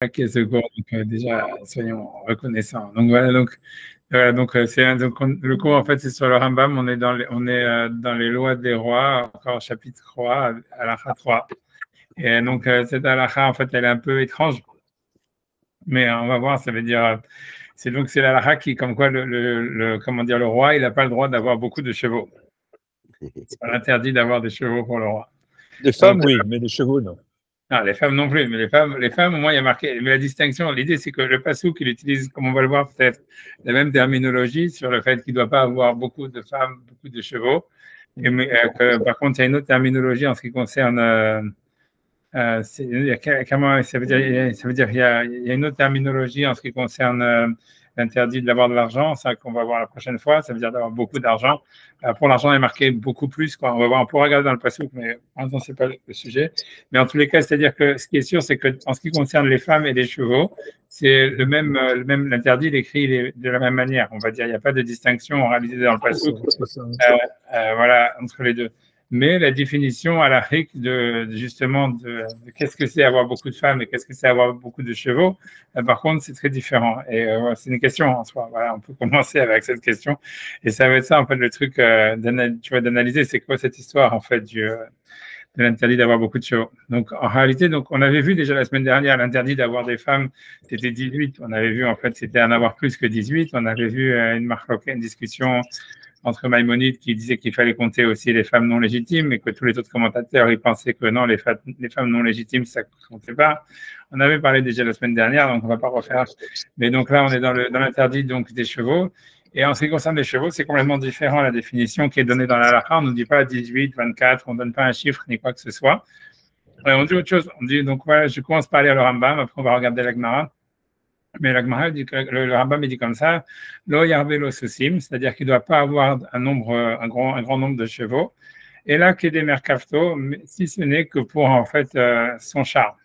Ok, secours, donc déjà, soyons reconnaissants. Donc voilà, donc le cours en fait c'est sur le Rambam, on est dans les lois des rois, encore chapitre 3, halakha 3. Et donc cette halakha en fait elle est un peu étrange, mais on va voir, ça veut dire c'est l'halakha qui comme quoi comment dire le roi, il n'a pas le droit d'avoir beaucoup de chevaux. C'est pas interdit d'avoir des chevaux pour le roi. Des Donc femmes, oui, mais des chevaux, non. non, les femmes non plus, mais les femmes, au moins, il y a marqué. Mais la distinction, l'idée, c'est que le passouk, il utilise, comme on va le voir peut-être, la même terminologie sur le fait qu'il ne doit pas avoir beaucoup de femmes, beaucoup de chevaux. Mais par contre, il y a une autre terminologie en ce qui concerne. Ça veut dire qu'il y a une autre terminologie en ce qui concerne l'interdit d'avoir de l'argent, ça qu'on va voir la prochaine fois, ça veut dire d'avoir beaucoup d'argent. Pour l'argent, il est marqué beaucoup plus, quoi. On va voir, on pourra regarder dans le passage, mais maintenant, c'est pas le sujet. Mais en tous les cas, c'est-à-dire que ce qui est sûr, c'est que en ce qui concerne les femmes et les chevaux, c'est l'interdit, il est écrit de la même manière. On va dire, il n'y a pas de distinction en réalité dans le passage, voilà, entre les deux. Mais la définition à la RIC justement de qu'est-ce que c'est avoir beaucoup de femmes et qu'est-ce que c'est avoir beaucoup de chevaux, par contre, c'est très différent. Et c'est une question en soi. Voilà, on peut commencer avec cette question. Et ça va être ça, en fait, le truc d'analyser, c'est quoi cette histoire, en fait, de l'interdit d'avoir beaucoup de chevaux. Donc, en réalité, donc, on avait vu déjà la semaine dernière l'interdit d'avoir des femmes, c'était 18. On avait vu, en fait, c'était en avoir plus que 18. On avait vu une discussion entre Maïmonide qui disait qu'il fallait compter aussi les femmes non légitimes et que tous les autres commentateurs ils pensaient que non, les femmes non légitimes, ça ne comptait pas. On avait parlé déjà la semaine dernière, donc on ne va pas refaire. Mais donc là, on est dans l'interdit donc, des chevaux. Et en ce qui concerne les chevaux, c'est complètement différent la définition qui est donnée dans la halakha. On ne dit pas 18, 24, on ne donne pas un chiffre ni quoi que ce soit. Et on dit autre chose. On dit, donc voilà, je commence par lire le Rambam, après on va regarder la Gemara. Mais la Gemara dit que le Rambam dit comme ça, lo yarbe lo susim, c'est-à-dire qu'il ne doit pas avoir un grand nombre de chevaux. Et là, qu'il des merkafto, si ce n'est que pour en fait son char.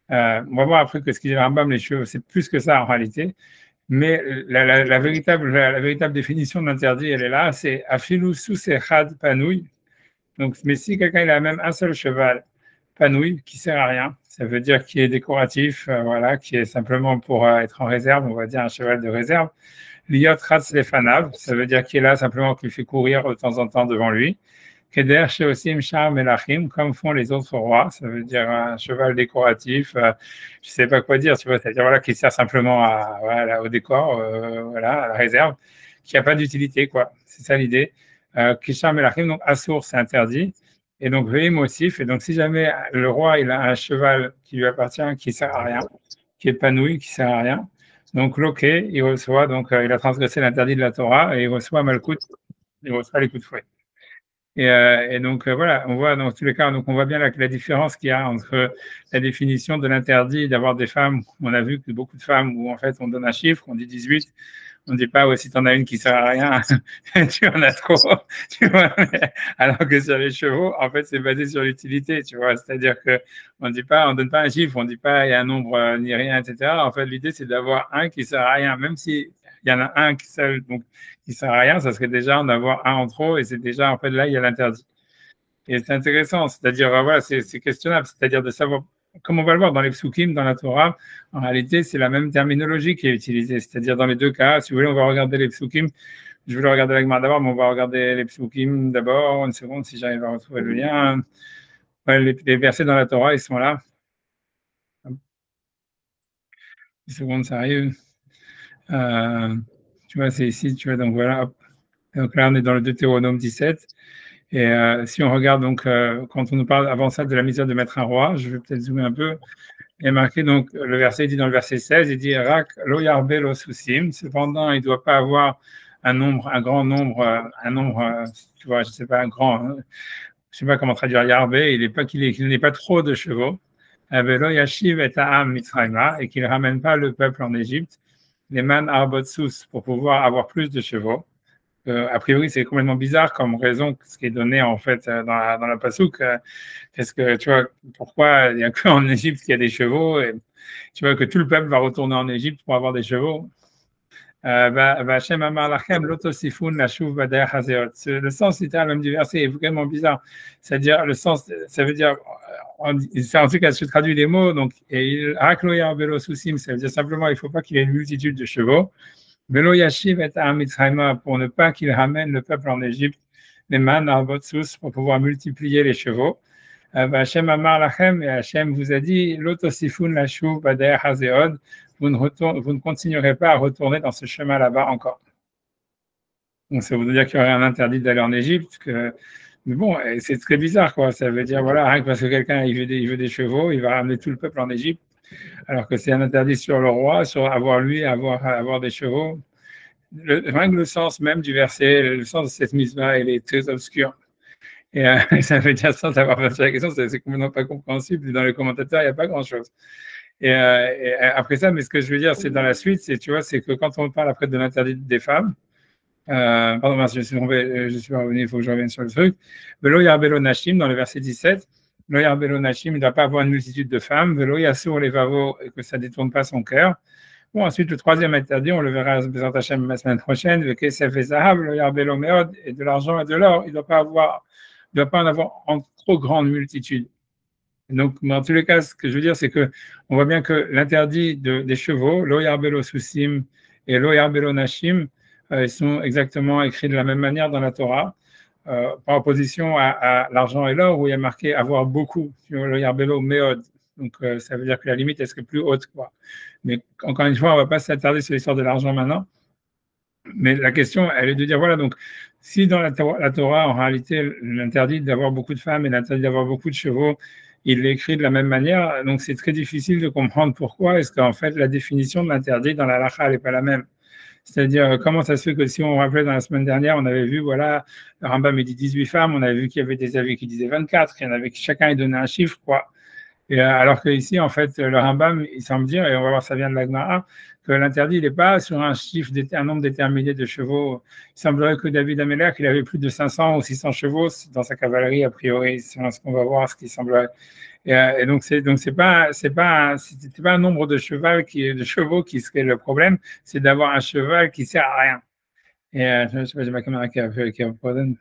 On va voir après que ce qu'il dit le Rambam, les chevaux, c'est plus que ça en réalité. Mais la véritable définition de l'interdit, elle est là, c'est afilu sous echad panouille. Donc, mais si quelqu'un il a même un seul cheval panouille qui sert à rien, ça veut dire qu'il est décoratif, voilà, qui est simplement pour être en réserve, on va dire un cheval de réserve. Liot ratz lefanav, ça veut dire qu'il est là simplement qu'il fait courir de temps en temps devant lui. Keder sheosim shar melachim, comme font les autres rois, ça veut dire un cheval décoratif, je sais pas quoi dire, tu vois, c'est-à-dire voilà, qui sert simplement voilà, au décor, voilà, à la réserve, qui n'a pas d'utilité, quoi. C'est ça l'idée. Kishar melachim, donc assour, c'est interdit. Et donc, veillez motif. Et donc, si jamais le roi, il a un cheval qui lui appartient, qui ne sert à rien, qui est panouille, qui ne sert à rien, donc, loqué, il reçoit, donc, il a transgressé l'interdit de la Torah et il reçoit malcoute, il reçoit les coups de fouet. Et donc, voilà, on voit dans tous les cas, donc on voit bien la différence qu'il y a entre la définition de l'interdit d'avoir des femmes. On a vu que beaucoup de femmes où, en fait, on donne un chiffre, on dit 18, on ne dit pas, ouais, si tu en as une qui ne sert à rien, tu en as trop, tu vois. Alors que sur les chevaux, en fait, c'est basé sur l'utilité, tu vois. C'est-à-dire qu'on ne donne pas un chiffre, on ne dit pas il y a un nombre ni rien, etc. En fait, l'idée, c'est d'avoir un qui ne sert à rien, même si il y en a un qui sert à rien, ça serait déjà en avoir un en trop, et c'est déjà, en fait, là, il y a l'interdit. Et c'est intéressant, c'est-à-dire, voilà, c'est questionnable, c'est-à-dire de savoir, comme on va le voir dans les psukim, dans la Torah, en réalité, c'est la même terminologie qui est utilisée, c'est-à-dire dans les deux cas, si vous voulez, on va regarder les psukim, je vais le regarder avec moi d'abord, mais on va regarder les psukim d'abord, une seconde, si j'arrive à retrouver le lien. Ouais, les versets dans la Torah, ils sont là. Une seconde, ça arrive. Tu vois, c'est ici, tu vois, donc voilà. Donc là, on est dans le Deutéronome 17. Et si on regarde donc, quand on nous parle avant ça de la misère de mettre un roi, je vais peut-être zoomer un peu. Il est marqué donc, le verset, il dit dans le verset 16, il dit Rak lo yarbe lo susim. Cependant, il ne doit pas avoir un nombre, tu vois, je ne sais pas, je ne sais pas comment traduire yarbe, qu'il n'ait pas trop de chevaux. Avelo yashiv et ha'am mitzrayma, et qu'il ne ramène pas le peuple en Égypte, les man arbotsus, pour pouvoir avoir plus de chevaux. A priori, c'est complètement bizarre comme raison, ce qui est donné en fait dans la Passouk. Parce que tu vois, pourquoi il n'y a qu'en Égypte qu'il y a des chevaux et tu vois que tout le peuple va retourner en Égypte pour avoir des chevaux. Hashem Amar Lachem, Lotosifun, la Shuv Bader Hazeot. Le sens littéral même du verset est vraiment bizarre. C'est-à-dire, le sens, ça veut dire, en tout cas, je traduis les mots, donc, et Raklo Yarbelo Sousim, ça veut dire simplement, il ne faut pas qu'il y ait une multitude de chevaux. Velo Yashiv et Mitzrayma, pour ne pas qu'il ramène le peuple en Égypte, les man Arbotsus, pour pouvoir multiplier les chevaux. Hashem Amar Lachem, et Hashem vous a dit, Lotosifun, la Shuv Bader Hazeot. Vous ne continuerez pas à retourner dans ce chemin là-bas encore. Donc, ça veut dire qu'il y aurait un interdit d'aller en Égypte. Mais bon, c'est très bizarre, quoi. Ça veut dire, voilà, rien que parce que quelqu'un il veut des chevaux, il va ramener tout le peuple en Égypte, alors que c'est un interdit sur le roi, sur avoir des chevaux. Rien que le sens même du verset, le sens de cette mise-là, il est très obscur. Et ça veut dire, sans avoir posé la question, c'est complètement pas compréhensible. Dans les commentateurs, il n'y a pas grand-chose. Et après ça, mais ce que je veux dire, c'est dans la suite, tu vois, c'est que quand on parle après de l'interdit des femmes, pardon, je suis revenu, il faut que je revienne sur le truc. Velo Yarbelo Nashim, dans le verset 17, Velo Yarbelo Nashim, il ne doit pas avoir une multitude de femmes, Velo Yassur les Vavo, et que ça ne détourne pas son cœur. Bon, ensuite, le troisième interdit, on le verra la semaine prochaine, le Kesef et Zahab, Velo Yarbelo Meod, et de l'argent et de l'or, il ne doit pas en avoir en trop grande multitude. Donc, dans tous les cas, ce que je veux dire, c'est que on voit bien que l'interdit des chevaux, lo yarbelo sousim et lo yarbelo nashim, ils sont exactement écrits de la même manière dans la Torah, par opposition à l'argent et l'or, où il y a marqué avoir beaucoup, lo yarbelo meod. Donc, ça veut dire que la limite, elle serait plus haute, quoi. Mais encore une fois, on ne va pas s'attarder sur l'histoire de l'argent maintenant. Mais la question, elle est de dire, voilà, donc, si dans la Torah, en réalité, l'interdit d'avoir beaucoup de femmes et l'interdit d'avoir beaucoup de chevaux, il l'écrit de la même manière, donc c'est très difficile de comprendre pourquoi est-ce qu'en fait la définition de l'interdit dans la halakha n'est pas la même. C'est-à-dire, comment ça se fait que si on rappelait dans la semaine dernière, on avait vu, voilà, le Rambam dit 18 femmes, on avait vu qu'il y avait des avis qui disaient 24, il y en avait qui chacun donnait un chiffre, quoi. Et alors qu'ici, en fait, le Rambam, il semble dire, et on va voir ça vient de la Gemara, que l'interdit, il n'est pas sur un chiffre, un nombre déterminé de chevaux. Il semblerait que David Améler, qu'il avait plus de 500 ou 600 chevaux dans sa cavalerie, a priori, selon ce qu'on va voir, ce qui semblerait. Et donc, c'est pas un nombre de chevaux qui serait le problème, c'est d'avoir un cheval qui sert à rien. Et je sais pas, j'ai ma caméra qui a problème.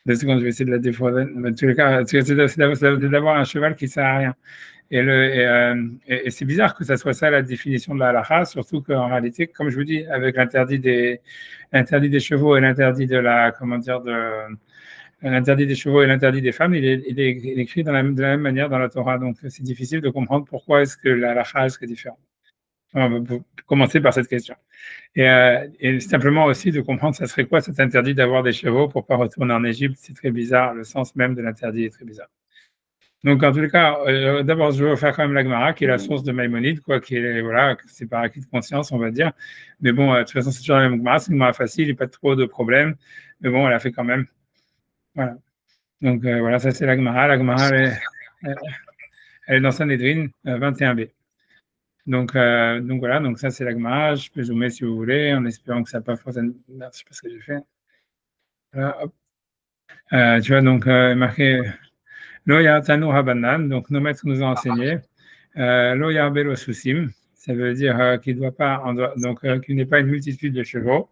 2 secondes, je vais essayer de la défroider. Mais en tous les cas, c'est d'avoir un cheval qui sert à rien. Et c'est bizarre que ça soit ça la définition de la halakha, surtout qu'en réalité, comme je vous dis, avec l'interdit des chevaux et l'interdit de l'interdit des chevaux et l'interdit des femmes, il est écrit de la même manière dans la Torah. Donc, c'est difficile de comprendre pourquoi est-ce que la halakha est différente. On va commencer par cette question. Et simplement aussi de comprendre ça serait quoi cet interdit d'avoir des chevaux pour ne pas retourner en Égypte, c'est très bizarre, le sens même de l'interdit est très bizarre. Donc en tous les cas, d'abord je vais refaire quand même la Gemara qui est la source de Maïmonide, quoi, qui est, voilà, c'est par acquis de conscience on va dire, mais bon, de toute façon c'est toujours la même Gemara, c'est une Gemara facile, il n'y a pas trop de problèmes, mais bon, elle a fait quand même, voilà. Donc voilà, ça c'est la Gemara elle est dans Sanhedrin 21b. Donc voilà, donc ça c'est la Gemara, je peux zoomer si vous voulez, en espérant que ça n'a pas faussé. Merde, je sais pas ce que j'ai fait. Voilà, hop. Tu vois, donc marqué Lo Yartanu Habanan, donc nos maîtres nous ont enseigné Lo Yarbelo Sousim, ça veut dire qu'il doit pas, qu'il n'est pas une multitude de chevaux.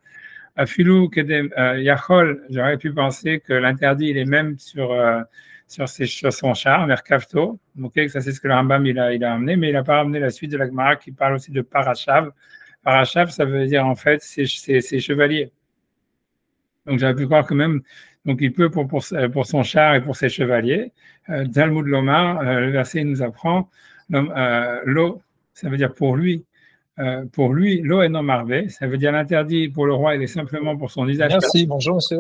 Filou Kedem Yachol, j'aurais pu penser que l'interdit il est même sur son char, Merkavto. Ok, ça c'est ce que le Rambam il a amené, mais il n'a pas amené la suite de la Gemara qui parle aussi de Parashav. Parashav, ça veut dire en fait c'est chevaliers. Donc j'aurais pu croire que même, donc il peut pour son char et pour ses chevaliers. Talmud Lomar, le verset nous apprend l'eau, ça veut dire pour lui. L'eau est non marvé, ça veut dire l'interdit pour le roi, il est simplement pour son usage. Merci, bonjour monsieur.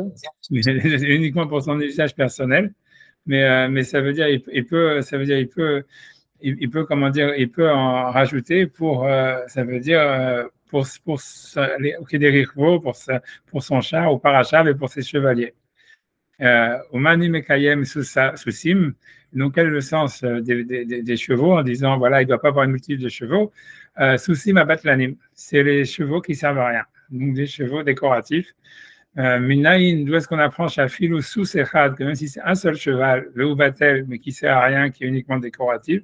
Uniquement pour son usage personnel, mais ça veut dire il peut comment dire, il peut en rajouter pour ça veut dire pour son char ou parachav et pour ses chevaliers. Omani Mekayem Sousim, donc quel est le sens des chevaux en disant voilà, il ne doit pas avoir une multitude de chevaux. Sousim Abatlanim, c'est les chevaux qui servent à rien, donc des chevaux décoratifs. Minaïn, d'où est-ce qu'on apprend Shafilou sous Echad, que même si c'est un seul cheval, le Ubatel, mais qui sert à rien, qui est uniquement décoratif,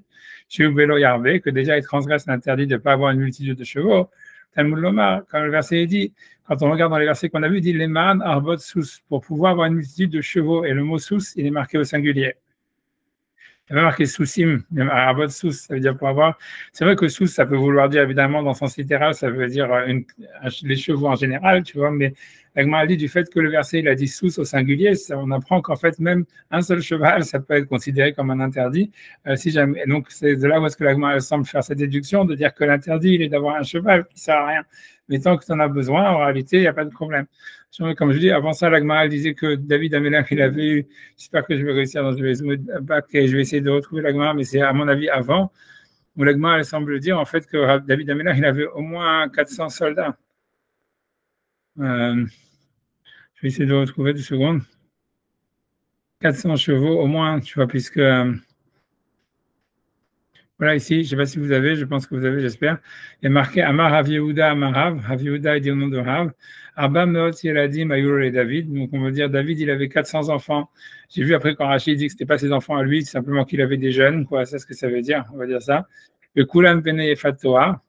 chez Ubelo Yarvé, que déjà il transgresse l'interdit de ne pas avoir une multitude de chevaux. Talmud Lomar, comme le verset est dit, quand on regarde dans les versets qu'on a vus, il dit les man arbot sous, pour pouvoir avoir une multitude de chevaux. Et le mot sous, il est marqué au singulier. Il y a marqué soussim, arbot sous, ça veut dire pour avoir. C'est vrai que sous, ça peut vouloir dire, évidemment, dans le sens littéral, ça veut dire les chevaux en général, tu vois, mais la dit du fait que le verset, il a dit sous au singulier, ça, on apprend qu'en fait, même un seul cheval, ça peut être considéré comme un interdit. Si jamais, et donc, c'est de là où est-ce que la semble faire cette déduction, de dire que l'interdit, il est d'avoir un cheval qui ne sert à rien. Mais tant que tu en as besoin, en réalité, il n'y a pas de problème. Comme je dis, avant ça, la disait que David Améler, il avait eu, j'espère que je vais réussir dans le je vais essayer de retrouver la mais c'est à mon avis avant, où la elle semble dire en fait que David Améler, il avait au moins 400 soldats. Je vais essayer de retrouver 2 secondes. 400 chevaux au moins, tu vois, puisque voilà, ici, je ne sais pas si vous avez, je pense que vous avez, j'espère. Il y a marqué Amar Rav Yehuda Amarav. Rav Yehuda est dit au nom de Rav. Arba Meot Yeladim Ayur et David. Donc, on veut dire, David, il avait 400 enfants. J'ai vu après quand Rachid dit que ce n'était pas ses enfants à lui, simplement qu'il avait des jeunes, quoi. C'est ce que ça veut dire, on va dire ça. Le Kulam Bene Yefatoa.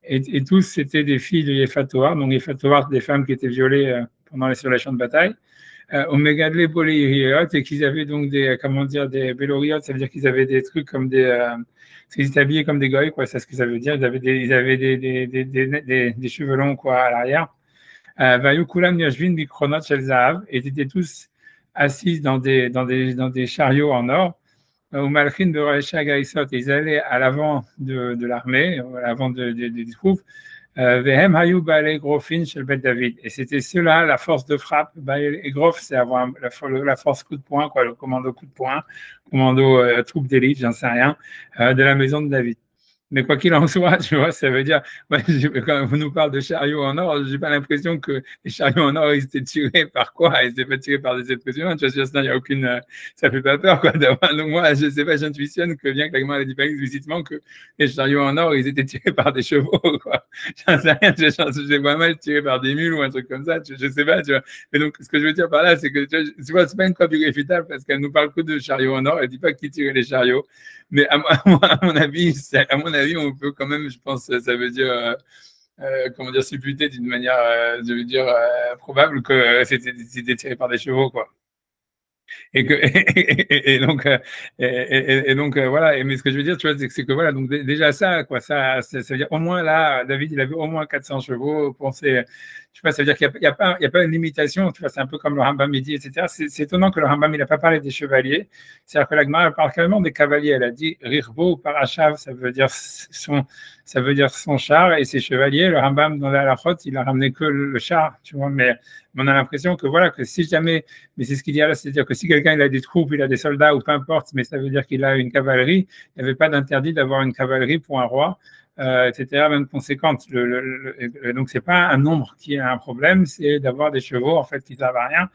Et tous, c'était des filles de Yefatoa. Donc, Yefatoa, des femmes qui étaient violées pendant les champs de bataille. Omegadle Bolériot, et qu'ils avaient donc des, comment dire, des Béloriotes, ça veut dire qu'ils avaient des trucs comme des. Ils étaient habillés comme des goy, quoi, c'est ce que ça veut dire. Ils avaient des cheveux longs, quoi, à l'arrière. Vayukulam Yashvin Bikronot Shel Zahav, et ils étaient tous assis dans des chariots en or. Au Malchin de Raisha Gaïsot, ils allaient à l'avant de l'armée, à l'avant des troupes. Vehem Hayou Baale Grofin Shel Bet David. Et c'était cela, la force de frappe. Baale et Grof, c'est avoir la force coup de poing, quoi, le commando coup de poing, commando troupe d'élite, j'en sais rien, de la maison de David. Mais quoi qu'il en soit, tu vois, ça veut dire, quand on nous parle de chariots en or, j'ai pas l'impression que les chariots en or, ils étaient tirés par quoi? Ils étaient pas tirés par des êtres humains. Tu vois, il n'y a aucune, ça fait pas peur, quoi, d'avoir. Donc moi, je sais pas, j'intuitionne que bien que l'agma a dit pas explicitement que les chariots en or, ils étaient tirés par des chevaux, quoi. J'en sais rien, je les vois mal tirés par des mules ou un truc comme ça. Je sais pas, tu vois. Mais donc, ce que je veux dire par là, c'est que, tu vois, c'est pas une preuve irréfutable parce qu'elle nous parle que de chariots en or. Elle dit pas qui tirait les chariots. Mais à mon avis, on peut quand même, je pense, ça veut dire, comment dire, supputer d'une manière, je veux dire, probable que c'était tiré par des chevaux, quoi. Et donc, voilà. Mais ce que je veux dire, tu vois, c'est que voilà, donc déjà ça, quoi, ça veut dire au moins là, David, il avait au moins 400 chevaux. Tu vois, ça veut dire qu'il n'y a pas une limitation. Tu vois, c'est un peu comme le Rambam dit, etc. C'est étonnant que le Rambam, il n'a pas parlé des chevaliers. C'est-à-dire que la Gemara parle carrément des cavaliers. Elle a dit Rirbo Parachav, ça veut dire son char et ses chevaliers. Le Rambam, dans la halachot, il a ramené que le char, tu vois, mais on a l'impression que voilà, que si jamais, mais c'est ce qu'il y a là, c'est-à-dire que si quelqu'un il a des troupes, il a des soldats ou peu importe, mais ça veut dire qu'il a une cavalerie, il n'y avait pas d'interdit d'avoir une cavalerie pour un roi, etc., même conséquente. Donc c'est pas un nombre qui est un problème, c'est d'avoir des chevaux en fait qui servent à rien.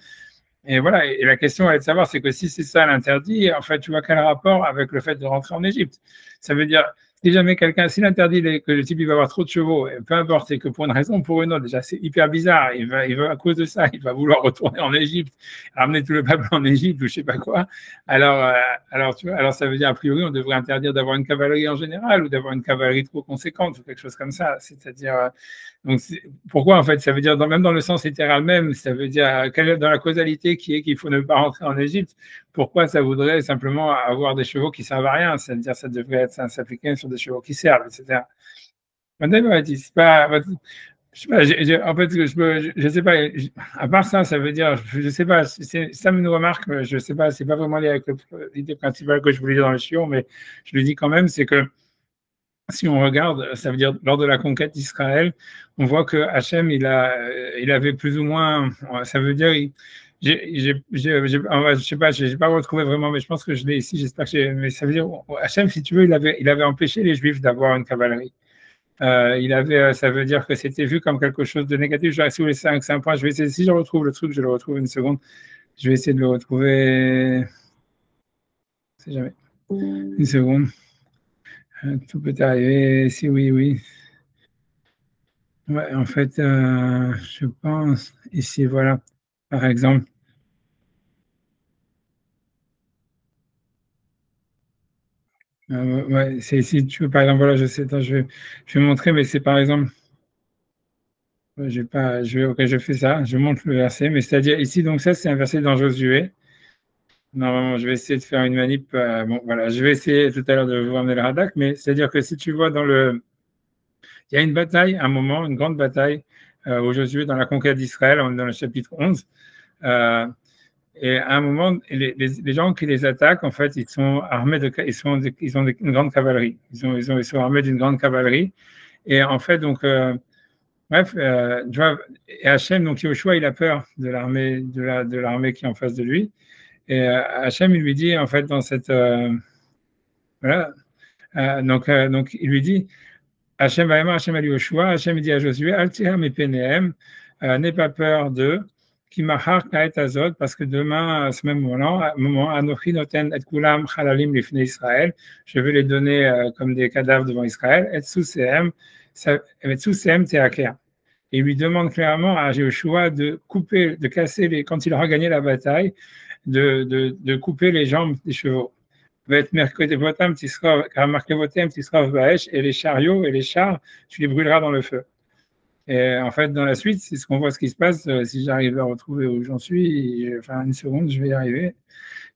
Et voilà, et la question est de savoir, c'est que si c'est ça l'interdit, en fait, tu vois quel rapport avec le fait de rentrer en Égypte? Ça veut dire, si jamais quelqu'un, si l'interdit est que le type il va avoir trop de chevaux, peu importe, c'est que pour une raison ou pour une autre, déjà c'est hyper bizarre, il va à cause de ça, il va vouloir retourner en Égypte, ramener tout le peuple en Égypte ou je sais pas quoi. Alors tu vois, alors ça veut dire a priori on devrait interdire d'avoir une cavalerie en général ou d'avoir une cavalerie trop conséquente ou quelque chose comme ça. C'est-à-dire donc, pourquoi en fait? Ça veut dire, même dans le sens littéral même, ça veut dire dans la causalité qui est qu'il faut ne pas rentrer en Égypte. Pourquoi ça voudrait simplement avoir des chevaux qui servent à rien? C'est-à-dire, ça devrait s'appliquer sur des chevaux qui servent, etc. C'est pas, je sais pas, en fait, je sais pas. À part ça, ça veut dire, je sais pas. Ça une remarque, je sais pas. C'est pas vraiment lié avec l'idée principale que je voulais dire dans le chiot, mais je le dis quand même, c'est que si on regarde, ça veut dire lors de la conquête d'Israël, on voit que Hachem, il avait plus ou moins, ça veut dire, je sais pas, j'ai pas retrouvé vraiment, mais je pense que je l'ai ici, j'espère mais ça veut dire, Hachem, si tu veux, il avait empêché les Juifs d'avoir une cavalerie. Ça veut dire que c'était vu comme quelque chose de négatif. Je vais essayer c'est un point, je vais essayer, si je retrouve le truc, je le retrouve une seconde, je vais essayer de le retrouver, c'est jamais, une seconde. Tout peut arriver, si oui, oui. Ouais, en fait, je pense, ici, voilà, par exemple, ouais, c'est ici, tu veux, par exemple, voilà, je sais, attends, je vais montrer, mais c'est par exemple, Ok, je fais ça, je montre le verset, mais c'est-à-dire ici, donc ça, c'est un verset dans Josué. Normalement, je vais essayer de faire une manip. Bon, voilà, je vais essayer tout à l'heure de vous ramener le Radak, mais c'est-à-dire que si tu vois il y a une bataille, un moment, une grande bataille au Josué dans la conquête d'Israël, on est dans le chapitre 11. Euh, et à un moment, les gens qui les attaquent, en fait, ils sont armés ils ont une grande cavalerie. Ils sont armés d'une grande cavalerie. Et en fait, donc, bref, tu vois, et Hachem, donc Yoshua, il a peur de l'armée, de l'armée qui est en face de lui. Et Hachem, il lui dit, en fait, dans cette, voilà, donc, il lui dit, Hachem a dit Yoshua, Hachem dit à Josué, Altira mepenehem, n'aie pas peur d'eux, qui mahar kaet azot, parce que demain, à ce même moment, Anochi noten et kulam chalalim lifnei Israël, je vais les donner comme des cadavres devant Israël, et tsusehem teaker. Et il lui demande clairement à Joshua de couper, de casser quand il aura gagné la bataille, de couper les jambes des chevaux. Et les chariots et les chars, tu les brûleras dans le feu. Et en fait, dans la suite, c'est ce qu'on voit ce qui se passe. Si j'arrive à retrouver où j'en suis, enfin une seconde, je vais y arriver.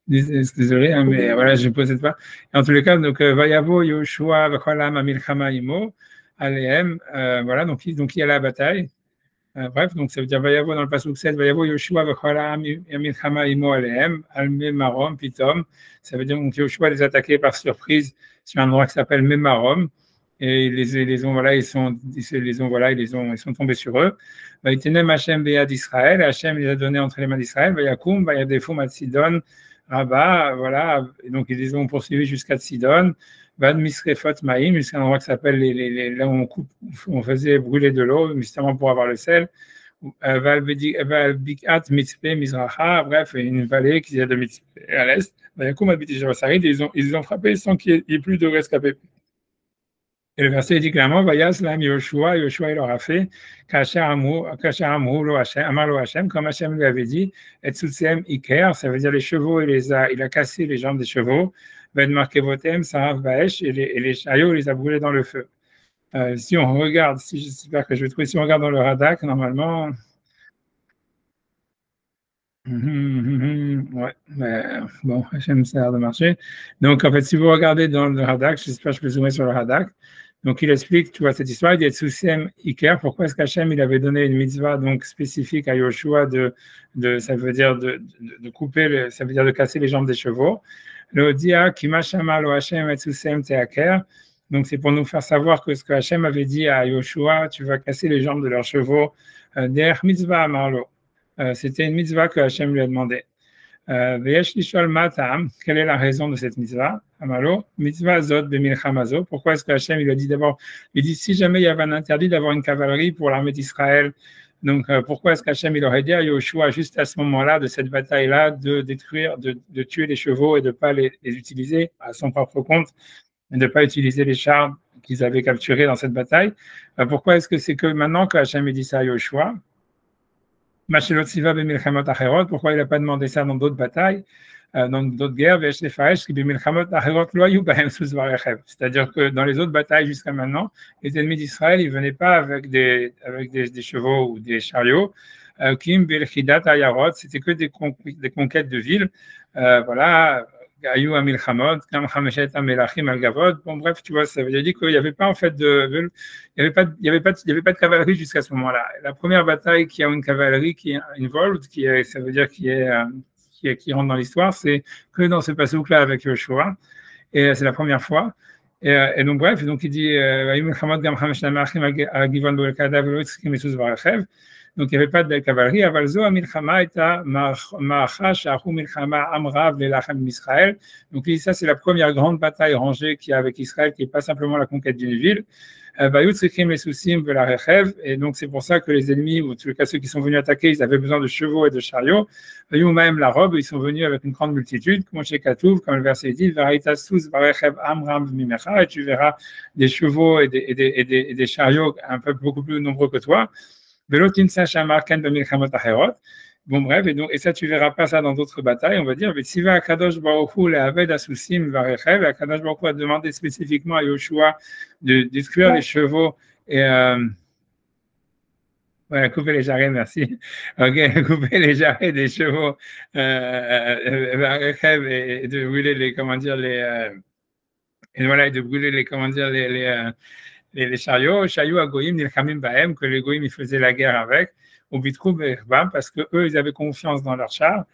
Désolé, hein, mais voilà, je ne possède pas. Et en tous les cas, donc, Vayavo Yoshua Vachalam Amilchama Imo, Aleem, voilà, donc il y a la bataille. Bref, donc ça veut dire Vayavo dans le passage 7, Vayavo Yoshua Vachalam Amilchama Imo Aleem, Alme Marom, Pitom. Ça veut dire donc Yoshua les attaquer par surprise sur un endroit qui s'appelle Memarom. Et les ont, voilà, ils sont tombés sur eux. Vaïtenem Hachem Béad d'Israël, Hachem les a donnés entre les mains d'Israël, Vayakoum, Vayadefoum à Sidon, Rabat, voilà, et donc ils les ont poursuivis jusqu'à Sidon, Vad Misrefot Maïm, jusqu'à un endroit qui s'appelle là où on faisait brûler de l'eau, justement pour avoir le sel, Valbikat Mitzpeh Mizracha, bref, une vallée qui est de Mitzpeh à l'est, Vayakoum habité Jérusalem, ils ont frappé sans qu'il y ait plus de rescapés. Et le verset dit clairement, Vayaslam Yoshua, Yoshua il leur a fait, Amar lo Hashem, comme Hashem lui avait dit, et Tsutsem Iker, ça veut dire les chevaux, il a cassé les jambes des chevaux, Ben Markevotem, Sarav Baesh, et les chariots, il les a brûlés dans le feu. Si on regarde, j'espère que je vais trouver, si on regarde dans le Radak, normalement, ouais, mais bon, Hachem, ça a l'air de marcher. Donc, en fait, si vous regardez dans le Radak, j'espère que je peux zoomer sur le Radak. Donc, il explique, tu vois, cette histoire, il dit Tsusem Iker, pourquoi est-ce qu'Hachem, il avait donné une mitzvah donc spécifique à Yoshua ça veut dire de couper, ça veut dire de casser les jambes des chevaux. Le dia Kimashama lo Hachem et Tsusem Teaker. Donc, c'est pour nous faire savoir que ce que Hachem avait dit à Yoshua, tu vas casser les jambes de leurs chevaux, der mitzvah amarlo. C'était une mitzvah que Hachem lui a demandé. Quelle est la raison de cette mitzvah? Amalo, mitzvah zot b'milchamazo. Pourquoi est-ce que Hachem il a dit d'abord, il dit si jamais il y avait un interdit d'avoir une cavalerie pour l'armée d'Israël, donc pourquoi est-ce qu'Hachem il aurait dit à Yoshua juste à ce moment-là de cette bataille-là de détruire, de tuer les chevaux et de ne pas les utiliser à son propre compte et de ne pas utiliser les chars qu'ils avaient capturés dans cette bataille? Pourquoi est-ce que c'est que maintenant que Hachem dit ça à Yoshua? Pourquoi il n'a pas demandé ça dans d'autres batailles, dans d'autres guerres? C'est-à-dire que dans les autres batailles jusqu'à maintenant, les ennemis d'Israël, ils ne venaient pas avec des chevaux ou des chariots. C'était que des conquêtes de villes. Voilà. Bon, bref, tu vois, ça veut dire qu'il n'y avait pas en fait il n'y avait pas de cavalerie jusqu'à ce moment-là. La première bataille qui a une cavalerie qui est involved, ça veut dire qui rentre dans l'histoire, c'est que dans ce passage-là avec Yoshua, et c'est la première fois. Et donc bref, donc il dit donc il n'y avait pas de cavalerie. Donc ça c'est la première grande bataille rangée qu'il y a avec Israël, qui n'est pas simplement la conquête d'une ville. Et donc c'est pour ça que les ennemis, ou en tout cas ceux qui sont venus attaquer, ils avaient besoin de chevaux et de chariots. Même la robe, ils sont venus avec une grande multitude, comme le verset dit, et tu verras des chevaux et des chariots un peu beaucoup plus nombreux que toi. Bon, bref, et ça, tu verras pas ça dans d'autres batailles, on va dire. Mais si va Kadosh Baruch Hu le'aved asusim varechev, Kadosh Baruch Hu a demandé spécifiquement à Yoshua de détruire les chevaux et Ouais, couper les jarrets, merci. Ok, couper les jarrets des chevaux et de brûler les, comment dire, et voilà, et de brûler les, comment dire, les chariots à Goïm, Nilchamim Bahem, que les Goïm, ils faisaient la guerre avec, au Bitroub et Bam, parce que eux, ils avaient confiance dans leurs chars,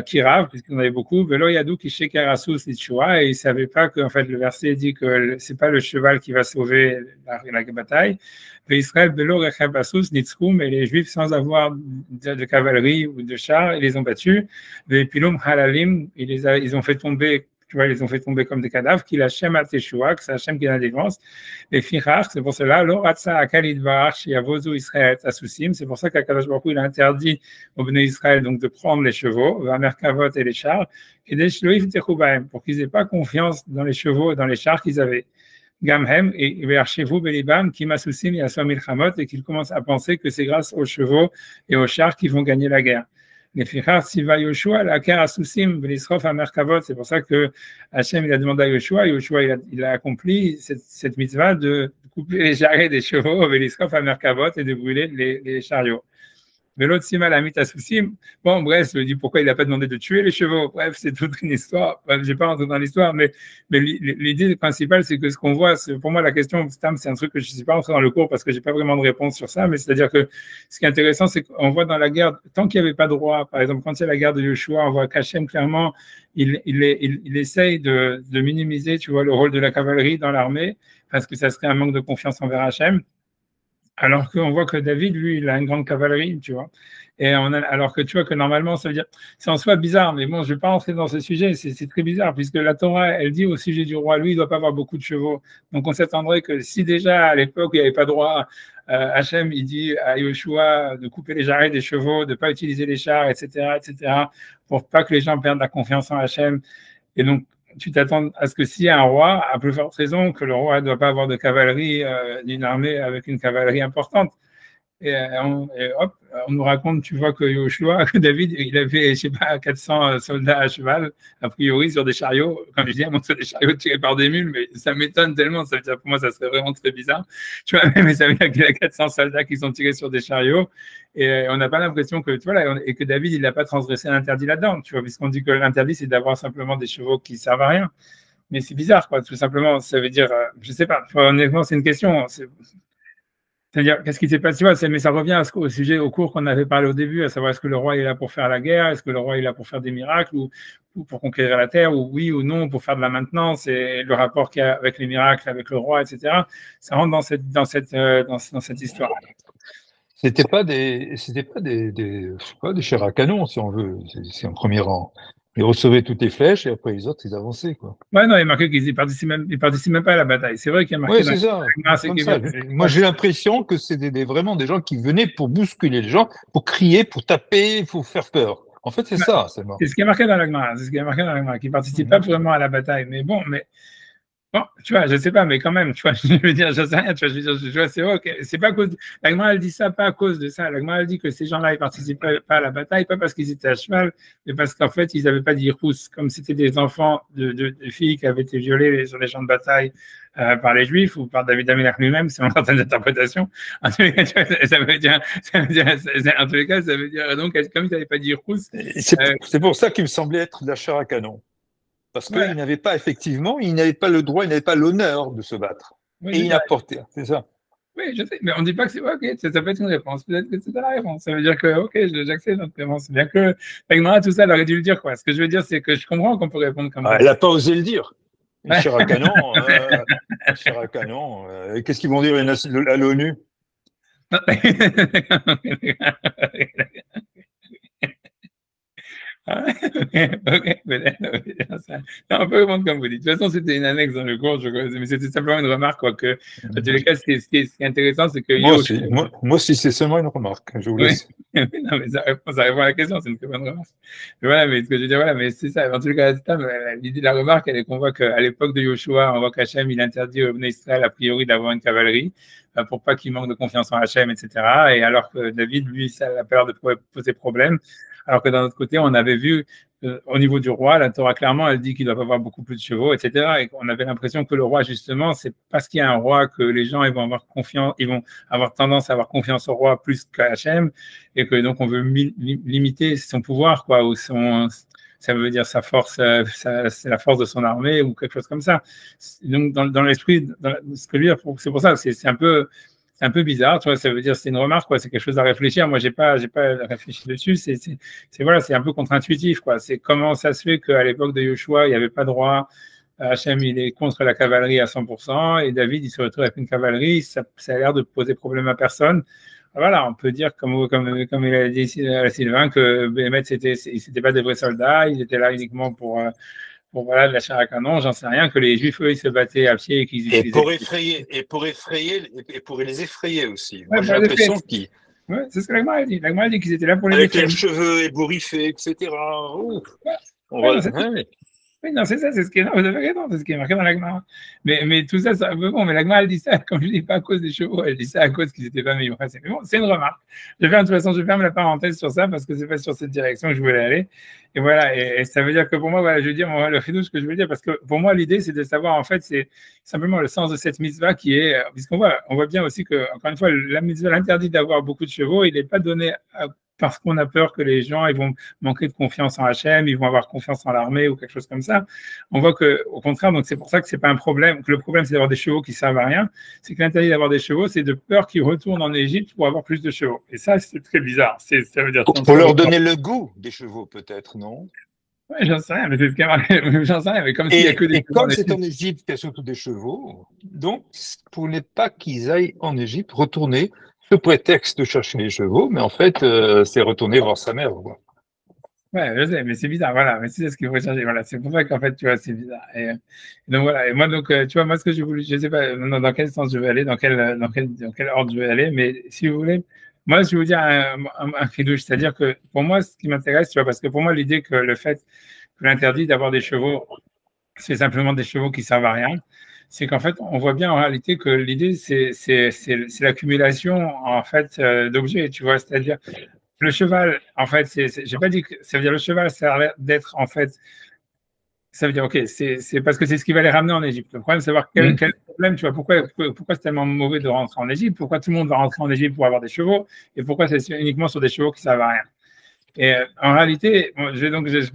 Kirav, puisqu'ils en avaient beaucoup, Velo Yadou qui Shekarasus Litchua, et ils ne savaient pas que, en fait, le verset dit que c'est pas le cheval qui va sauver la bataille. Israël, Velo Rechabasus Nitzkum, et les Juifs, sans avoir de cavalerie ou de chars, ils les ont battus. Les Pilum Halalim, ils ont fait tomber, tu vois, ils les ont fait tomber comme des cadavres, qu'il Hashem a Teshua, que c'est Hashem qui a la défense. Les Fichach, c'est pour cela, l'Oratsa Akalidvar, Shiavozu Israël Asusim, c'est pour ça qu'Akadosh Baruch Hu, il a interdit au Bnei Israël donc de prendre les chevaux, la Merkavot et les chars, et des Shloif Techubahem, pour qu'ils n'aient pas confiance dans les chevaux et dans les chars qu'ils avaient. Gamhem et Verchevu Belibam, qui m'assoucime et Assom Milchamot, et qu'ils commencent à penser que c'est grâce aux chevaux et aux chars qu'ils vont gagner la guerre. Les Fichar, Siva Yoshua, la Ker Asusim, Belisrof à Merkavot, c'est pour ça que Hachem il a demandé à Yoshua, il a accompli cette mitzvah de couper les jarrets des chevaux, Belisrof à Merkavot, et de brûler les chariots. Mais l'autre Sima la mit à souci. Bon, bref, je me dis pourquoi il n'a pas demandé de tuer les chevaux. Bref, c'est toute une histoire. Bref, je n'ai pas rentré dans l'histoire, mais l'idée principale, c'est que ce qu'on voit, pour moi, la question, c'est un truc que je ne suis pas rentré dans le cours parce que je n'ai pas vraiment de réponse sur ça, mais c'est-à-dire que ce qui est intéressant, c'est qu'on voit dans la guerre, tant qu'il n'y avait pas de roi, par exemple, quand il y a la guerre de Yoshua, on voit qu'Hachem, clairement, il essaye de minimiser, tu vois, le rôle de la cavalerie dans l'armée parce que ça serait un manque de confiance envers Hachem. Alors qu'on voit que David, lui, il a une grande cavalerie, tu vois. Alors que tu vois que normalement, ça veut dire, c'est en soi bizarre, mais bon, je ne vais pas rentrer dans ce sujet, c'est très bizarre, puisque la Torah, elle dit au sujet du roi, lui, il ne doit pas avoir beaucoup de chevaux. Donc on s'attendrait que si déjà, à l'époque, il n'y avait pas de roi, Hachem, il dit à Yoshua de couper les jarrets des chevaux, de ne pas utiliser les chars, etc., pour pas que les gens perdent la confiance en Hachem. Et donc, tu t'attends à ce que s'il y a un roi, à plus forte raison que le roi ne doit pas avoir de cavalerie, d'une armée avec une cavalerie importante. Et hop, on nous raconte, tu vois, que Yoshua, que David, il avait, je sais pas, 400 soldats à cheval, a priori, sur des chariots, comme je dis, sur des chariots tirés par des mules, mais ça m'étonne tellement, ça veut dire, pour moi, ça serait vraiment très bizarre. Tu vois, mais ça veut dire qu'il y a 400 soldats qui sont tirés sur des chariots, et on n'a pas l'impression que, tu vois, et que David, il n'a pas transgressé l'interdit là-dedans, tu vois, puisqu'on dit que l'interdit, c'est d'avoir simplement des chevaux qui servent à rien. Mais c'est bizarre, quoi, tout simplement, ça veut dire, je sais pas, honnêtement, c'est une question, c'est-à-dire, qu'est-ce qui s'est passé? Mais ça revient au sujet, au cours qu'on avait parlé au début, à savoir est-ce que le roi est là pour faire la guerre, est-ce que le roi est là pour faire des miracles ou pour conquérir la terre, ou oui ou non pour faire de la maintenance, et le rapport qu'il y a avec les miracles, avec le roi, etc. Ça rentre dans cette histoire. C'était pas des chairs à canon, si on veut. C'est en premier rang. Ils recevaient toutes les flèches et après les autres, ils avançaient, quoi. Ouais, non, il est marqué qu'ils ne participent même pas à la bataille. C'est vrai qu'il y a marqué Oui, c'est ça. Comme ça. Moi, j'ai l'impression que c'est vraiment des gens qui venaient pour bousculer les gens, pour crier, pour taper, pour faire peur. En fait, c'est ça. C'est ce qui est marqué dans la Gemara. C'est ce qui est marqué dans la Gemara, qui ne participent pas vraiment à la bataille. Mais bon, tu vois, je sais pas, mais quand même, tu vois, je veux dire, je sais rien, tu vois, je vois, c'est ok. C'est pas à cause la Gemara, elle dit ça, pas à cause de ça. La Gemara, elle dit que ces gens-là, ils participent pas à la bataille, pas parce qu'ils étaient à cheval, mais parce qu'en fait, ils n'avaient pas d'Irous, comme c'était des enfants de filles qui avaient été violées sur les champs de bataille par les Juifs ou par David Amelach lui-même, selon certaines interprétations. En tous les cas, ça veut dire, en tous les cas, ça veut dire, donc, comme ils n'avaient pas d'Irous. C'est pour ça qu'il me semblait être de la chair à canon. Parce qu'il n'avait pas, effectivement, il n'avait pas le droit, il n'avait pas l'honneur de se battre. Oui, et il a porté, c'est ça. Oui, je sais, mais on ne dit pas que c'est OK, ça peut être une réponse. Peut-être que c'est pas la réponse. Ça veut dire que, OK, j'accepte notre réponse. Bien que, tout ça, elle aurait dû le dire, quoi. Ce que je veux dire, c'est que je comprends qu'on peut répondre comme ça. Elle n'a pas osé le dire. Chair à canon, chair à canon. Qu'est-ce qu'ils vont dire à l'ONU? Ok, on peut répondre comme vous dites. De toute façon, c'était une annexe dans le cours, mais c'était simplement une remarque, quoi, que, en tous les cas, ce qui est intéressant, c'est que... Moi aussi, c'est seulement une remarque, je vous laisse. Oui. Non, mais ça répond à la question, c'est une très bonne remarque. Mais voilà, mais ce que je veux dire, voilà, mais c'est ça. En tout cas, l'idée de la remarque, elle est qu'on voit qu'à l'époque de Yoshua, on voit qu'Hachem, il interdit au Bnei Israël, a priori, d'avoir une cavalerie, pour pas qu'il manque de confiance en Hachem, etc. Et alors que David, lui, ça a peur de poser problème. Alors que d'un autre côté, on avait vu au niveau du roi, la Torah, clairement, elle dit qu'il doit avoir beaucoup plus de chevaux, etc. Et on avait l'impression que le roi, justement, c'est parce qu'il y a un roi que les gens, ils vont avoir confiance, ils vont avoir tendance à avoir confiance au roi plus qu'à Hachem, et que donc on veut limiter son pouvoir, quoi, ou ça veut dire sa force, c'est la force de son armée ou quelque chose comme ça. Donc, dans l'esprit, ce que lui, c'est pour ça, c'est un peu bizarre, tu vois, ça veut dire, c'est une remarque, quoi, c'est quelque chose à réfléchir. Moi, j'ai pas réfléchi dessus. Voilà, c'est un peu contre-intuitif, quoi. C'est comment ça se fait qu'à l'époque de Yoshua, il n'y avait pas de roi. Hachem, il est contre la cavalerie à 100%, et David, il se retrouve avec une cavalerie. Ça a l'air de poser problème à personne. Voilà, on peut dire, comme il a dit à Sylvain, que Béhémet, c'était pas des vrais soldats, ils étaient là uniquement pour voilà, de la chair à canon, j'en sais rien, que les Juifs, eux, ils se battaient à pied et qu'ils utilisaient. Et pour les effrayer aussi. Ouais, moi, j'ai l'impression qu'ils. Ouais, c'est ce que l'Agma a dit. L'Agma a dit qu'ils étaient là pour les Avec les cheveux ébouriffés, etc. Oui, non, c'est ça, c'est ce qui est, non, vous avez raison, c'est ce qui est marqué dans l'Agma. Mais tout ça, c'est un peu bon, mais l'Agma, elle dit ça, comme je dis, pas à cause des chevaux, elle dit ça à cause qu'ils étaient pas meilleurs. Mais bon, c'est une remarque. De toute façon, je ferme la parenthèse sur ça parce que c'est pas sur cette direction que je voulais aller. Et voilà, et ça veut dire que pour moi, voilà, je veux dire, moi, le chidouche que je veux dire, parce que pour moi, l'idée, c'est de savoir, en fait, c'est simplement le sens de cette mitzvah qui est, puisqu'on voit bien aussi que, encore une fois, la mitzvah, l'interdit d'avoir beaucoup de chevaux, il n'est pas donné parce qu'on a peur que les gens ils vont manquer de confiance en Hachem, ils vont avoir confiance en l'armée ou quelque chose comme ça. On voit que, au contraire, donc c'est pour ça que c'est pas un problème, que le problème c'est d'avoir des chevaux qui servent à rien. C'est que l'interdit d'avoir des chevaux, c'est de peur qu'ils retournent en Égypte pour avoir plus de chevaux. Et ça, c'est très bizarre. Ça veut dire pour leur donner le goût des chevaux, peut-être, non? Ouais, j'en sais rien, mais c'est ce qui a j'en sais rien, mais comme s'il y a que des chevaux. Et comme c'est en Égypte qu'il y a surtout des chevaux, donc pour ne pas qu'ils aillent en Égypte, retourner ce prétexte de chercher les chevaux, mais en fait, c'est retourner voir sa mère. Quoi. Ouais, je sais, mais c'est bizarre, voilà, mais c'est ce qu'il faut changer, voilà, c'est pour ça qu'en fait, tu vois, c'est bizarre. Et donc voilà, et moi, donc, tu vois, moi, ce que je voulais, je sais pas dans quel sens je vais aller, dans quel ordre je vais aller, mais si vous voulez, moi, je vais vous dire un chidouche, c'est-à-dire que pour moi, ce qui m'intéresse, tu vois, parce que pour moi, l'idée que le fait que l'interdit d'avoir des chevaux, c'est simplement des chevaux qui servent à rien, c'est qu'en fait, on voit bien en réalité que l'idée, c'est l'accumulation, en fait, d'objets, tu vois, c'est-à-dire, le cheval, en fait, j'ai pas dit que ça veut dire le cheval, ça a l'air d'être en fait, ça veut dire ok, c'est parce que c'est ce qui va les ramener en Égypte. Le problème, c'est savoir quel problème, tu vois, pourquoi c'est tellement mauvais de rentrer en Égypte, pourquoi tout le monde va rentrer en Égypte pour avoir des chevaux, et pourquoi c'est uniquement sur des chevaux qui servent à rien. Et en réalité, bon,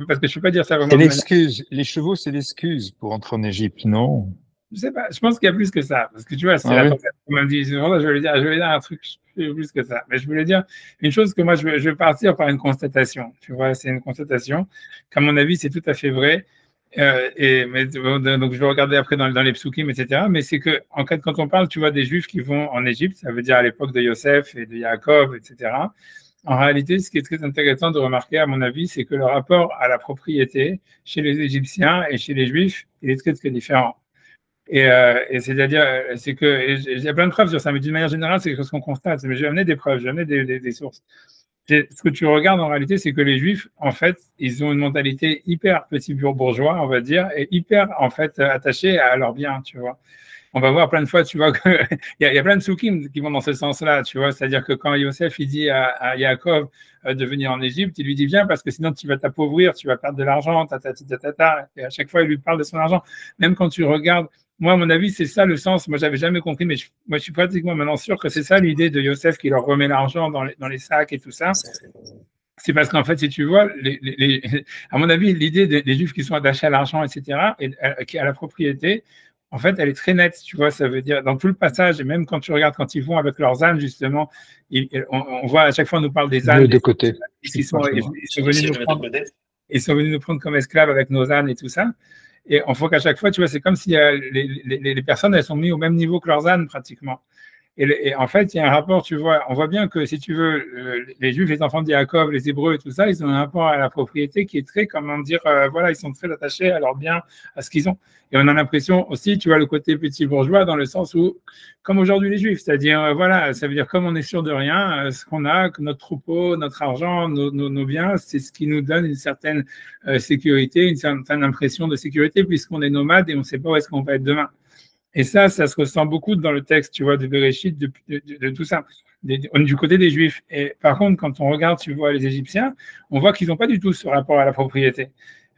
parce que je peux pas dire ça vraiment. C'est l'excuse. Les chevaux, c'est l'excuse pour rentrer en Égypte, non? Je sais pas, je pense qu'il y a plus que ça. Parce que tu vois, c'est la personne qui m'a dit, je vais dire un truc plus que ça. Mais je voulais dire une chose que moi, je vais partir par une constatation. Tu vois, c'est une constatation qu'à mon avis, c'est tout à fait vrai. Donc, je vais regarder après dans les psukim, etc. Mais c'est que, en fait, quand on parle, tu vois, des Juifs qui vont en Égypte, ça veut dire à l'époque de Yosef et de Yaakov, etc. En réalité, ce qui est très intéressant de remarquer, à mon avis, c'est que le rapport à la propriété chez les Égyptiens et chez les Juifs, il est très, très différent. Et c'est-à-dire, c'est que, il y a plein de preuves sur ça, mais d'une manière générale, c'est quelque chose qu'on constate. Mais je vais amener des preuves, je vais amener des sources. Ce que tu regardes en réalité, c'est que les Juifs, en fait, ils ont une mentalité hyper petit bourgeois, on va dire, et hyper, en fait, attachés à leurs biens, tu vois. On va voir plein de fois, tu vois, qu'il y a plein de soukim qui vont dans ce sens-là, tu vois. C'est-à-dire que quand Yosef, il dit à Yaakov de venir en Égypte, il lui dit viens parce que sinon tu vas t'appauvrir, tu vas perdre de l'argent, et à chaque fois, il lui parle de son argent. Même quand tu regardes, moi, à mon avis, c'est ça le sens. Moi, j'avais jamais compris, mais moi, je suis pratiquement maintenant sûr que c'est ça l'idée de Yosef qui leur remet l'argent dans les sacs et tout ça. C'est parce qu'en fait, si tu vois, à mon avis, l'idée des Juifs qui sont attachés à l'argent, etc., et à la propriété, en fait, elle est très nette, tu vois, ça veut dire, dans tout le passage, et même quand tu regardes, quand ils vont avec leurs ânes, justement, on voit à chaque fois, on nous parle des ânes. De côté. Ils sont venus nous prendre comme esclaves avec nos ânes et tout ça. Et on voit qu'à chaque fois, tu vois, c'est comme si les personnes, elles sont mises au même niveau que leurs ânes, pratiquement. Et en fait, il y a un rapport, tu vois, on voit bien que si tu veux, les Juifs, les enfants de Yaakov, les Hébreux et tout ça, ils ont un rapport à la propriété qui est très, comment dire, voilà, ils sont très attachés à leurs biens, à ce qu'ils ont. Et on a l'impression aussi, tu vois, le côté petit bourgeois dans le sens où, comme aujourd'hui les Juifs, c'est-à-dire, voilà, ça veut dire comme on est sûr de rien, ce qu'on a, notre troupeau, notre argent, nos biens, c'est ce qui nous donne une certaine sécurité, une certaine impression de sécurité puisqu'on est nomade et on ne sait pas où est-ce qu'on va être demain. Et ça se ressent beaucoup dans le texte, tu vois, de Bereshit, de tout ça, du côté des Juifs. Et par contre, quand on regarde, tu vois, les Égyptiens, on voit qu'ils n'ont pas du tout ce rapport à la propriété.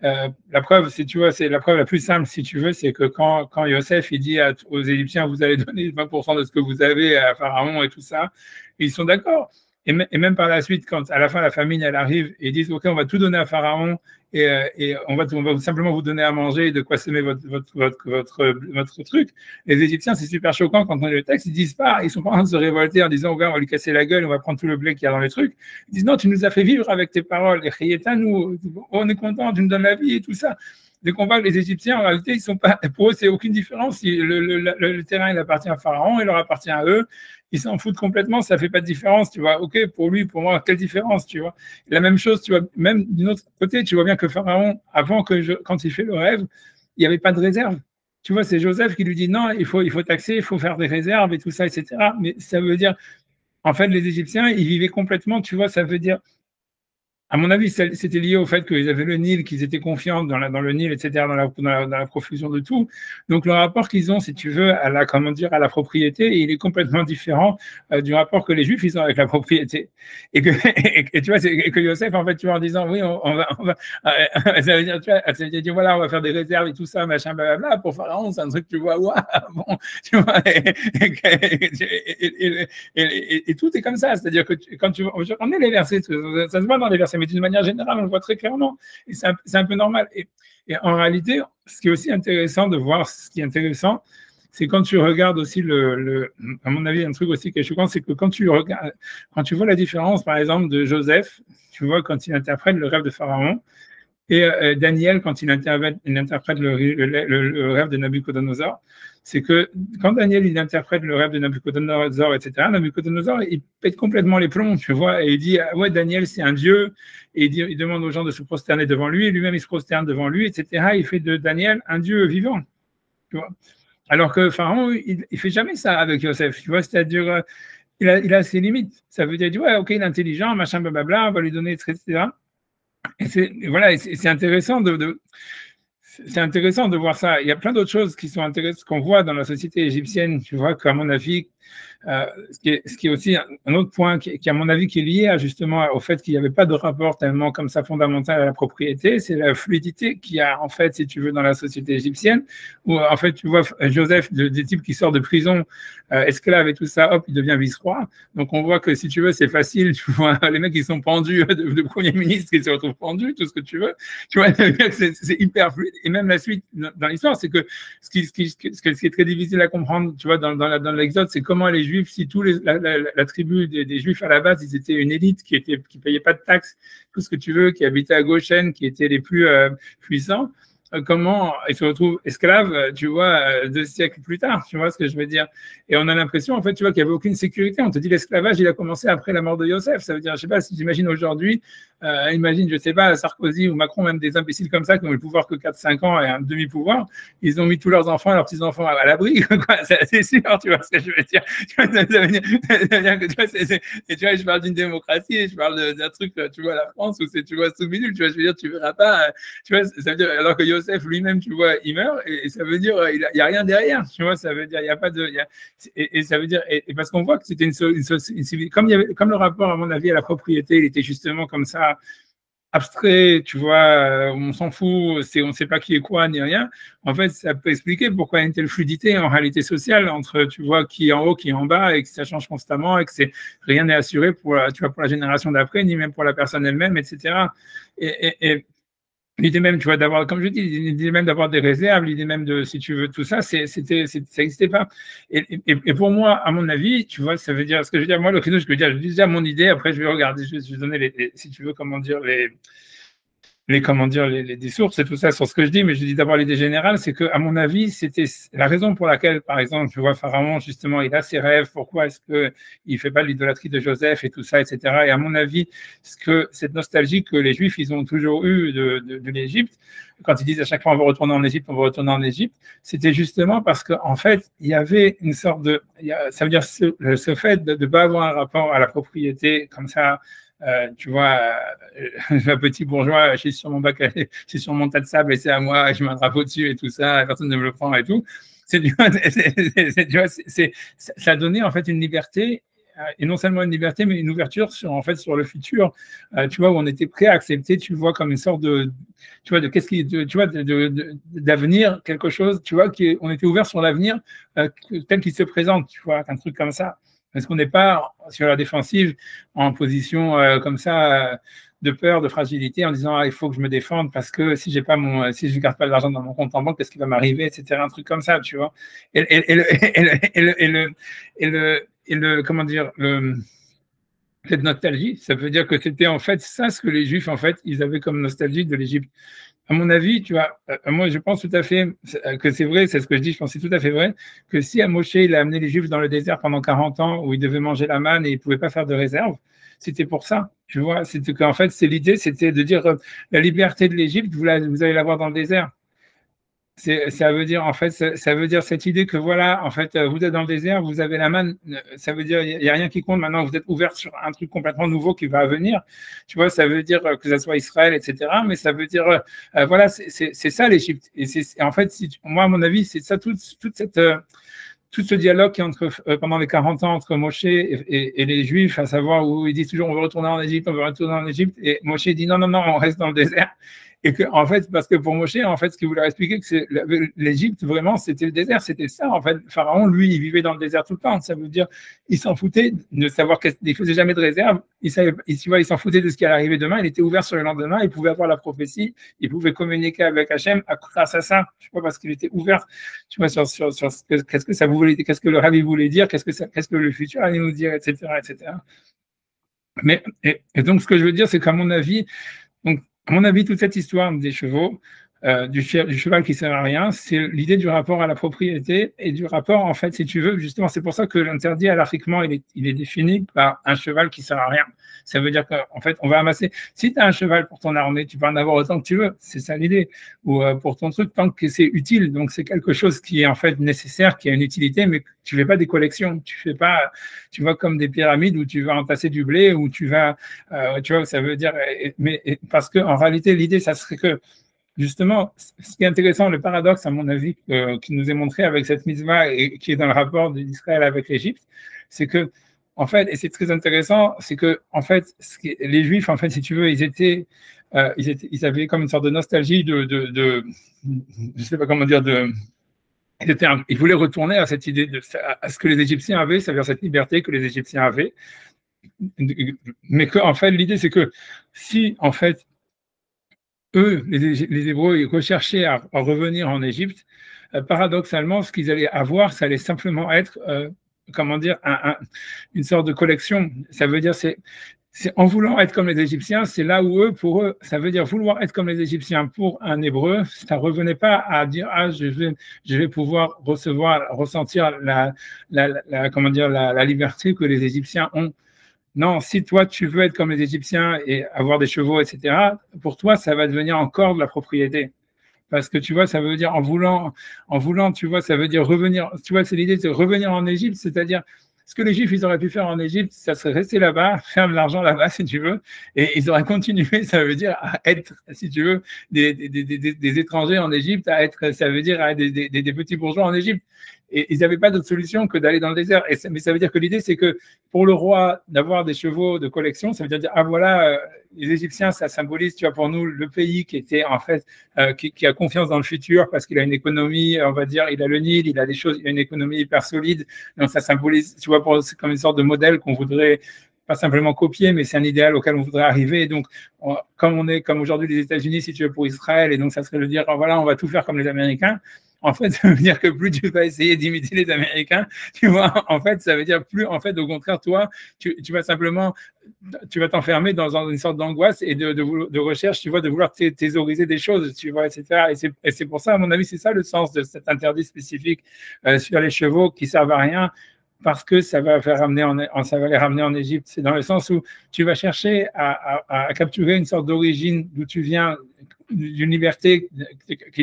La preuve, si tu vois, c'est la preuve la plus simple, si tu veux, c'est que quand Yosef il dit aux Égyptiens, vous allez donner 20% de ce que vous avez à Pharaon et tout ça, ils sont d'accord. Et même par la suite, quand à la fin la famine elle arrive, et ils disent ok, on va tout donner à Pharaon et on va simplement vous donner à manger et de quoi semer votre truc. Les Égyptiens, c'est super choquant quand on lit le texte, ils disent pas, ils sont pas en train de se révolter en disant on va lui casser la gueule, on va prendre tout le blé qu'il y a dans les trucs. Ils disent non, tu nous as fait vivre avec tes paroles. Et nous, on est content, tu nous donnes la vie et tout ça. Donc on voit que les Égyptiens, en réalité, ils sont pas, pour eux, c'est aucune différence. Le terrain, il appartient à Pharaon, il leur appartient à eux. Ils s'en foutent complètement, ça fait pas de différence, tu vois. Ok, pour lui, pour moi, quelle différence, tu vois. La même chose, tu vois, même d'un autre côté, tu vois bien que Pharaon, quand il fait le rêve, il n'y avait pas de réserve. Tu vois, c'est Joseph qui lui dit non, il faut taxer, il faut faire des réserves et tout ça, etc. Mais ça veut dire, en fait, les Égyptiens, ils vivaient complètement, tu vois, ça veut dire, à mon avis, c'était lié au fait qu'ils avaient le Nil, qu'ils étaient confiants dans le Nil, etc., dans la profusion de tout. Donc, le rapport qu'ils ont, si tu veux, à la propriété, il est complètement différent du rapport que les Juifs, ils ont avec la propriété. Et tu vois, et que Yosef, en fait, tu vois, en disant, oui, on va ça veut dire, tu vois, ça veut dire, voilà, on va faire des réserves et tout ça, machin, blablabla. Pour Pharaon, c'est un truc, tu vois, waouh, bon, tu vois, et tout est comme ça. C'est-à-dire que quand on est les versets, ça se voit dans les versets, mais d'une manière générale, on le voit très clairement. Et c'est un peu normal. Et en réalité, ce qui est aussi intéressant de voir, ce qui est intéressant, c'est quand tu regardes aussi à mon avis, un truc aussi qui est choquant, c'est que quand tu vois la différence, par exemple, de Joseph, tu vois, quand il interprète le rêve de Pharaon, et Daniel, quand il interprète le rêve de Nabucodonosor, c'est que quand Daniel il interprète le rêve de Nabucodonosor, etc., Nabucodonosor, il pète complètement les plombs, tu vois, et il dit, ah ouais, Daniel, c'est un dieu, et il demande aux gens de se prosterner devant lui, et lui-même, il se prosterne devant lui, etc., il fait de Daniel un dieu vivant, tu vois. Alors que Pharaon, il fait jamais ça avec Yosef, tu vois, c'est-à-dire, il a ses limites. Ça veut dire, ouais, ok, il est intelligent, machin, blablabla, on va lui donner, etc. C'est intéressant c'est intéressant de voir ça. Il y a plein d'autres choses qui sont intéressantes qu'on voit dans la société égyptienne. Tu vois qu'à mon avis, ce qui est aussi un autre point qui, à mon avis, qui est lié justement au fait qu'il n'y avait pas de rapport tellement comme ça fondamental à la propriété, c'est la fluidité qu'il y a en fait, si tu veux, dans la société égyptienne, où en fait, tu vois Joseph, des types qui sortent de prison, esclave et tout ça, hop, il devient vice-roi. Donc on voit que si tu veux, c'est facile. Tu vois, les mecs qui sont pendus de premier ministre, qui se retrouvent pendus, tout ce que tu veux. Tu vois, c'est hyper fluide. Et même la suite dans l'histoire, c'est que ce qui est très difficile à comprendre, tu vois, dans l'Exode, c'est comment les Juifs, si la tribu des Juifs à la base, ils étaient une élite qui payait pas de taxes, tout ce que tu veux, qui habitait à Goshen, qui étaient les plus puissants. Comment ils se retrouvent esclaves, tu vois, 2 siècles plus tard, tu vois ce que je veux dire. Et on a l'impression, en fait, tu vois, qu'il n'y avait aucune sécurité. On te dit l'esclavage, il a commencé après la mort de Yosef. Ça veut dire, je sais pas, si tu imagines aujourd'hui, imagine, je sais pas, Sarkozy ou Macron, même des imbéciles comme ça, qui ont le pouvoir que 4-5 ans et un demi-pouvoir, ils ont mis tous leurs enfants et leurs petits-enfants à l'abri, c'est sûr, tu vois ce que je veux dire. Ça veut dire que, tu vois, et tu vois, je parle d'une démocratie et je parle d'un truc, tu vois, la France, où c'est, tu vois, sous-minule, tu vois, je veux dire, tu verras pas, tu vois, ça veut dire, alors que Yosef lui-même, tu vois, il meurt et ça veut dire il y a rien derrière, tu vois, ça veut dire il y a pas de, et ça veut dire et parce qu'on voit que c'était comme le rapport à mon avis à la propriété, il était justement comme ça abstrait, tu vois, on s'en fout, on ne sait pas qui est quoi ni rien. En fait, ça peut expliquer pourquoi il y a une telle fluidité en réalité sociale entre, tu vois, qui est en haut, qui est en bas, et que ça change constamment, et que rien n'est assuré pour, tu vois, pour la génération d'après, ni même pour la personne elle-même, etc. Et l'idée même, tu vois, d'avoir, comme je dis, l'idée même d'avoir des réserves, l'idée même de, si tu veux, tout ça, ça n'existait pas. Et pour moi, à mon avis, tu vois, ça veut dire, ce que je veux dire, moi, le créneau, je veux dire, je dis déjà mon idée, après, je vais regarder, je vais donner si tu veux, comment dire, des sources et tout ça sur ce que je dis, mais je dis d'abord l'idée générale, c'est que, à mon avis, c'était la raison pour laquelle, par exemple, tu vois, Pharaon, justement, il a ses rêves, pourquoi est-ce que il fait pas l'idolâtrie de Joseph et tout ça, etc. Et à mon avis, cette nostalgie que les Juifs, ils ont toujours eu de l'Égypte, quand ils disent à chaque fois on va retourner en Égypte, on va retourner en Égypte, c'était justement parce qu'en fait, il y avait une sorte ça veut dire ce fait de ne pas avoir un rapport à la propriété comme ça. Tu vois, un petit bourgeois, je suis sur mon bac, je suis sur mon tas de sable et c'est à moi, je mets un drapeau dessus et tout ça, personne ne me le prend et tout. Ça a donné en fait une liberté, et non seulement une liberté, mais une ouverture sur, en fait, sur le futur, tu vois, où on était prêt à accepter, tu vois, comme une sorte de, tu vois, de qu'est-ce qui, tu vois, d'avenir, quelque chose, tu vois, on était ouvert sur l'avenir tel qu'il se présente, tu vois, un truc comme ça. Parce qu'on n'est pas sur la défensive en position comme ça. De peur, de fragilité, en disant il faut que je me défende parce que si j'ai pas si je garde pas de l'argent dans mon compte en banque, qu'est-ce qui va m'arriver, etc. Un truc comme ça, tu vois. Comment dire, cette nostalgie, ça veut dire que c'était en fait ça ce que les Juifs en fait ils avaient comme nostalgie de l'Égypte. À mon avis, tu vois, moi je pense tout à fait que c'est vrai, c'est ce que je dis, je pense que c'est tout à fait vrai, que si à Moshe il a amené les Juifs dans le désert pendant 40 ans où ils devaient manger la manne et ils ne pouvaient pas faire de réserve, c'était pour ça, tu vois, c'était qu'en fait, c'est l'idée, c'était de dire la liberté de l'Égypte, vous allez l'avoir dans le désert. Ça veut dire, en fait, ça veut dire cette idée que voilà, en fait, vous êtes dans le désert, vous avez la manne, ça veut dire, il n'y a rien qui compte maintenant, vous êtes ouvert sur un truc complètement nouveau qui va venir. Tu vois, ça veut dire que ça soit Israël, etc. Mais ça veut dire, voilà, c'est ça l'Égypte. Et en fait, moi, à mon avis, c'est ça, tout ce dialogue qui est pendant les 40 ans entre Moshe et les Juifs, à savoir où ils disent toujours on veut retourner en Égypte, on veut retourner en Égypte, et Moshe dit non, non, non, on reste dans le désert. Et que, en fait, parce que pour Moshe, en fait, ce qu'il voulait expliquer, que l'Égypte, vraiment, c'était le désert, c'était ça, en fait. Pharaon, lui, il vivait dans le désert tout le temps. Ça veut dire, il s'en foutait de savoir qu'il faisait jamais de réserve. Il s'en foutait de ce qui allait arriver demain. Il était ouvert sur le lendemain. Il pouvait avoir la prophétie. Il pouvait communiquer avec Hachem grâce à ça. Je sais pas, parce qu'il était ouvert, tu vois, sur qu'est-ce que ça voulait, qu'est-ce que le rabbi voulait dire, qu'est-ce que le futur allait nous dire, etc., etc. Mais, et donc, ce que je veux dire, c'est qu'à mon avis, donc, à mon avis, toute cette histoire des chevaux, du cheval qui sert à rien, c'est l'idée du rapport à la propriété et du rapport, en fait, si tu veux, justement, c'est pour ça que l'interdit alariquement, il est défini par un cheval qui sert à rien. Ça veut dire qu'en fait, on va amasser. Si tu as un cheval pour ton armée, tu peux en avoir autant que tu veux. C'est ça l'idée. Ou pour ton truc, tant que c'est utile. Donc, c'est quelque chose qui est en fait nécessaire, qui a une utilité, mais tu fais pas des collections. Tu fais pas, tu vois, comme des pyramides où tu vas entasser du blé, où tu vas, tu vois, ça veut dire, parce que en réalité, l'idée, ça serait que justement, ce qui est intéressant, le paradoxe, à mon avis, qui nous est montré avec cette mitzvah et qui est dans le rapport d'Israël avec l'Égypte, c'est que, en fait, et c'est très intéressant, c'est que, en fait, les Juifs, en fait, si tu veux, ils avaient comme une sorte de nostalgie je sais pas comment dire, ils voulaient retourner à cette idée à ce que les Égyptiens avaient, c'est-à-dire cette liberté que les Égyptiens avaient, mais que, en fait, l'idée, c'est que si, en fait, eux, les Hébreux, ils recherchaient à revenir en Égypte, paradoxalement, ce qu'ils allaient avoir, ça allait simplement être, comment dire, une sorte de collection. Ça veut dire, c'est en voulant être comme les Égyptiens, c'est là où pour eux, ça veut dire vouloir être comme les Égyptiens. Pour un Hébreu, ça ne revenait pas à dire, je vais pouvoir ressentir comment dire, la liberté que les Égyptiens ont. Non, si toi, tu veux être comme les Égyptiens et avoir des chevaux, etc., pour toi, ça va devenir encore de la propriété. Parce que tu vois, ça veut dire en voulant, tu vois, ça veut dire revenir. Tu vois, c'est l'idée de revenir en Égypte, c'est-à-dire ce que les Juifs ils auraient pu faire en Égypte, ça serait rester là-bas, faire de l'argent là-bas, si tu veux, et ils auraient continué, ça veut dire à être, si tu veux, des étrangers en Égypte, à être, ça veut dire à être des petits bourgeois en Égypte. Et ils n'avaient pas d'autre solution que d'aller dans le désert. Mais ça veut dire que l'idée, c'est que pour le roi, d'avoir des chevaux de collection, ça veut dire, ah voilà, les Égyptiens, ça symbolise, tu vois, pour nous, le pays qui était en fait, qui a confiance dans le futur parce qu'il a une économie, on va dire, il a le Nil, il a des choses, il a une économie hyper solide. Donc ça symbolise, tu vois, c'est comme une sorte de modèle qu'on voudrait pas simplement copier, mais c'est un idéal auquel on voudrait arriver. Et donc, comme aujourd'hui les États-Unis, si tu veux, pour Israël, et donc ça serait de dire, voilà, on va tout faire comme les Américains. En fait, ça veut dire que plus tu vas essayer d'imiter les Américains, tu vois, en fait, ça veut dire plus, en fait, au contraire, toi, tu vas simplement, tu vas t'enfermer dans une sorte d'angoisse et de recherche, tu vois, de vouloir thésauriser des choses, tu vois, etc. Et c'est pour ça, à mon avis, c'est ça le sens de cet interdit spécifique sur les chevaux qui servent à rien, parce que ça va ça va les ramener en Égypte. C'est dans le sens où tu vas chercher à capturer une sorte d'origine d'où tu viens, d'une liberté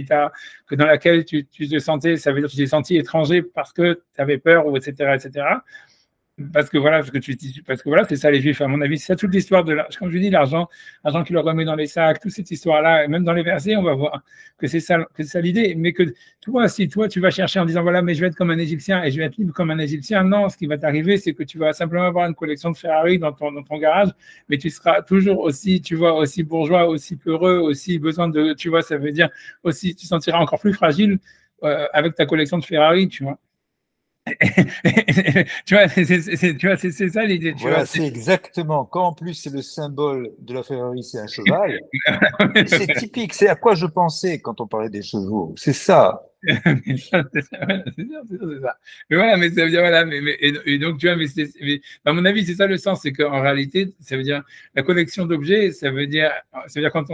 dans laquelle tu te sentais, ça veut dire que tu t'es senti étranger parce que tu avais peur, ou etc., etc. Parce que voilà, parce que voilà, c'est ça les Juifs, à mon avis, c'est ça toute l'histoire de comme je dis, l'argent qu'il leur remet dans les sacs, toute cette histoire-là, et même dans les versets, on va voir que c'est ça l'idée. Mais que toi, si toi tu vas chercher en disant voilà, mais je vais être comme un Égyptien et je vais être libre comme un Égyptien, non, ce qui va t'arriver, c'est que tu vas simplement avoir une collection de Ferrari dans ton garage, mais tu seras toujours aussi, tu vois, aussi bourgeois, aussi peureux, aussi besoin de, tu vois, ça veut dire aussi, tu te sentiras encore plus fragile avec ta collection de Ferrari, tu vois. Tu vois, c'est ça l'idée, tu vois. Voilà, c'est exactement. Quand en plus c'est le symbole de la Ferrari, c'est un cheval, c'est typique. C'est à quoi je pensais quand on parlait des chevaux. C'est ça. C'est ça, c'est ça, voilà, c'est ça. Mais voilà, mais ça veut dire, voilà, et donc, tu vois, à mon avis, c'est ça le sens, c'est qu'en réalité, ça veut dire, la collection d'objets, ça veut dire quand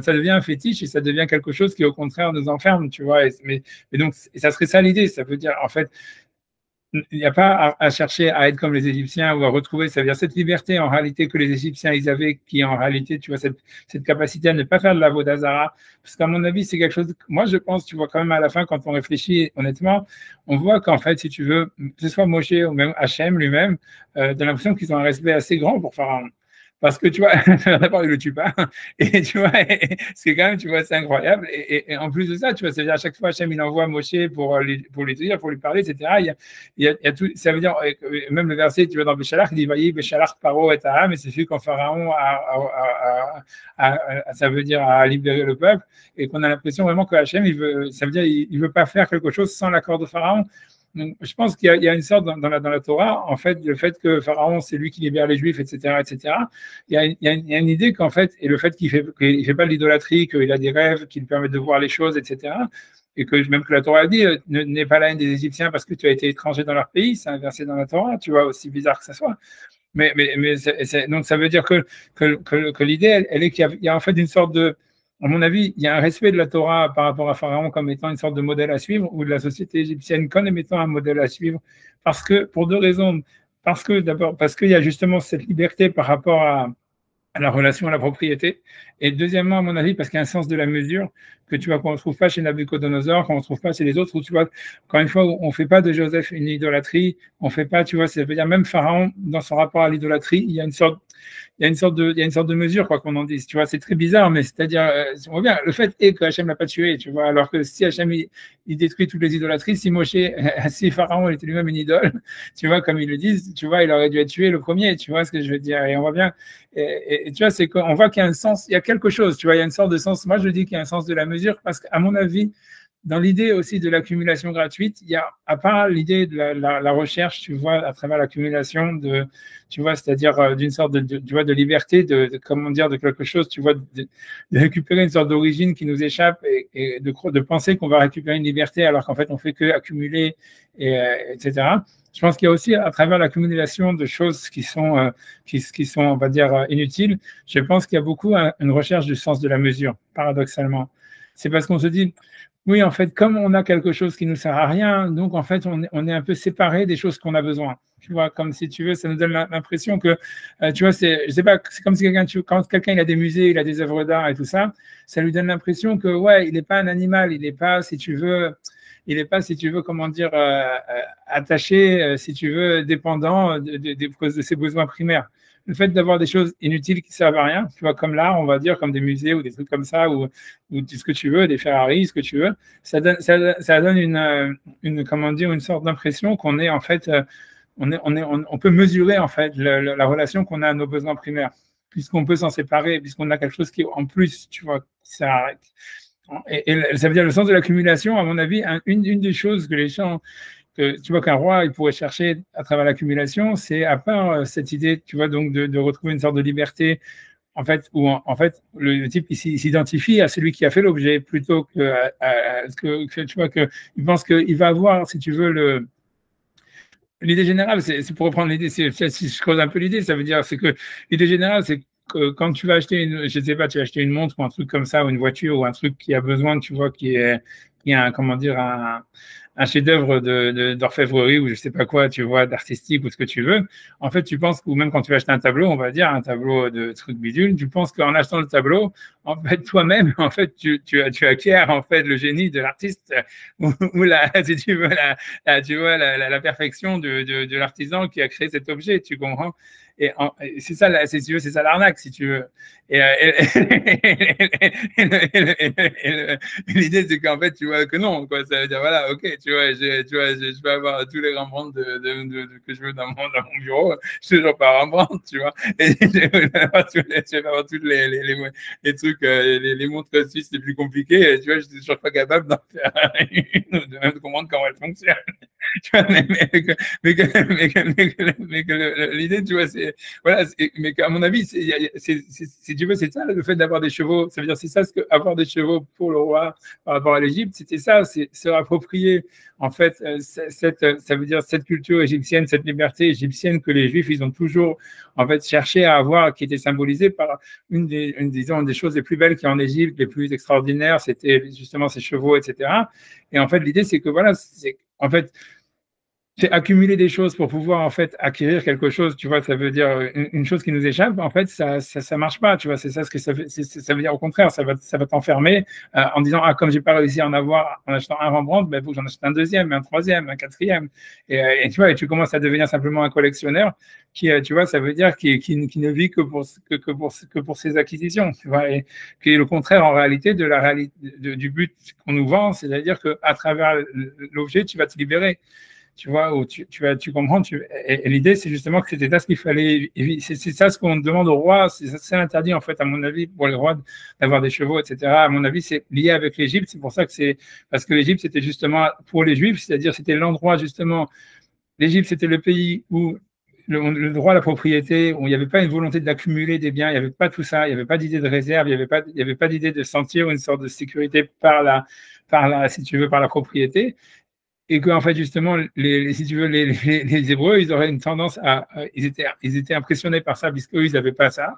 ça devient un fétiche et ça devient quelque chose qui, au contraire, nous enferme, tu vois, mais donc, ça serait ça l'idée, ça veut dire, en fait, il n'y a pas à chercher à être comme les Égyptiens ou à retrouver, ça veut dire cette liberté en réalité que les Égyptiens ils avaient, qui en réalité, tu vois, cette capacité à ne pas faire de la Vodazara. Parce qu'à mon avis, c'est quelque chose, moi je pense, tu vois, quand même à la fin, quand on réfléchit honnêtement, on voit qu'en fait, si tu veux, que ce soit Moshe ou même Hachem lui-même, de l'impression qu'ils ont un respect assez grand pour Pharaon. Parce que tu vois, d'abord, il le tue pas. Et tu vois, c'est quand même, tu vois, c'est incroyable. Et en plus de ça, tu vois, c'est-à-dire à chaque fois, Hachem, il envoie Moshe pour lui dire, pour lui parler, etc. Il y a tout, ça veut dire, même le verset, tu vois, dans Béchalach, il dit, voyez, Béchalach, Paro et Aham, et c'est celui quand Pharaon ça veut dire à libérer le peuple, et qu'on a l'impression vraiment que Hachem, ça veut dire, il veut pas faire quelque chose sans l'accord de Pharaon. Donc, je pense qu'il y a une sorte dans la Torah, en fait, le fait que Pharaon, c'est lui qui libère les Juifs, etc., etc. Il y a une idée qu'en fait, et le fait qu'il fait pas de l'idolâtrie, qu'il a des rêves qui lui permettent de voir les choses, etc. Et que même que la Torah dit, n'est pas la haine des Égyptiens parce que tu as été étranger dans leur pays, c'est un verset dans la Torah, tu vois, aussi bizarre que ça soit. Mais donc ça veut dire que l'idée, elle est qu'il y a en fait une sorte de, à mon avis, il y a un respect de la Torah par rapport à Pharaon comme étant une sorte de modèle à suivre, ou de la société égyptienne comme étant un modèle à suivre, pour deux raisons. D'abord, parce qu'il y a justement cette liberté par rapport à la relation à la propriété. Et deuxièmement, à mon avis, parce qu'il y a un sens de la mesure que tu vois qu'on ne trouve pas chez Nabucodonosor, qu'on ne trouve pas chez les autres, où tu vois, encore une fois, on ne fait pas de Joseph une idolâtrie, on ne fait pas, tu vois, ça veut dire même Pharaon, dans son rapport à l'idolâtrie, il y a une sorte de mesure, quoi qu'on en dise. Tu vois, c'est très bizarre, mais c'est-à-dire, on voit bien, le fait est que Hachem l'a pas tué, tu vois, alors que si Hachem, il détruit toutes les idolâtries, si Moshe, si Pharaon était lui-même une idole, tu vois, comme ils le disent, tu vois, il aurait dû être tué le premier, tu vois ce que je veux dire. Et on voit bien, et tu vois, c'est qu'on voit qu'il y a un sens, il y a quelque chose, tu vois, il y a une sorte de sens. Moi, je dis qu'il y a un sens de la mesure, parce qu'à mon avis, dans l'idée aussi de l'accumulation gratuite, il y a, à part l'idée de la recherche, tu vois, à travers l'accumulation tu vois, c'est-à-dire d'une sorte tu vois, de liberté, comment dire, de quelque chose, tu vois, de récupérer une sorte d'origine qui nous échappe et de penser qu'on va récupérer une liberté alors qu'en fait, on fait que accumuler, etc. Je pense qu'il y a aussi, à travers l'accumulation de choses qui sont, on va dire, inutiles, je pense qu'il y a beaucoup une recherche du sens de la mesure, paradoxalement. C'est parce qu'on se dit, oui, en fait, comme on a quelque chose qui ne nous sert à rien, donc en fait, on est un peu séparé des choses qu'on a besoin. Tu vois, comme si tu veux, ça nous donne l'impression que, tu vois, je sais pas, c'est comme si quand quelqu'un il a des musées, il a des œuvres d'art et tout ça, ça lui donne l'impression que, ouais, il n'est pas un animal, il n'est pas, si tu veux, comment dire, attaché, si tu veux, dépendant de ses besoins primaires. Le fait d'avoir des choses inutiles qui servent à rien, tu vois, comme l'art, on va dire, comme des musées ou des trucs comme ça, ou ce que tu veux, des Ferrari, ce que tu veux, ça donne comment dire, une sorte d'impression qu'on est en fait, on peut mesurer en fait la relation qu'on a à nos besoins primaires, puisqu'on peut s'en séparer, puisqu'on a quelque chose qui, en plus, tu vois, ça. Et ça veut dire le sens de l'accumulation, à mon avis, une des choses que les gens, tu vois qu'un roi, il pourrait chercher à travers l'accumulation, c'est à part cette idée, tu vois, donc de retrouver une sorte de liberté, en fait, où en fait, le type il s'identifie à celui qui a fait l'objet plutôt que tu vois, il pense qu'il va avoir, si tu veux, l'idée générale, c'est pour reprendre l'idée, si je creuse un peu l'idée, ça veut dire, c'est que l'idée générale, c'est que quand tu vas acheter je sais pas, tu vas acheter une montre ou un truc comme ça, ou une voiture, ou un truc qui a besoin, tu vois, qui a, comment dire, un chef-d'œuvre d'orfèvrerie ou je sais pas quoi, tu vois, d'artistique ou ce que tu veux, en fait, tu penses que, ou même quand tu vas acheter un tableau, on va dire, un tableau de truc bidule, tu penses qu'en achetant le tableau, en fait, toi-même, en fait, tu acquiers, en fait, le génie de l'artiste ou si tu veux, tu vois, la perfection de l'artisan qui a créé cet objet, tu comprends? Et c'est ça, si tu veux, c'est ça l'arnaque, si tu veux. Et, l'idée, c'est qu'en fait, tu vois que non, quoi. Ça veut dire, voilà, ok, je peux avoir tous les Rembrandt que je veux dans mon bureau. Je suis toujours pas Rembrandt, tu vois. Et je vais avoir tous les trucs, les montres suisses les plus compliquées. Et, tu vois, je suis toujours pas capable d'en faire une ou de même comprendre comment elles fonctionnent. Tu vois, mais que l'idée, tu vois, c'est voilà, mais qu'à mon avis, si tu veux, c'est ça le fait d'avoir des chevaux. Ça veut dire, c'est ça ce que avoir des chevaux pour le roi par rapport à l'Égypte, c'était ça, c'est se approprier en fait ça veut dire cette culture égyptienne, cette liberté égyptienne que les Juifs ils ont toujours en fait cherché à avoir, qui était symbolisée par disons, des choses les plus belles qu'il y a en Égypte, les plus extraordinaires, c'était justement ces chevaux, etc. Et en fait, l'idée, c'est que voilà, c'est en fait c'est accumuler des choses pour pouvoir en fait acquérir quelque chose, tu vois, ça veut dire une chose qui nous échappe, en fait, ça marche pas, tu vois, c'est ça ce que ça veut, ça veut dire au contraire, ça va t'enfermer en disant ah comme j'ai pas réussi à en avoir en achetant un Rembrandt, ben faut que j'en achète un deuxième, un troisième, un quatrième, et tu vois, et tu commences à devenir simplement un collectionneur qui, tu vois, ça veut dire qui ne vit que pour ses acquisitions, tu vois, et qui est le contraire en réalité de la réalité du but qu'on nous vend, c'est-à-dire que à travers l'objet, tu vas te libérer tu vois, où tu comprends. Et l'idée, c'est justement que c'était ça ce qu'il fallait. C'est ça ce qu'on demande au roi. C'est interdit, en fait, à mon avis, pour les rois d'avoir des chevaux, etc. À mon avis, c'est lié avec l'Égypte. C'est pour ça que c'est. Parce que l'Égypte, c'était justement pour les Juifs, c'est-à-dire c'était l'endroit, justement. L'Égypte, c'était le pays où le droit à la propriété, où il n'y avait pas une volonté d'accumuler des biens, il n'y avait pas tout ça, il n'y avait pas d'idée de réserve, il y avait pas d'idée de sentir une sorte de sécurité si tu veux, par la propriété et que en fait justement si tu veux les Hébreux ils auraient une tendance ils étaient impressionnés par ça puisqu'eux ils n'avaient pas ça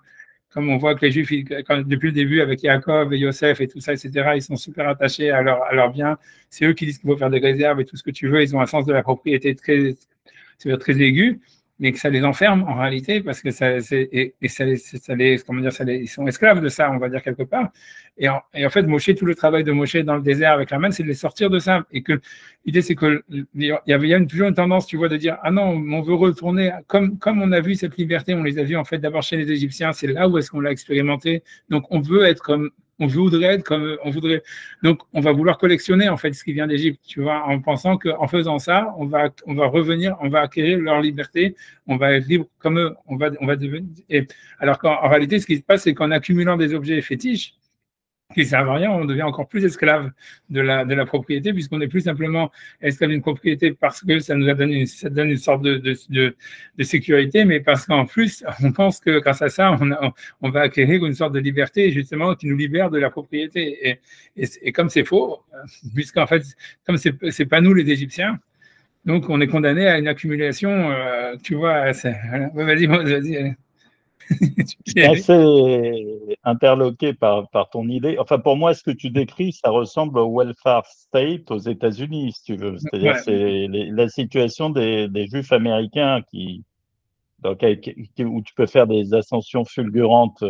comme on voit que les Juifs depuis le début avec Yaakov et Yosef et tout ça etc ils sont super attachés à leur bien c'est eux qui disent qu'il faut faire des réserves et tout ce que tu veux ils ont un sens de la propriété très aigu mais que ça les enferme en réalité parce que ça les comment dire ils sont esclaves de ça on va dire quelque part et en fait Moshe tout le travail de Moshe dans le désert avec la main c'est de les sortir de ça et que l'idée c'est que il y a toujours une tendance tu vois de dire ah non on veut retourner comme on a vu cette liberté on les a vus en fait d'abord chez les Égyptiens c'est là où est-ce qu'on l'a expérimenté donc on veut être comme on voudrait être comme on voudrait donc on va vouloir collectionner en fait ce qui vient d'Égypte tu vois en pensant qu'en faisant ça on va revenir on va acquérir leur liberté on va être libre comme eux on va devenir alors qu'en réalité ce qui se passe c'est qu'en accumulant des objets fétiches qui ne servent à rien, on devient encore plus esclave de la propriété, puisqu'on n'est plus simplement esclave d'une propriété parce que ça nous donne une sorte de sécurité, mais parce qu'en plus, on pense que grâce à ça, on va acquérir une sorte de liberté, justement, qui nous libère de la propriété. Et comme c'est faux, puisqu'en fait, comme c'est pas nous les Égyptiens, donc on est condamné à une accumulation, tu vois, vas-y. Je suis assez interloqué par ton idée. Enfin, pour moi, ce que tu décris, ça ressemble au welfare state aux États-Unis, si tu veux. C'est-à-dire, Ouais. c'est la situation des Juifs américains où tu peux faire des ascensions fulgurantes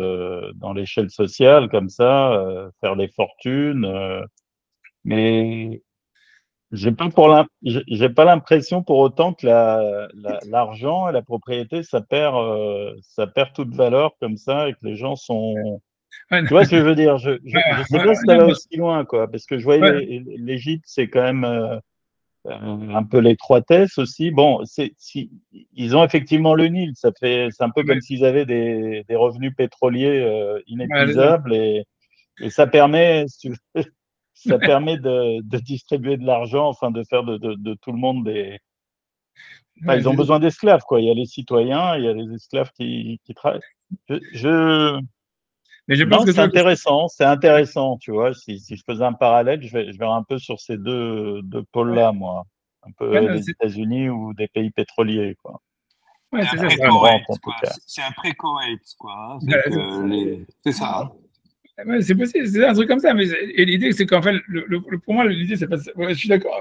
dans l'échelle sociale, comme ça, faire des fortunes. Mais j'ai pas l'impression pour autant que l'argent et la propriété, ça perd toute valeur comme ça et que les gens sont. Ouais, Tu vois ce que je veux dire? Je sais pas si ça non, va mais, aussi loin, quoi, parce que je voyais ouais, l'Égypte, c'est quand même un peu l'étroitesse aussi. Bon, ils ont effectivement le Nil, c'est un peu ouais, comme s'ils avaient des revenus pétroliers ouais, inépuisables et ça permet, si tu veux, ça permet de distribuer de l'argent, enfin de faire de tout le monde des. Enfin, ouais, ils ont besoin d'esclaves, quoi. Il y a les citoyens, il y a les esclaves qui travaillent. Je... mais je pense Non, que toi, c'est intéressant, tu vois. Si je faisais un parallèle, je verrais un peu sur ces deux pôles-là, moi. Un ouais, peu non, les États-Unis ou des pays pétroliers, quoi. ouais, C'est un c'est ça, Qui me pré-Koweït, rentrent, en tout quoi. cas. C'est un pré-Koweït, quoi. Hein. ouais, C'est ça. Hein. Ouais, c'est possible, c'est un truc comme ça. Mais et l'idée, c'est qu'en fait, pour moi, l'idée, c'est pas. Ouais, je suis d'accord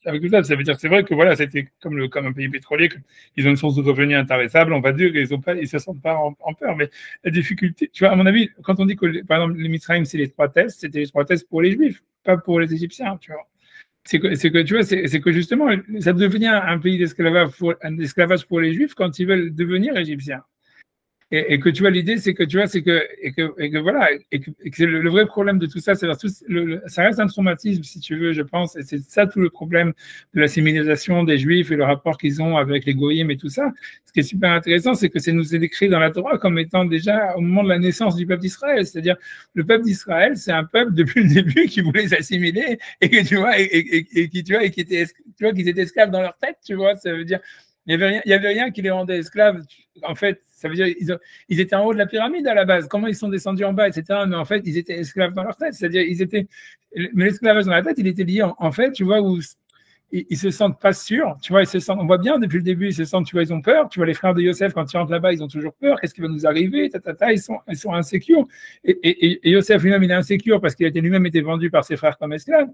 avec tout ça. Ça veut dire, c'est vrai que voilà, c'était comme un pays pétrolier, ils ont une source de revenus intarissable. On va dire ils se sentent pas en peur. Mais la difficulté, tu vois, à mon avis, quand on dit que, par exemple, les Mitzrayim, c'est les 3 tests, c'était les 3 tests pour les Juifs, pas pour les Égyptiens, tu vois. C'est que tu vois, c'est que justement, ça devient un pays d'esclavage pour les Juifs quand ils veulent devenir égyptiens. Et que tu vois, l'idée, c'est que tu vois, et que voilà, et que le vrai problème de tout ça, c'est ça reste un traumatisme, si tu veux, je pense, et c'est ça tout le problème de l'assimilation des Juifs et le rapport qu'ils ont avec les goyim et tout ça. Ce qui est super intéressant, c'est que c'est nous est décrit dans la Torah comme étant déjà au moment de la naissance du peuple d'Israël, c'est-à-dire le peuple d'Israël, c'est un peuple depuis le début qui voulait s'assimiler et que tu vois, et qui tu vois, et qui était, tu vois, qu'ils étaient esclaves dans leur tête, tu vois, ça veut dire. Il n'y avait rien qui les rendait esclaves. En fait, ça veut dire ils étaient en haut de la pyramide à la base. Comment ils sont descendus en bas, etc. Mais en fait, ils étaient esclaves dans leur tête. C'est-à-dire, mais l'esclavage dans la tête, il était lié en fait, tu vois, où ils se sentent pas sûrs. Tu vois, on voit bien depuis le début, ils se sentent, tu vois, ils ont peur. Tu vois, les frères de Yosef, quand ils rentrent là-bas, ils ont toujours peur. Qu'est-ce qui va nous arriver? Ils sont insécures. Et Yosef lui-même, il est insécure parce qu'il a lui-même été vendu par ses frères comme esclave.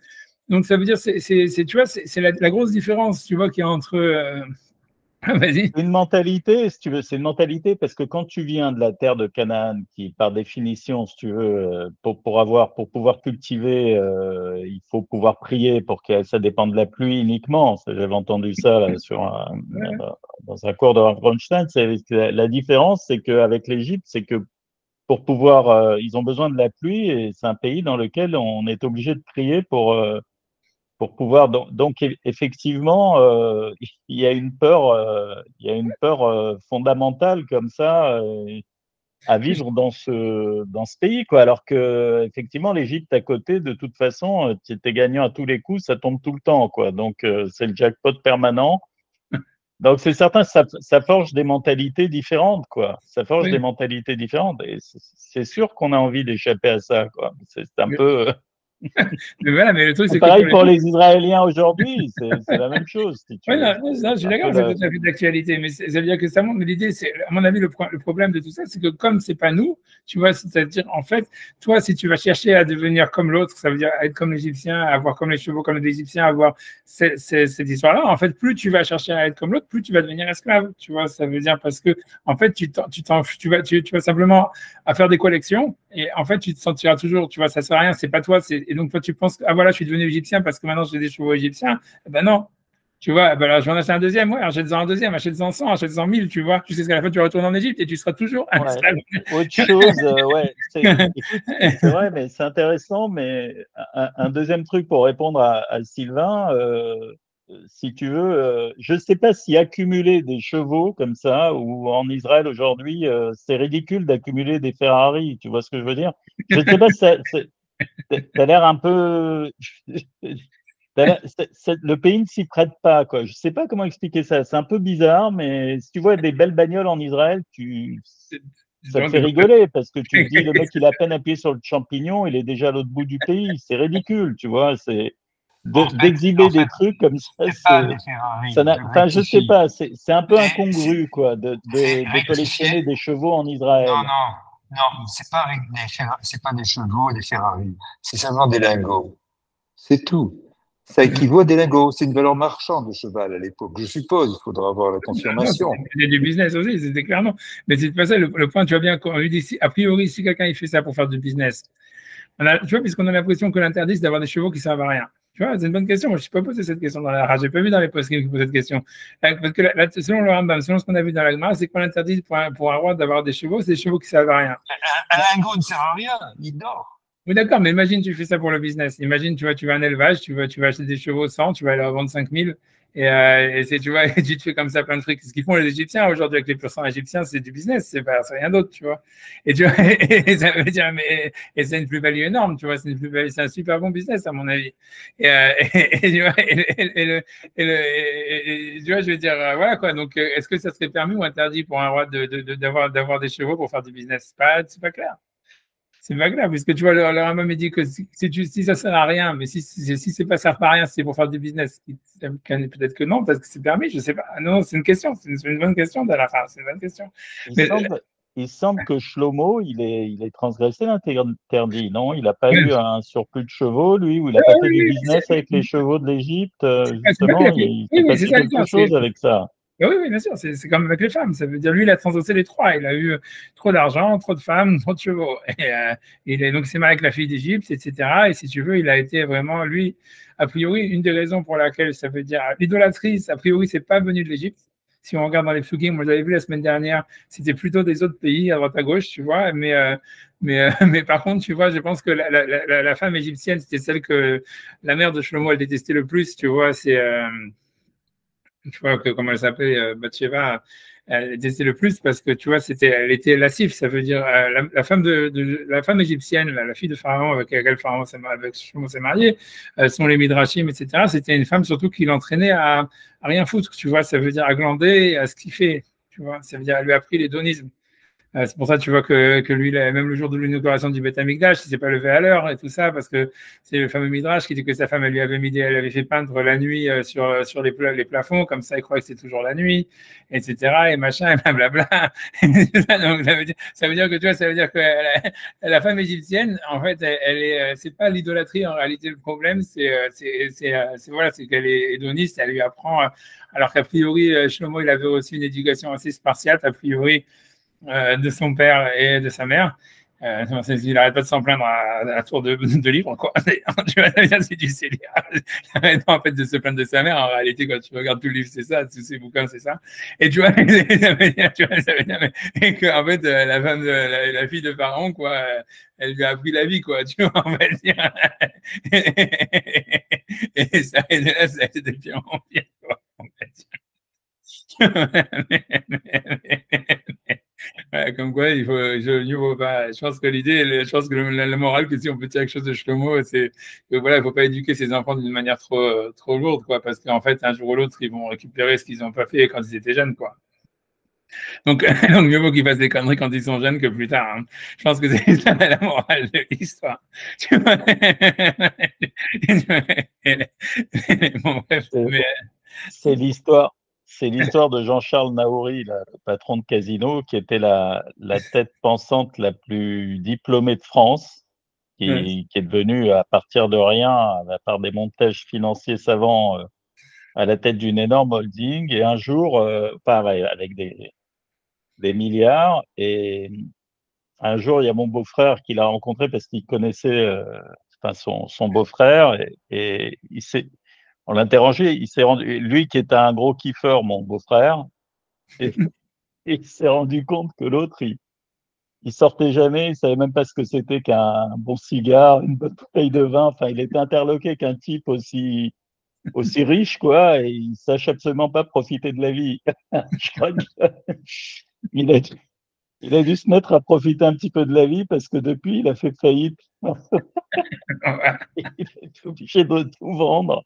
Donc, ça veut dire, tu vois, c'est la grosse différence, tu vois, qu'il y a entre. Vas-y. Une mentalité, si tu veux, c'est une mentalité parce que quand tu viens de la terre de Canaan, qui par définition, si tu veux, pour pouvoir cultiver, il faut pouvoir prier pour que ça dépende de la pluie uniquement. J'avais entendu ça là, dans un cours de Rav Bronstein. La différence, c'est qu'avec l'Égypte, c'est que pour pouvoir, ils ont besoin de la pluie et c'est un pays dans lequel on est obligé de prier pour pouvoir donc effectivement il y a une peur fondamentale comme ça à vivre dans ce pays quoi, alors que effectivement l'Égypte à côté de toute façon tu étais gagnant à tous les coups, ça tombe tout le temps quoi, donc c'est le jackpot permanent. Donc c'est certain, ça forge des mentalités différentes quoi, ça forge des mentalités différentes et c'est sûr qu'on a envie d'échapper à ça quoi, c'est un peu mais voilà, mais le truc, c'est pareil pour les Israéliens aujourd'hui, c'est la même chose. Si tu oui, veux. non, je suis d'accord, c'est tout à fait d'actualité, mais ça veut dire que ça montre, l'idée, c'est, à mon avis, le problème de tout ça, c'est que comme c'est pas nous, tu vois, c'est-à-dire, en fait, toi, si tu vas chercher à devenir comme l'autre, ça veut dire être comme l'Égyptien, avoir comme les chevaux comme les Égyptiens, avoir cette histoire-là, en fait, plus tu vas chercher à être comme l'autre, plus tu vas devenir esclave, tu vois, ça veut dire parce que, en fait, tu vas simplement à faire des collections, et en fait, tu te sentiras toujours, tu vois, ça sert à rien, c'est pas toi, et donc toi, tu penses que, ah voilà, je suis devenu égyptien parce que maintenant j'ai des chevaux égyptiens, ben non. Tu vois, ben là, je vais en acheter un deuxième, ouais, achète-en un deuxième, achète-en 100, achète-en 1000, tu vois, jusqu'à ce qu'à la fin tu retournes en Égypte et tu seras toujours un esclave. Autre chose, ouais, écoute, c'est vrai, mais c'est intéressant, mais un deuxième truc pour répondre à Sylvain, si tu veux, je ne sais pas si accumuler des chevaux comme ça, ou en Israël aujourd'hui, c'est ridicule d'accumuler des Ferrari, tu vois ce que je veux dire? Je ne sais pas si t'as l'air un peu. Le pays ne s'y prête pas, quoi. Je sais pas comment expliquer ça. C'est un peu bizarre, mais si tu vois des belles bagnoles en Israël, ça te fait rigoler parce que tu te dis le mec il a à peine appuyé sur le champignon, il est déjà à l'autre bout du pays. C'est ridicule, tu vois. C'est d'exhiber des trucs comme ça. Enfin, je sais pas. C'est un peu incongru, quoi, de collectionner des chevaux en Israël. Non, c'est pas des chevaux et des Ferrari. C'est seulement des lingots. C'est tout. Ça équivaut à des lingots. C'est une valeur marchande, le cheval, à l'époque. Je suppose, il faudra avoir la confirmation. Il y a du business aussi, c'était clairement. Mais c'est pas ça le point, tu vois bien, qu'on lui dit, a priori, si quelqu'un il fait ça pour faire du business, tu vois, puisqu'on a l'impression que l'interdit, c'est d'avoir des chevaux qui servent à rien. Tu vois, c'est une bonne question. Moi, je ne suis pas posé cette question dans la rage. Je n'ai pas vu dans les posts qui posent cette question. Parce que selon le Rambam, selon ce qu'on a vu dans la Gemara, c'est qu'on interdit pour un roi d'avoir des chevaux, c'est des chevaux qui servent à rien. Un lingot ne sert à rien, il dort. Oui, d'accord, mais imagine, tu fais ça pour le business. Imagine, tu vas à un élevage, tu vas acheter des chevaux 100, tu vas aller vendre 5000, et tu vois, et tu te fais comme ça plein de trucs. Ce qu'ils font les Égyptiens aujourd'hui avec les pur-sang égyptiens, c'est du business, c'est rien d'autre, tu vois. Et tu vois, et ça veut dire, et c'est une plus-value énorme, tu vois, c'est un super bon business, à mon avis. Tu vois, tu vois, je veux dire, voilà, quoi. Donc, est-ce que ça serait permis ou interdit pour un roi d'avoir des chevaux pour faire du business? C'est pas clair. C'est pas grave, parce que tu vois, le Rambam me dit que si ça sert à rien, mais si c'est pas sert à rien, c'est pour faire du business. Peut-être que non, parce que c'est permis, je sais pas. Non, c'est une question, c'est une bonne question d'Alaha, c'est une bonne question. il semble que Shlomo, il est transgressé l'interdit, non? Il n'a pas eu un surplus de chevaux, lui, ou il n'a pas fait du Oui, business avec les chevaux de l'Égypte, c'est pas qu'il justement, a fait. il Oui, s'est oui, c'est passé ça quelque l'histoire. chose avec ça. Oui, oui, bien sûr, c'est comme avec les femmes. Ça veut dire, lui, il a transgressé les trois. Il a eu trop d'argent, trop de femmes, trop de chevaux. Donc, c'est mal avec la fille d'Égypte, etc. Et si tu veux, il a été vraiment, lui, a priori, une des raisons pour laquelle ça veut dire l'idolâtrie, a priori, c'est pas venu de l'Égypte. Si on regarde dans les psukim, moi j'avais vu la semaine dernière, c'était plutôt des autres pays à droite à gauche, tu vois. Mais par contre, tu vois, je pense que la femme égyptienne, c'était celle que la mère de Shlomo, elle détestait le plus, tu vois. Tu vois, comment elle s'appelait, Bathsheba, elle détestait le plus parce que, tu vois, elle était lascive. Ça veut dire, la femme la femme égyptienne, la fille de Pharaon avec laquelle Pharaon s'est marié, sont les Midrashim, etc. C'était une femme surtout qui l'entraînait à rien foutre, tu vois. Ça veut dire à glander, à se kiffer, tu vois. Ça veut dire, elle lui a appris l'hédonisme. C'est pour ça, tu vois, que lui, même le jour de l'inauguration du Beth Amikdash, il s'est pas levé à l'heure et tout ça, parce que c'est le fameux Midrash qui dit que sa femme, elle avait fait peindre la nuit sur les plafonds, comme ça, il croit que c'est toujours la nuit, etc., et machin, et blablabla. Donc, ça veut dire que, tu vois, ça veut dire que la femme égyptienne, en fait, c'est pas l'idolâtrie, en réalité, le problème, voilà, c'est qu'elle est hédoniste, elle lui apprend, alors qu'a priori, Shlomo, il avait aussi une éducation assez spartiate, a priori, de son père et de sa mère. Il n'arrête pas de s'en plaindre à tour de livre, quoi. Tu vois, c'est du CDA. Il n'arrête pas, en fait, de se plaindre de sa mère. En réalité, quand tu regardes tout le livre, c'est ça. Tous ces bouquins, c'est ça. Et tu vois, ça veut dire, et que, en fait, la femme la fille de Pharaon, quoi, elle lui a appris la vie, quoi. Tu vois, on va dire. Et ça, et là, ça a été de pire en pire, quoi. On va dire. Ouais, comme quoi, mieux vaut pas. Je pense que je pense que la morale que si on peut tirer quelque chose de Shlomo, c'est que voilà, il faut pas éduquer ses enfants d'une manière trop lourde, quoi, parce qu'en fait, un jour ou l'autre, ils vont récupérer ce qu'ils n'ont pas fait quand ils étaient jeunes, quoi. Donc, donc mieux vaut qu'ils fassent des conneries quand ils sont jeunes que plus tard, hein. Je pense que c'est ça la morale de l'histoire. Bon, bref, mais, C'est l'histoire. C'est l'histoire de Jean-Charles Naouri, le patron de Casino, qui était la tête pensante la plus diplômée de France, qui est devenu, à partir de rien, à part des montages financiers savants, à la tête d'une énorme holding. Et un jour, enfin, ouais, avec des milliards, et un jour, il y a mon beau-frère qui l'a rencontré parce qu'il connaissait enfin, son beau-frère, et on l'a interrogé, il s'est rendu, lui qui était un gros kiffeur, mon beau-frère, et, et il s'est rendu compte que l'autre, il sortait jamais, il savait même pas ce que c'était qu'un bon cigare, une bonne bouteille de vin. Enfin, il était interloqué qu'un type aussi riche, quoi, et il sache absolument pas profiter de la vie. Je crois qu'il a, il a dû se mettre à profiter un petit peu de la vie parce que depuis, il a fait faillite. Il est obligé de tout vendre.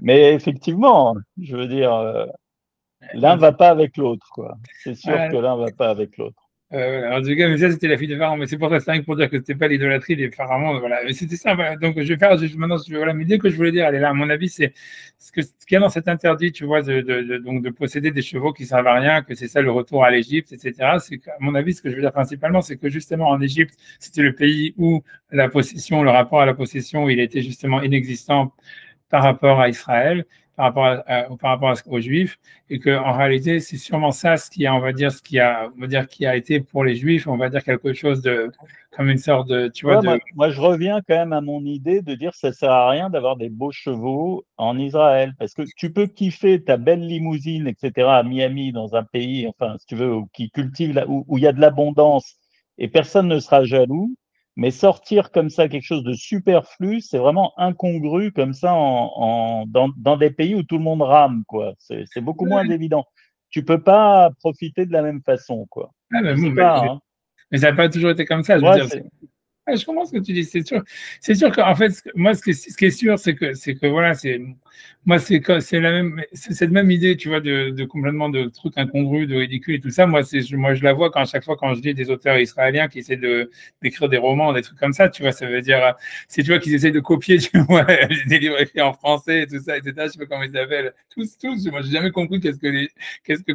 Mais effectivement, je veux dire, l'un va pas avec l'autre, quoi. C'est sûr que l'un va pas avec l'autre. En tout cas, mais ça, c'était la fille de Pharaon. Mais c'est pour ça, c'est rien que pour dire que c'était pas l'idolâtrie des pharaons. Voilà. Mais c'était ça. Voilà. Donc, je vais faire, maintenant, voilà. Mais l'idée que je voulais dire, elle est là. À mon avis, c'est ce qu'il y a dans cet interdit, tu vois, donc, de posséder des chevaux qui servent à rien, que c'est ça le retour à l'Égypte, etc. C'est qu'à mon avis, ce que je veux dire principalement, c'est que justement, en Égypte, c'était le pays où la possession, le rapport à la possession, il était justement inexistant par rapport à Israël, par rapport aux Juifs, et que en réalité, c'est sûrement ça ce qui a, on va dire, qui a été pour les Juifs, on va dire quelque chose de, comme une sorte de, tu vois, Ouais, de. moi, je reviens quand même à mon idée de dire que ça sert à rien d'avoir des beaux chevaux en Israël, parce que tu peux kiffer ta belle limousine, etc., à Miami, dans un pays, enfin, si tu veux, qui cultive, où il y a de l'abondance, et personne ne sera jaloux, mais sortir comme ça quelque chose de superflu, c'est vraiment incongru comme ça dans des pays où tout le monde rame, quoi. C'est beaucoup moins évident. Tu peux pas profiter de la même façon, quoi. Ah, Je mais bon, sais pas, hein. mais ça n'a pas toujours été comme ça. Je veux Moi, dire, c'est Je comprends ce que tu dis. C'est sûr qu'en fait, moi, ce qui est sûr, c'est que voilà, moi, c'est la même, c'est cette même idée, tu vois, de complètement de trucs incongrus, de ridicule et tout ça. Moi, je la vois à chaque fois quand je lis des auteurs israéliens qui essaient d'écrire des romans, des trucs comme ça, tu vois, ça veut dire, c'est, tu vois, qu'ils essayent de copier, tu vois, des livres écrits en français et tout ça, etc. Je sais pas comment ils s'appellent. Tous. Moi, j'ai jamais compris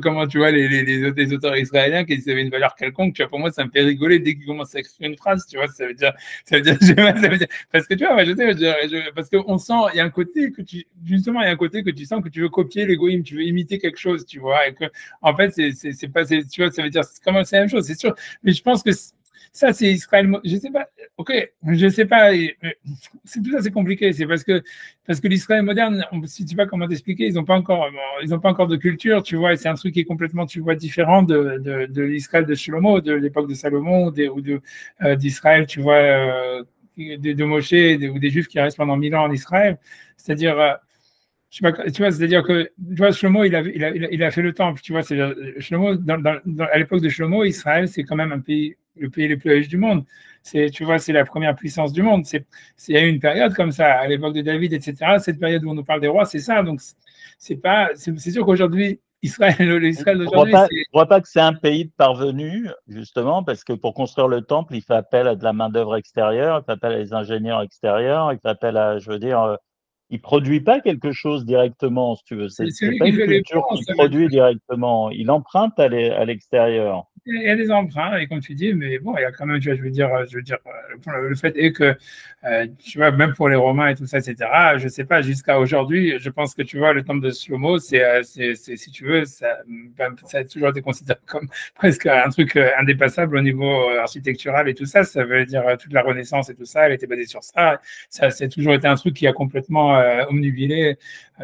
comment, tu vois, les auteurs israéliens, qu'ils avaient une valeur quelconque, tu vois, pour moi, ça me fait rigoler dès qu'ils commencent à écrire une phrase, tu vois, ça veut dire, parce que tu vois, moi, parce qu'on sent, il y a un côté justement, il y a un côté que tu sens que tu veux copier les goïms, tu veux imiter quelque chose, tu vois, et que, en fait, c'est pas, tu vois, ça veut dire, c'est la même chose, c'est sûr, mais je pense que ça, c'est Israël, je sais pas, ok, je sais pas, c'est tout ça, c'est compliqué, c'est parce que l'Israël moderne, si tu sais pas comment t'expliquer, ils n'ont pas encore de culture, tu vois, et c'est un truc qui est complètement, tu vois, différent de l'Israël de Shlomo, de l'époque de Salomon, d'Israël, tu vois, de Moshe, ou des Juifs qui restent pendant 1000 ans en Israël, c'est-à-dire, je sais pas, tu vois, c'est-à-dire que, tu vois, Shlomo, il a fait le temple, tu vois, Shlomo, à l'époque de Shlomo, Israël, c'est quand même le pays le plus riche du monde. Tu vois, c'est la première puissance du monde. Il y a eu une période comme ça, à l'époque de David, etc. Cette période où on nous parle des rois, c'est ça. Donc, c'est sûr qu'aujourd'hui, l'Israël d'aujourd'hui, je crois pas que c'est un pays de parvenus, justement, parce que pour construire le temple, il fait appel à de la main-d'œuvre extérieure, il fait appel à des ingénieurs extérieurs, il fait appel à, je veux dire, il produit pas quelque chose directement, si tu veux. c'est C'est celui pas qui une fait les culture ponts. qui produit directement. Il emprunte à l'extérieur. Il y a des emprunts, et comme tu dis, mais bon, il y a quand même, tu vois, le fait est que, tu vois, même pour les Romains et tout ça, etc., je sais pas, jusqu'à aujourd'hui, je pense que, tu vois, le temple de Shlomo, si tu veux, ça a toujours été considéré comme presque un truc indépassable au niveau architectural et tout ça. Ça veut dire toute la Renaissance et tout ça, elle était basée sur ça. Ça a toujours été un truc qui a complètement omnubilé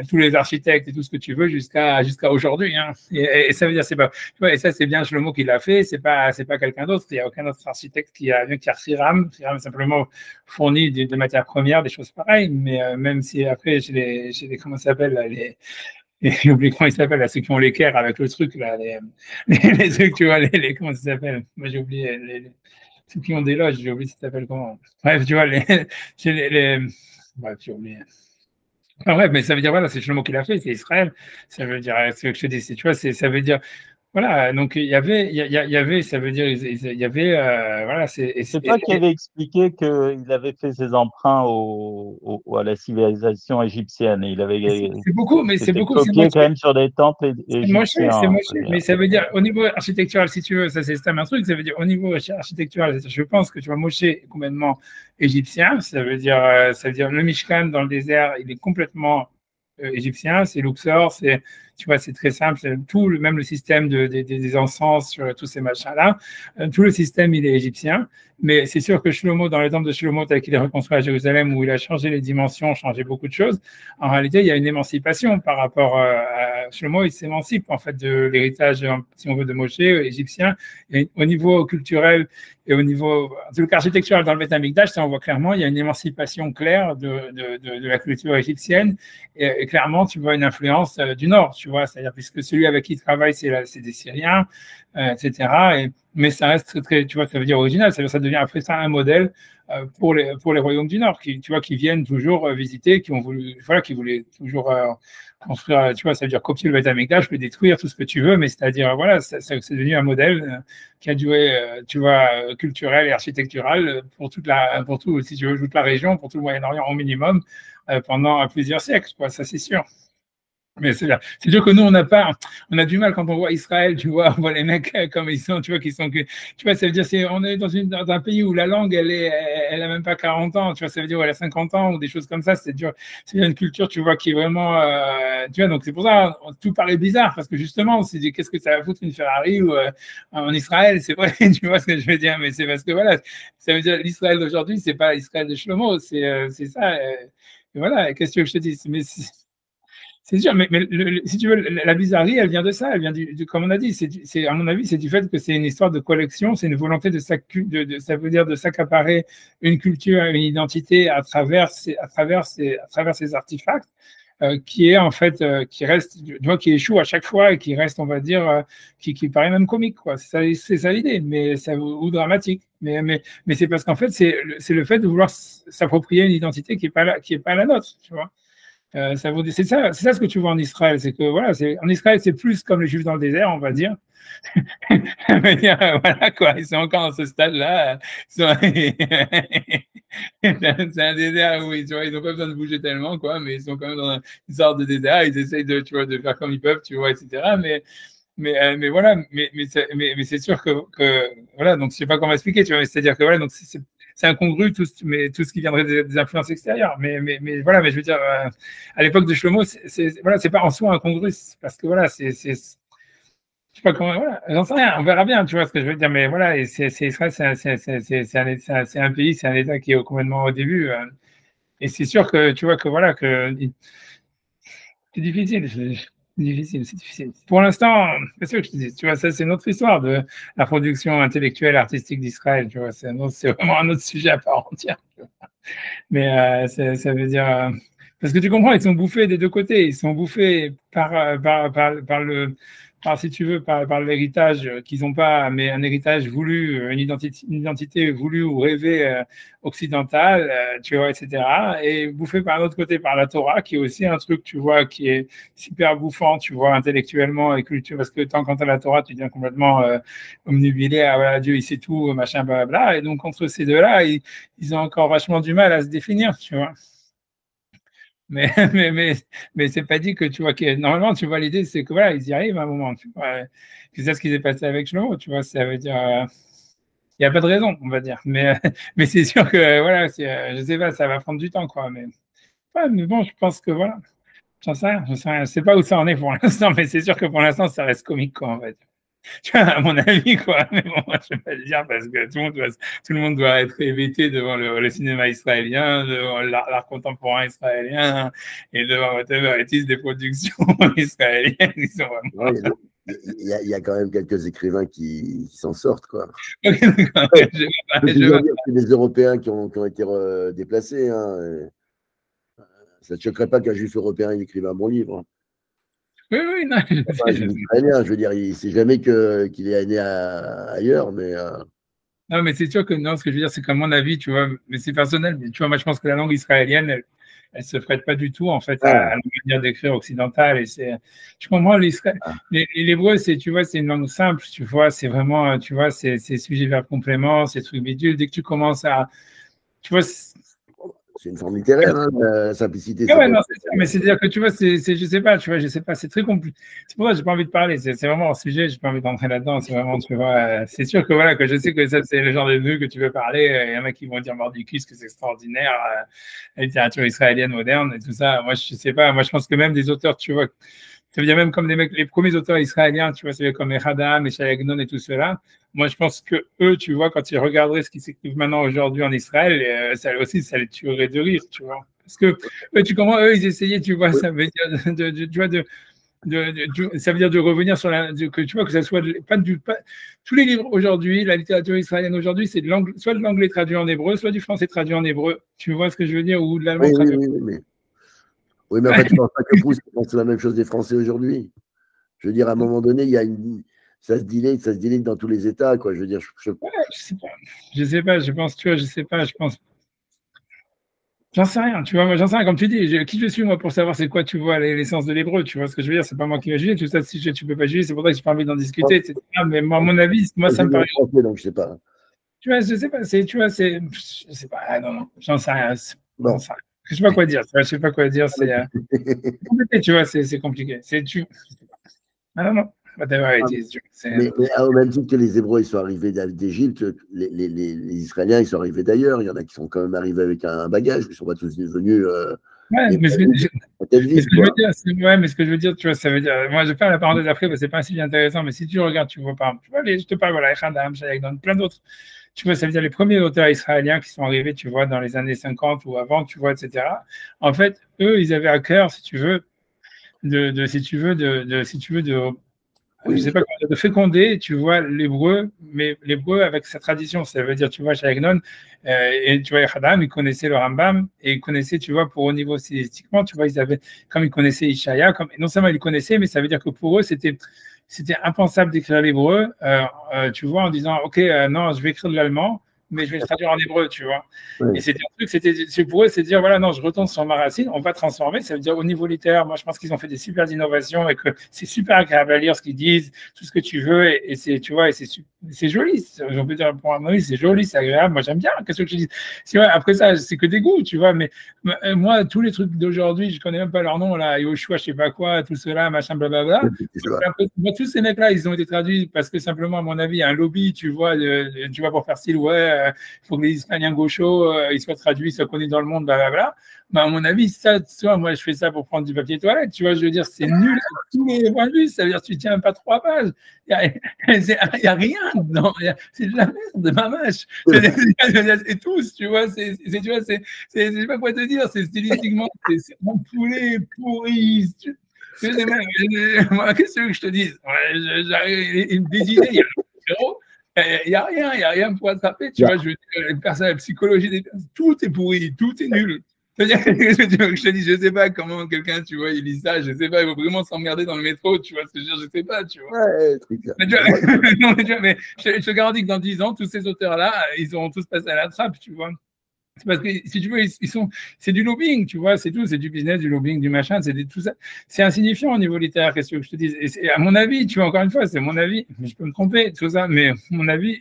tous les architectes et tout ce que tu veux jusqu'à aujourd'hui. Hein. Et ça veut dire, c'est pas, tu vois, et ça, c'est bien Shlomo qui l'a fait, c'est pas quelqu'un d'autre. Il n'y a aucun autre architecte qui a Hiram simplement fourni de matières premières, des choses pareilles, mais même si après, chez les comment ça s'appelle, j'ai oublié comment ils s'appellent, ceux qui ont l'équerre avec le truc, là, les trucs, tu vois, comment ça s'appelle? Moi, j'ai oublié, ceux qui ont des loges, j'ai oublié ça s'appelle comment. Bref, tu vois, bref, j'ai oublié. Ah ouais, mais ça veut dire, voilà, c'est Shlomo qui l'a fait, c'est Israël. Ça veut dire, ce que je te dis, tu vois, ça veut dire, voilà, donc il y avait, ça veut dire, il y avait, voilà, C'est toi qui avais expliqué qu'il avait fait ses emprunts à la civilisation égyptienne. Et il avait c'est beaucoup, mais c'est c'était beaucoup, c'est copié Moshe. quand même sur des temples C'est Moshe, égyptiens. mais ça veut dire, au niveau architectural, si tu veux, ça c'est un truc, ça veut dire, au niveau architectural, je pense que tu vois, Moshe est complètement égyptien, ça veut dire le Mishkan dans le désert, il est complètement égyptien, c'est Luxor, tu vois, c'est très simple, c'est tout, même le système des encens, sur tous ces machins-là, tout le système, il est égyptien, mais c'est sûr que Shlomo, dans le temple de Shlomo, tel qu'il est reconstruit à Jérusalem, où il a changé les dimensions, changé beaucoup de choses, en réalité, il y a une émancipation par rapport à Shlomo, il s'émancipe en fait de l'héritage, si on veut, de Moshe, égyptien, et au niveau culturel et au niveau architectural dans le Beth Amikdash, ça on voit clairement, il y a une émancipation claire de la culture égyptienne, et clairement, tu vois une influence du Nord, tu vois, c'est-à-dire puisque celui avec qui il travaille, c'est des Syriens, etc. Mais ça reste très, très, tu vois, ça veut dire original, ça devient après ça un modèle pour les royaumes du Nord, tu vois, qui viennent toujours visiter, qui voulaient toujours construire, tu vois, ça veut dire copier le Beth Amikdash, le détruire, tout ce que tu veux, mais c'est-à-dire, voilà, c'est devenu un modèle qui a duré, tu vois, culturel et architectural pour tout, si tu veux, toute la région, pour tout le Moyen-Orient au minimum, pendant plusieurs siècles, quoi, ça c'est sûr. Mais c'est sûr que nous, on a du mal quand on voit Israël, tu vois, on voit les mecs comme ils sont, tu vois, tu vois, ça veut dire, on est dans un pays où la langue, elle a même pas 40 ans, tu vois, ça veut dire, elle a 50 ans ou des choses comme ça, c'est une culture, tu vois, qui est vraiment, tu vois, donc c'est pour ça, tout paraît bizarre, parce que justement, on s'est dit, qu'est-ce que ça va foutre une Ferrari ou en Israël, c'est vrai, tu vois ce que je veux dire, mais c'est parce que voilà, ça veut dire, l'Israël d'aujourd'hui, c'est pas l'Israël de Shlomo, c'est ça, et voilà, qu'est-ce que je te dis, mais c'est sûr, mais si tu veux, la bizarrerie, elle vient de ça, elle vient comme on a dit, à mon avis, c'est du fait que c'est une histoire de collection, c'est une volonté ça veut dire de s'accaparer une culture, une identité à travers ces artefacts. qui est en fait, qui reste, tu vois, qui échoue à chaque fois et qui reste, on va dire, qui paraît même comique, quoi. C'est ça l'idée, mais ça ou dramatique. Mais c'est parce qu'en fait, c'est le fait de vouloir s'approprier une identité qui est pas la nôtre, tu vois. C'est ça ce que tu vois en Israël, c'est que voilà, en Israël, c'est plus comme les Juifs dans le désert, on va dire. Voilà quoi, ils sont encore dans ce stade-là. C'est un désert où tu vois, ils n'ont pas besoin de bouger tellement, quoi, mais ils sont quand même dans une sorte de désert. Ils essayent de, tu vois, de faire comme ils peuvent, tu vois, etc. Mais voilà, mais c'est sûr que voilà, donc je sais pas comment expliquer, tu vois, c'est-à-dire que voilà, donc c'est incongru tout ce qui viendrait des influences extérieures. Mais voilà, mais je veux dire, à l'époque de Shlomo, voilà, c'est pas en soi incongru, parce que voilà, je sais pas comment, voilà, j'en sais rien, on verra bien, tu vois ce que je veux dire, mais voilà, et Israël, c'est un pays, c'est un État qui est complètement au début, et c'est sûr que tu vois que voilà, que c'est difficile, c'est difficile. Pour l'instant, c'est sûr que je te dis, tu vois, ça c'est notre histoire de la production intellectuelle, artistique d'Israël, tu vois, c'est vraiment un autre sujet à part entière. Mais ça veut dire, parce que tu comprends, ils sont bouffés des deux côtés, ils sont bouffés si tu veux, par l'héritage qu'ils n'ont pas, mais un héritage voulu, une identité voulue ou rêvée occidentale, tu vois, etc. Et bouffé par l'autre côté, par la Torah, qui est aussi un truc, tu vois, qui est super bouffant, tu vois, intellectuellement et culturellement, parce que quand tu as la Torah, tu deviens complètement omnubilé, ah voilà, Dieu, il sait tout, machin, blablabla. Et donc, entre ces deux-là, ils ont encore vachement du mal à se définir, tu vois. Mais, mais, mais, mais c'est pas dit que tu vois que normalement, tu vois, l'idée, c'est que voilà, ils y arrivent à un moment. Tu vois. C'est ça ce qui s'est passé avec Shlomo, tu vois, ça veut dire. Il n'y a pas de raison, on va dire. Mais c'est sûr que voilà, je sais pas, ça va prendre du temps, quoi. Ouais, mais bon, je pense que voilà, j'en sais rien, j'en sais rien. Je sais pas où ça en est pour l'instant, mais c'est sûr que pour l'instant, ça reste comique, quoi, en fait. Tu vois, à mon avis, quoi. Mais bon, moi, je ne vais pas le dire parce que tout le monde doit être hébété devant le cinéma israélien, devant l'art contemporain israélien et devant whatever it is des productions israéliennes. Ils sont vraiment... il y a quand même quelques écrivains qui s'en sortent, quoi. Okay, je veux dire, c'est des Européens qui ont été déplacés. Hein, ça ne te choquerait pas qu'un juif européen écrive un bon livre. Oui, non, je veux dire, il ne sait jamais qu'il est né ailleurs, mais. Non, mais c'est sûr que non, ce que je veux dire, c'est qu'à mon avis, tu vois, mais c'est personnel, mais tu vois, moi, je pense que la langue israélienne, elle se prête pas du tout, en fait, à la manière d'écrire occidentale. Et je comprends, l'hébreu, tu vois, c'est une langue simple, tu vois, c'est vraiment, tu vois, c'est sujet, verbe, complément, c'est truc bidule. Dès que tu commences tu vois, c'est une forme littéraire, hein, la simplicité. Ouais, non, c'est ça, mais c'est-à-dire que tu vois, je sais pas, c'est très compliqué. C'est pour ça que j'ai pas envie de parler. C'est vraiment un sujet, j'ai pas envie d'entrer là-dedans. C'est vraiment, tu vois, c'est sûr que voilà, que je sais que ça, c'est le genre de truc que tu veux parler. Il y en a qui vont dire mordicus, que c'est extraordinaire, la littérature israélienne moderne et tout ça. Moi, je sais pas. Moi, je pense que même des auteurs, tu vois, ça veut dire même comme les premiers auteurs israéliens, tu vois, c'est comme Echadam, Eshai Agnon et tout cela. Moi, je pense que eux, tu vois, quand ils regarderaient ce qui s'écrit maintenant aujourd'hui en Israël, ça aussi, ça les tuerait de rire, tu vois. Parce que eux, tu comprends, eux, ils essayaient, tu vois, ça veut dire ça veut dire de revenir sur que tu vois que ça soit tous les livres aujourd'hui, la littérature israélienne aujourd'hui, c'est soit de l'anglais traduit en hébreu, soit du français traduit en hébreu. Tu vois ce que je veux dire, ou de l'allemand traduit. Oui, mais en fait, je ne pense pas que Proust pense la même chose des Français aujourd'hui. Je veux dire, à un moment donné, ça se dilate dans tous les États, quoi. Je veux dire, Ouais, je sais pas, je pense, tu vois, je sais pas, je pense. J'en sais rien, tu vois, moi j'en sais rien, comme tu dis, qui je suis moi pour savoir c'est quoi, tu vois, l'essence de l'hébreu, tu vois ce que je veux dire, c'est pas moi qui vais juger, tout ça, si tu peux pas juger, c'est pour ça que j'ai pas envie d'en discuter, etc. Mais moi, à mon avis, moi ça me paraît. Donc je sais pas. Tu vois, je sais pas, je sais pas, non, j'en sais rien. Bon. Je sais pas quoi dire, je sais pas quoi dire, c'est compliqué, tu vois, c'est compliqué. Ah non. Mais au même titre que les Hébreux, ils sont arrivés d'Égypte, les Israéliens, ils sont arrivés d'ailleurs. Il y en a qui sont quand même arrivés avec un bagage, ils ne sont pas tous venus. Ouais, mais ce que je veux dire, tu vois, ça veut dire, moi je vais faire la parenthèse après, parce que c'est pas un sujet intéressant, mais si tu regardes, tu vois pas, tu vois, je te parle, voilà, Echadam, Shayagdon, plein d'autres, tu vois, ça veut dire les premiers auteurs israéliens qui sont arrivés, tu vois, dans les années 50 ou avant, tu vois, etc. En fait, eux, ils avaient à cœur, si tu veux, je ne sais pas comment dire, de féconder, tu vois, l'hébreu, mais l'hébreu avec sa tradition. Ça veut dire, tu vois, chez Agnon, et tu vois, Khadam, ils connaissaient le Rambam, et ils connaissaient, tu vois, pour au niveau stylistiquement, tu vois, comme ils connaissaient Ishaya, non seulement ils le connaissaient, mais ça veut dire que pour eux, c'était impensable d'écrire l'hébreu, tu vois, en disant, OK, non, je vais écrire de l'allemand, mais je vais le traduire en hébreu, tu vois. Oui. Et c'était un truc, pour eux, c'est de dire, voilà, non, je retourne sur ma racine, on va transformer. Ça veut dire, au niveau littéraire, moi, je pense qu'ils ont fait des super innovations et que c'est super agréable à lire ce qu'ils disent, tout ce que tu veux, et c'est, tu vois, et c'est joli. On peut dire, pour moi, c'est joli, c'est agréable. Moi, j'aime bien. Qu'est-ce que tu dis? Après ça, c'est que des goûts, tu vois, mais moi, tous les trucs d'aujourd'hui, je connais même pas leur nom, là, Yoshua, je sais pas quoi, tout cela, machin, blablabla. Moi, tous ces mecs-là, ils ont été traduits parce que simplement, à mon avis, il y a un lobby, tu vois, pour faire style, ouais, il faut que les Israéliens gauchos, ils soient traduits, soient connus dans le monde, blablabla. Mais à mon avis, ça, tu vois, moi, je fais ça pour prendre du papier toilette, tu vois, je veux dire, c'est nul à tous les points de vue, ça veut dire que tu tiens pas 3 pages. Il y a rien dedans, c'est de la merde, de ma mâche. C'est tous, tu vois, je sais pas quoi te dire, c'est stylistiquement, c'est mon poulet pourri. Moi, qu'est-ce que je te dise? Des idées, il y a zéro. Il n'y a rien pour attraper, tu vois, je veux dire, la psychologie des personnes, tout est pourri, tout est nul. C'est-à-dire, qu'est-ce que tu veux que je te dise, je ne sais pas comment quelqu'un, tu vois, il lit ça, je ne sais pas, il va vraiment s'emmerder dans le métro, tu vois, je ne sais pas, tu vois. Ouais, très clair. Mais je te garantis que dans 10 ans, tous ces auteurs-là, ils auront tous passé à la trappe, tu vois. C'est parce que, si tu veux, c'est du lobbying, tu vois, c'est tout, c'est du business, du lobbying, du machin, tout ça. C'est insignifiant au niveau littéraire, qu'est-ce que je te dis. Et à mon avis, tu vois, encore une fois, c'est mon avis, je peux me tromper, tout ça, mais mon avis.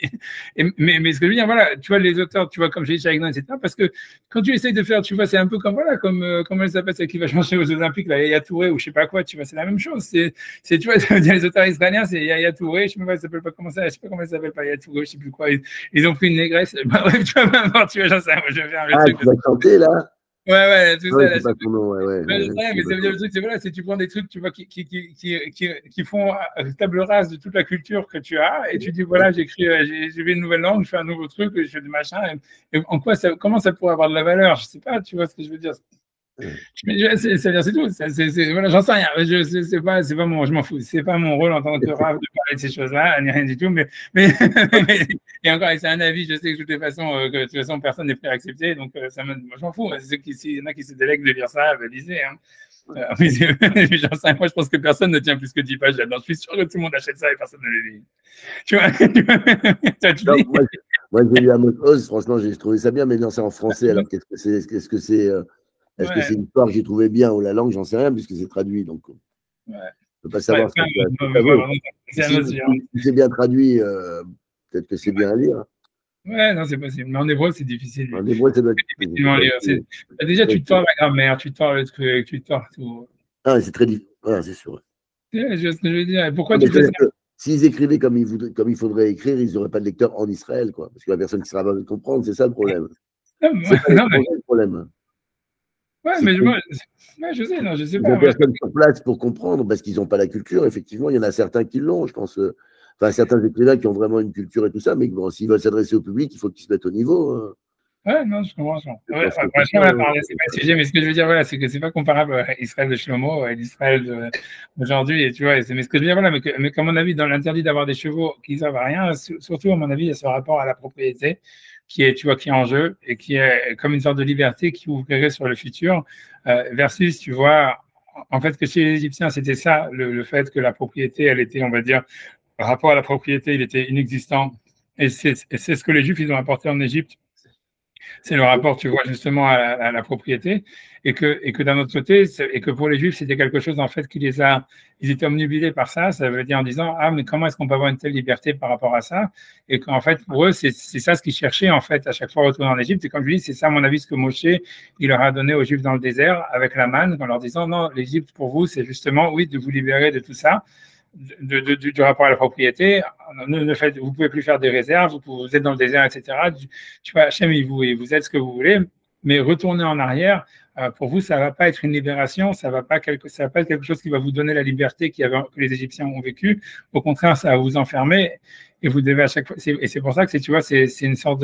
Mais ce que je veux dire, voilà, tu vois, les auteurs, tu vois, comme j'ai dit, Chagnon, etc., parce que quand tu essayes de faire, tu vois, c'est un peu comme, voilà, comment elle s'appelle, celle qui va changer aux Olympiques, là, Yaya Touré, ou je sais pas quoi, tu vois, c'est la même chose. Tu vois, ça veut dire, les auteurs israéliens, c'est Yaya Touré, je sais pas, elle s'appelle pas, je sais pas comment elle s'appelle, pas Yaya Touré, je sais plus quoi. Ils ont pris une négresse, bref, tu vois, n'importe, tu vois, j'en sais, moi, je vais faire le truc. Tu vas chanter, là? Ouais, tout ça. C'est pas ton nom, ouais. Mais ça veut dire le truc, c'est voilà, c'est tu prends des trucs, tu vois, qui font table rase de toute la culture que tu as, et tu dis voilà, j'ai une nouvelle langue, je fais un nouveau truc, je fais du machin, et en quoi comment ça pourrait avoir de la valeur? Je sais pas, tu vois ce que je veux dire. C'est tout. Voilà, j'en sais rien. C'est pas je m'en fous. C'est pas mon rôle en tant que rave de parler de ces choses-là, ni rien du tout. Mais et encore, c'est un avis. Je sais que de toute façon, personne n'est prêt à accepter. Donc, moi, je m'en fous. Il y en a qui se délèguent de lire ça, lisez. Hein. J'en sais rien. Moi, je pense que personne ne tient plus que 10 pages là-dedans. Je suis sûr que tout le monde achète ça et personne ne les lit. Tu vois, moi, j'ai lu Amos Oz. Franchement, j'ai trouvé ça bien, mais non, c'est en français. Alors, qu'est-ce que c'est Est-ce que c'est une histoire que j'ai trouvé bien ou la langue, j'en sais rien, puisque c'est traduit. Donc, je ne peux pas savoir si c'est bien traduit, peut-être que c'est bien à lire. Ouais, non, c'est possible. Mais en hébreu, c'est difficile. En hébreu, ça doit être difficilement à lire. Déjà, tu te tords la grammaire, tu te tords le truc, tu te tords tout. Ah, c'est très difficile. Voilà, c'est sûr. C'est ce que je veux dire. Pourquoi tu fais ça? S'ils écrivaient comme il faudrait écrire, ils n'auraient pas de lecteur en Israël, quoi. Parce que la personne qui sera capable de comprendre, c'est ça le problème. C'est le problème. Ouais, mais moi, je sais, non, je sais pas. Il n'y a personne sur place pour comprendre parce qu'ils n'ont pas la culture. Effectivement, il y en a certains qui l'ont, je pense. Enfin, certains écrivains qui ont vraiment une culture et tout ça, mais bon, s'ils veulent s'adresser au public, il faut qu'ils se mettent au niveau. Ouais, non, je comprends. Ouais, franchement, c'est pas le sujet, mais ce que je veux dire, voilà, c'est que c'est pas comparable à Israël de Shlomo, à l'Israël d'aujourd'hui, et tu vois, mais ce que je veux dire, voilà, mais qu'à mon avis, dans l'interdit d'avoir des chevaux qui ne servent à rien, surtout, à mon avis, il y a ce rapport à la propriété qui est en jeu et qui est comme une sorte de liberté qui ouvrirait sur le futur, versus, tu vois, en fait, que chez les Égyptiens, c'était ça, le fait que la propriété, elle était, on va dire, par rapport à la propriété, il était inexistant. Et c'est ce que les Juifs, ils ont apporté en Égypte. C'est le rapport, tu vois, justement, à la propriété. Et que d'un autre côté, et que pour les Juifs, c'était quelque chose, en fait, ils étaient omnubilés par ça. Ça veut dire en disant, ah, mais comment est-ce qu'on peut avoir une telle liberté par rapport à ça? Et qu'en fait, pour eux, c'est ça ce qu'ils cherchaient, en fait, à chaque fois retourner en Égypte. Et comme je dis, c'est ça, à mon avis, ce que Moshe, il leur a donné aux Juifs dans le désert, avec la manne, en leur disant, non, l'Égypte, pour vous, c'est justement, oui, de vous libérer de tout ça. Du rapport à la propriété, vous ne pouvez plus faire des réserves, vous êtes dans le désert, etc. Tu vois, Hachem, il vous aide ce que vous voulez, mais retourner en arrière, pour vous, ça ne va pas être une libération, ça va pas être quelque chose qui va vous donner la liberté que les Égyptiens ont vécu. Au contraire, ça va vous enfermer et vous devez à chaque fois. Et c'est pour ça que tu vois, c'est une sorte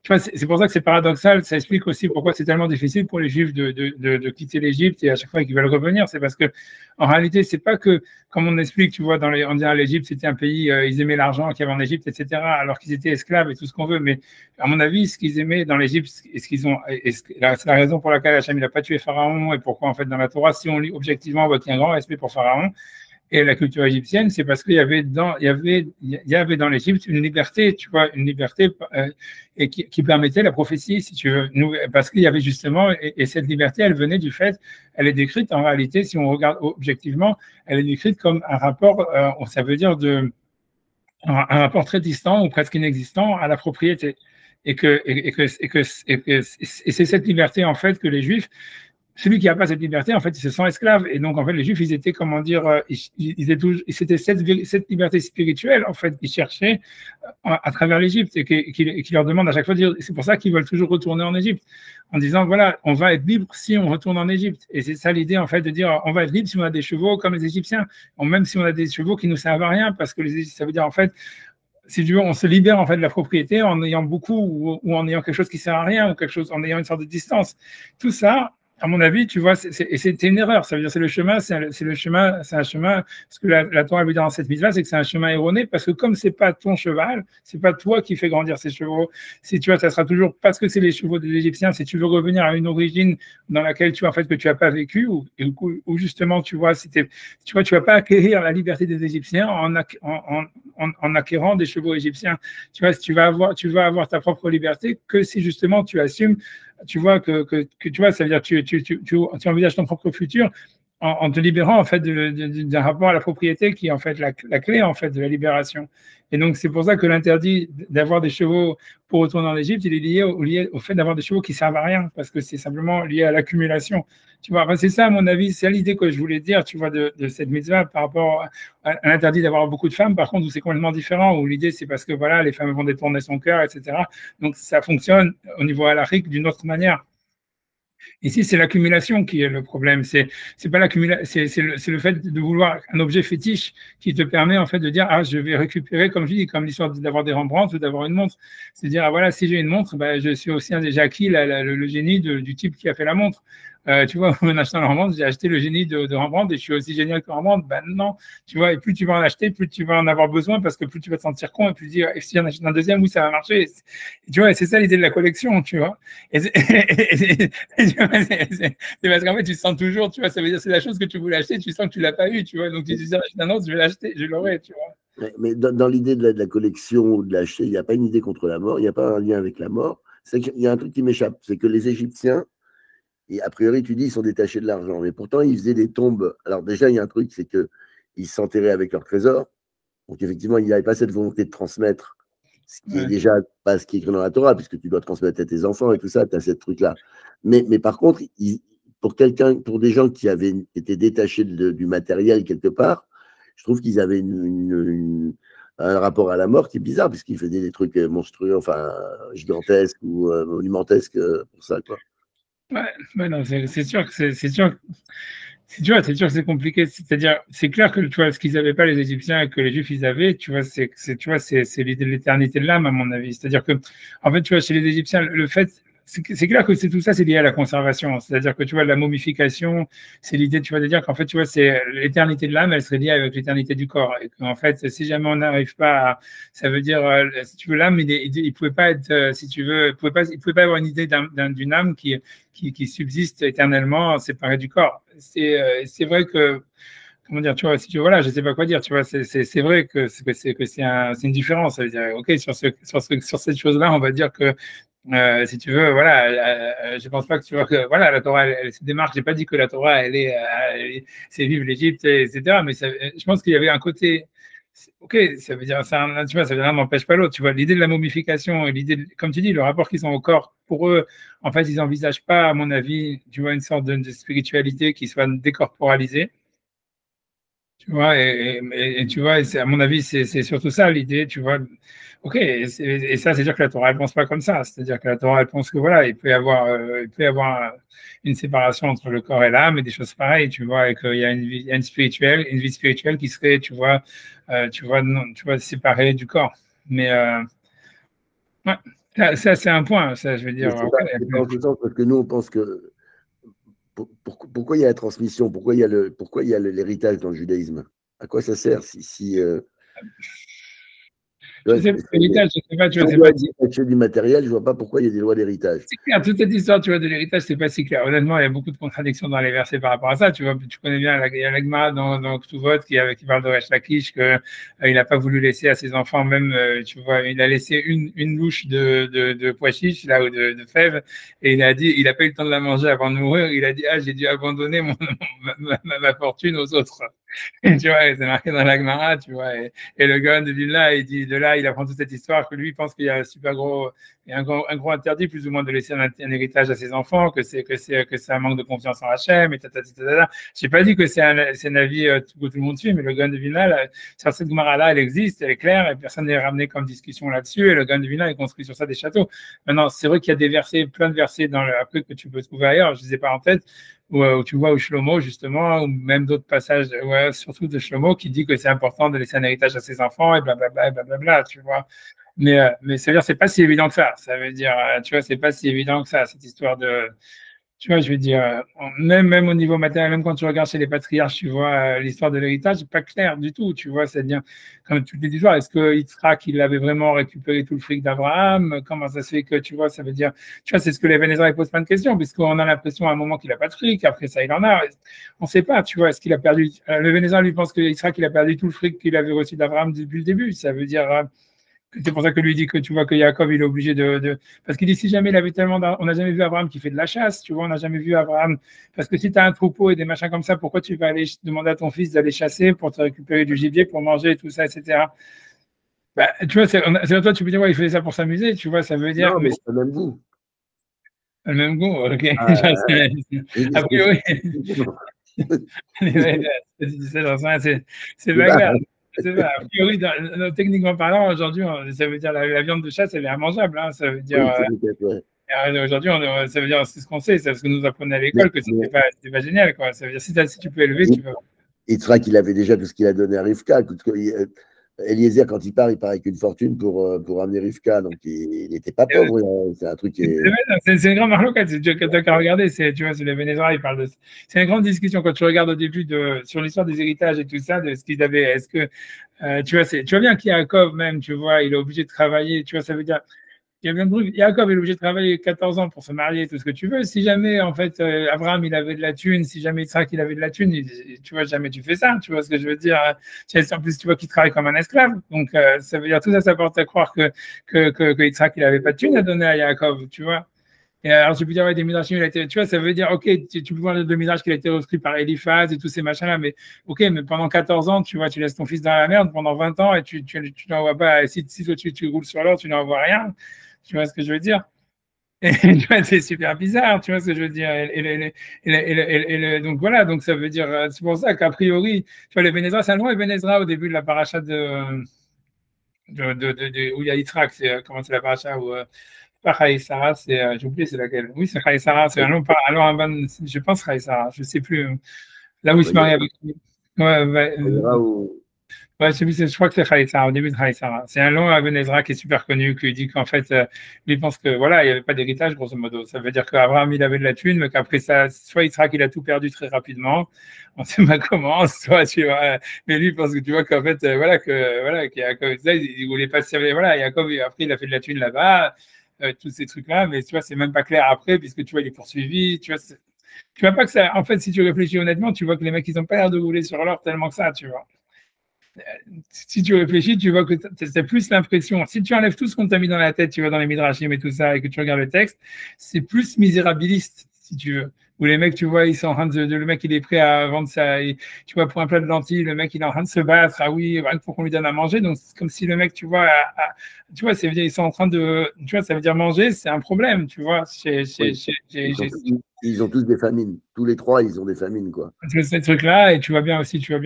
tu vois, c'est pour ça que c'est paradoxal. Ça explique aussi pourquoi c'est tellement difficile pour les Juifs de quitter l'Égypte et à chaque fois qu'ils veulent revenir. C'est parce que, en réalité, c'est pas que, comme on explique, tu vois, on dirait l'Égypte, c'était un pays, ils aimaient l'argent qu'il y avait en Égypte, etc., alors qu'ils étaient esclaves et tout ce qu'on veut. Mais, à mon avis, ce qu'ils aimaient dans l'Égypte, et ce qu'ils ont, c'est la raison pour laquelle Hachem, il n'a pas tué Pharaon et pourquoi, en fait, dans la Torah, si on lit objectivement, on voit qu'il y a un grand respect pour Pharaon et la culture égyptienne, c'est parce qu'il y avait dans l'Égypte une liberté, tu vois, une liberté et qui permettait la prophétie, si tu veux, parce qu'il y avait justement, et cette liberté, elle venait du fait, elle est décrite en réalité, si on regarde objectivement, elle est décrite comme un rapport, ça veut dire un rapport très distant ou presque inexistant à la propriété, et c'est cette liberté en fait que les Juifs, celui qui n'a pas cette liberté, en fait, il se sent esclave. Et donc, en fait, les Juifs, ils étaient, comment dire, c'était cette liberté spirituelle, en fait, qu'ils cherchaient à travers l'Égypte et qui leur demande à chaque fois de dire, c'est pour ça qu'ils veulent toujours retourner en Égypte, en disant, voilà, on va être libre si on retourne en Égypte. Et c'est ça l'idée, en fait, de dire, on va être libre si on a des chevaux comme les Égyptiens, ou même si on a des chevaux qui ne nous servent à rien, parce que ça veut dire, en fait, si tu veux, on se libère en fait de la propriété en ayant beaucoup ou en ayant quelque chose qui sert à rien ou quelque chose en ayant une sorte de distance. Tout ça, à mon avis, tu vois, c'était une erreur. Ça veut dire c'est un chemin, ce que la Torah veut dire dans cette mise-là, c'est que c'est un chemin erroné parce que comme c'est pas ton cheval, c'est pas toi qui fais grandir ces chevaux. Si tu vois, ça sera toujours parce que c'est les chevaux des Égyptiens. Si tu veux revenir à une origine dans laquelle tu vois en fait que tu as pas vécu ou justement tu vois, tu vas pas acquérir la liberté des Égyptiens en acquérant des chevaux égyptiens. Tu vois, tu vas avoir ta propre liberté que si justement tu assumes. Tu vois que tu vois, ça veut dire tu envisages ton propre futur en te libérant en fait d'un rapport à la propriété qui est en fait la clé en fait de la libération. Et donc c'est pour ça que l'interdit d'avoir des chevaux pour retourner en Égypte, il est lié au fait d'avoir des chevaux qui servent à rien parce que c'est simplement lié à l'accumulation. Tu vois, enfin, c'est ça à mon avis, c'est l'idée que je voulais dire, tu vois, de cette mitzvah par rapport à l'interdit d'avoir beaucoup de femmes. Par contre, où c'est complètement différent, où l'idée c'est parce que voilà, les femmes vont détourner son cœur, etc. Donc ça fonctionne au niveau halachique d'une autre manière. Ici, c'est l'accumulation qui est le problème. C'est pas l'accumulation, c'est le fait de vouloir un objet fétiche qui te permet en fait de dire ah je vais récupérer comme je dis comme l'histoire d'avoir des Rembrandt ou d'avoir une montre. C'est dire ah voilà si j'ai une montre, ben, je suis aussi j'ai acquis le génie du type qui a fait la montre. Tu vois, en achetant le Rembrandt, j'ai acheté le génie de Rembrandt et je suis aussi génial que Rembrandt. Ben non, tu vois, et plus tu vas en acheter, plus tu vas en avoir besoin parce que plus tu vas te sentir con et plus dire, et si j'en achète un deuxième, oui, ça va marcher. Et, tu vois, c'est ça l'idée de la collection, tu vois. C'est parce qu'en fait, tu sens toujours, tu vois, ça veut dire c'est la chose que tu voulais acheter, tu sens que tu l'as pas eu, tu vois. Donc tu te dis, non, non, je vais l'acheter, je l'aurai, tu vois. Mais dans l'idée de la collection ou de l'acheter, il n'y a pas une idée contre la mort, il n'y a pas un lien avec la mort. C'est qu'il y a un truc qui m'échappe, c'est que les Égyptiens, et a priori, tu dis, ils sont détachés de l'argent. Mais pourtant, ils faisaient des tombes. Alors, déjà, il y a un truc, c'est qu'ils s'enterraient avec leur trésor. Donc, effectivement, il n'y avait pas cette volonté de transmettre, ce qui est déjà pas ce qui est écrit dans la Torah, puisque tu dois transmettre à tes enfants et tout ça, tu as ce truc-là. Mais par contre, pour des gens qui avaient été détachés du matériel quelque part, je trouve qu'ils avaient un rapport à la mort qui est bizarre, puisqu'ils faisaient des trucs monstrueux, enfin, gigantesques ou monumentesques pour ça, quoi. Ouais, non, c'est sûr que c'est sûr que c'est compliqué. C'est-à-dire, c'est clair que tu vois ce qu'ils n'avaient pas les Égyptiens et que les Juifs ils avaient. Tu vois, c'est l'idée de l'éternité de l'âme à mon avis. C'est-à-dire que, en fait, tu vois, chez les Égyptiens, le fait, c'est clair que tout ça, c'est lié à la conservation. C'est-à-dire que tu vois, la momification, c'est l'idée, tu vois, de dire qu'en fait, tu vois, c'est l'éternité de l'âme, elle serait liée avec l'éternité du corps. Et qu'en fait, si jamais on n'arrive pas ça veut dire, si tu veux, l'âme, il pouvait pas être, si tu veux, il pouvait pas avoir une idée d'une âme qui subsiste éternellement séparée du corps. C'est vrai que, comment dire, tu vois, si tu voilà, je sais pas quoi dire, tu vois, c'est vrai que c'est une différence. Ça veut dire, ok, sur cette chose-là, on va dire que si tu veux, voilà, je pense pas que tu vois que voilà, la Torah, elle se démarque. J'ai pas dit que la Torah, c'est vive l'Égypte, etc. Mais je pense qu'il y avait un côté, ok, ça veut dire, tu vois, ça l'un n'empêche pas l'autre. Tu vois, l'idée de la momification et l'idée, comme tu dis, le rapport qu'ils ont au corps, pour eux, en fait, ils n'envisagent pas, à mon avis, tu vois, une sorte de spiritualité qui soit décorporalisée. Tu vois, et tu vois, à mon avis, c'est surtout ça l'idée, tu vois. Ok, et ça, c'est-à-dire que la Torah, elle pense pas comme ça. C'est-à-dire que la Torah, elle pense que voilà, il peut y avoir une séparation entre le corps et l'âme et des choses pareilles, tu vois, et qu'il y a une vie spirituelle qui serait, non, tu vois, séparée du corps. Mais ouais, Ça c'est un point, ça, je veux dire. C'est pas en ce sens, parce que nous, on pense que pourquoi il y a la transmission, pourquoi il y a l'héritage dans le judaïsme? À quoi ça sert je sais pas, l'héritage, je sais pas, tu vois, c'est pas du matériel, je vois pas pourquoi il y a des lois d'héritage. C'est clair, toute cette histoire, tu vois, de l'héritage, c'est pas si clair. Honnêtement, il y a beaucoup de contradictions dans les versets par rapport à ça. Tu vois, tu connais bien, il y a l'Agma dans Ktuvot qui parle de Resh Lakish, que il n'a pas voulu laisser à ses enfants, même, tu vois, il a laissé une louche de pois chiches, là, ou de fèves, et il a dit, il a pas eu le temps de la manger avant de mourir. Il a dit, ah, j'ai dû abandonner ma fortune aux autres. Et tu vois, c'est marqué dans l'Agmara, tu vois, et le gars de Vilna, il dit, de là, il apprend toute cette histoire que lui, il pense qu'il y a un super gros, il y a un gros interdit, plus ou moins, de laisser un héritage à ses enfants, que c'est un manque de confiance en Hachem, et tata. J'ai pas dit que c'est un avis que tout le monde suit, mais le Gaon de Vilna, sur cette Gemara-là, elle existe, elle est claire, et personne n'est ramené comme discussion là-dessus, et le Gaon de Vilna est construit sur ça des châteaux. Maintenant, c'est vrai qu'il y a des versets, plein de versets après que tu peux trouver ailleurs, je les ai pas en tête, où tu vois, où Shlomo, justement, ou même d'autres passages, ouais, surtout de Shlomo, qui dit que c'est important de laisser un héritage à ses enfants, et blablabla, blablabla, tu vois. Mais ça veut dire, c'est pas si évident que ça. Ça veut dire, tu vois, c'est pas si évident que ça, cette histoire de, tu vois, je veux dire, même au niveau matériel, même quand tu regardes chez les patriarches, tu vois, l'histoire de l'héritage, c'est pas clair du tout, tu vois, c'est-à-dire, comme toutes les histoires, est-ce que Yitzhak, il avait vraiment récupéré tout le fric d'Abraham? Comment ça se fait que, tu vois, ça veut dire, tu vois, c'est ce que les Vénézuéliens posent plein de questions, puisqu'on a l'impression à un moment qu'il a pas de fric, après ça, il en a. On sait pas, tu vois, est-ce qu'il a perdu, le Vénézuélien lui pense que Yitzhak, il a perdu tout le fric qu'il avait reçu d'Abraham depuis le début. Ça veut dire, c'est pour ça que lui dit que tu vois que Jacob, il est obligé parce qu'il dit si jamais il avait tellement on n'a jamais vu Abraham qui fait de la chasse, tu vois, on n'a jamais vu Abraham, parce que si tu as un troupeau et des machins comme ça, pourquoi tu vas aller demander à ton fils d'aller chasser pour te récupérer du gibier, pour manger et tout ça, etc. Bah, tu vois, c'est toi, tu peux dire, ouais, il faisait ça pour s'amuser, tu vois, ça veut dire. Non, mais c'est le même goût. Le même goût, ok. A priori, c'est bagarre. A priori, techniquement parlant, aujourd'hui, ça veut dire la viande de chasse, elle est immangeable. Hein, ça veut dire. Aujourd'hui, ça veut dire, c'est ce qu'on sait, c'est ce que nous apprenait à l'école, que c'était pas génial. Quoi. Ça veut dire, si tu peux élever, tu peux. Yitzhak, il avait déjà tout ce qu'il a donné à Rivka. Eliezer, quand il part, il part avec une fortune pour amener Rivka. Donc, il n'était pas pauvre. C'est un truc. C'est une grande marloquette. Tu n'as qu'à regarder. Tu vois, sur les Vénézuéliens, ils parlent de. C'est une grande discussion quand tu regardes au début sur l'histoire des héritages et tout ça, de ce qu'ils avaient. Est-ce que. Tu vois bien qu'Yaakov, même, tu vois, il est obligé de travailler. Tu vois, ça veut dire. Il y a bien de trucs. Jacob est obligé de travailler 14 ans pour se marier, tout ce que tu veux. Si jamais, en fait, Abraham, il avait de la thune, si jamais Yitzhak, il avait de la thune, tu vois, jamais tu fais ça. Tu vois ce que je veux dire? En plus, tu vois qu'il travaille comme un esclave. Donc, ça veut dire, tout ça, ça porte à croire que Yitzhak, il avait pas de thune à donner à Jacob, tu vois. Et alors, tu peux dire, ouais, des midrashim, tu vois, ça veut dire, ok, tu peux voir le midrash qu'il a été repris par Eliphaz et tous ces machins-là, mais ok, mais pendant 14 ans, tu vois, tu laisses ton fils dans la merde pendant 20 ans et tu n'envoies pas, si toi tu roules sur l'or, tu n'envoies rien. Tu vois ce que je veux dire? Et tu vois, c'est super bizarre, tu vois ce que je veux dire? Donc voilà, donc ça veut dire, c'est pour ça qu'a priori, tu vois, les Bénézra, c'est un long Bénézra au début de la paracha où il y a Yitzhak, comment c'est la paracha où pas Chaïsara, j'ai oublié c'est laquelle. Oui, c'est Chaïsara, c'est un long, je pense Chaïsara, je sais plus. Là où il se marie avec lui. Ouais, ouais, je crois que c'est Chaïsara, au début de Chaïsara. C'est un long Ibn Ezra qui est super connu, qui dit qu'en fait, lui pense que voilà, il n'y avait pas d'héritage, grosso modo. Ça veut dire qu'Abraham, il avait de la thune, mais qu'après ça, soit Yitzhak, il a tout perdu très rapidement. On ne sait pas comment, soit tu vois. Mais lui pense que tu vois qu'en fait, il voulait pas se servir. Voilà, Jacob, après, il a fait de la thune là-bas, tous ces trucs-là, mais tu vois, c'est même pas clair après, puisque tu vois, il est poursuivi, tu vois. Tu vois pas que ça, en fait, si tu réfléchis honnêtement, tu vois que les mecs, ils ont pas l'air de rouler sur l'or tellement que ça, tu vois. Si tu réfléchis, tu vois que c'est plus l'impression. Si tu enlèves tout ce qu'on t'a mis dans la tête, tu vas dans les midrashim et tout ça, et que tu regardes le texte, c'est plus misérabiliste, si tu veux. Où les mecs, tu vois, ils sont en train le mec, il est prêt à vendre ça, tu vois, pour un plat de lentilles, le mec, il est en train de se battre, ah oui, pour qu'on lui donne à manger. Donc, c'est comme si le mec, tu vois, tu vois, ils sont en train de, tu vois, ça veut dire manger, c'est un problème, tu vois. Ils ont tous des famines. Tous les trois, ils ont des famines, quoi. Ces trucs-là, et tu vois bien,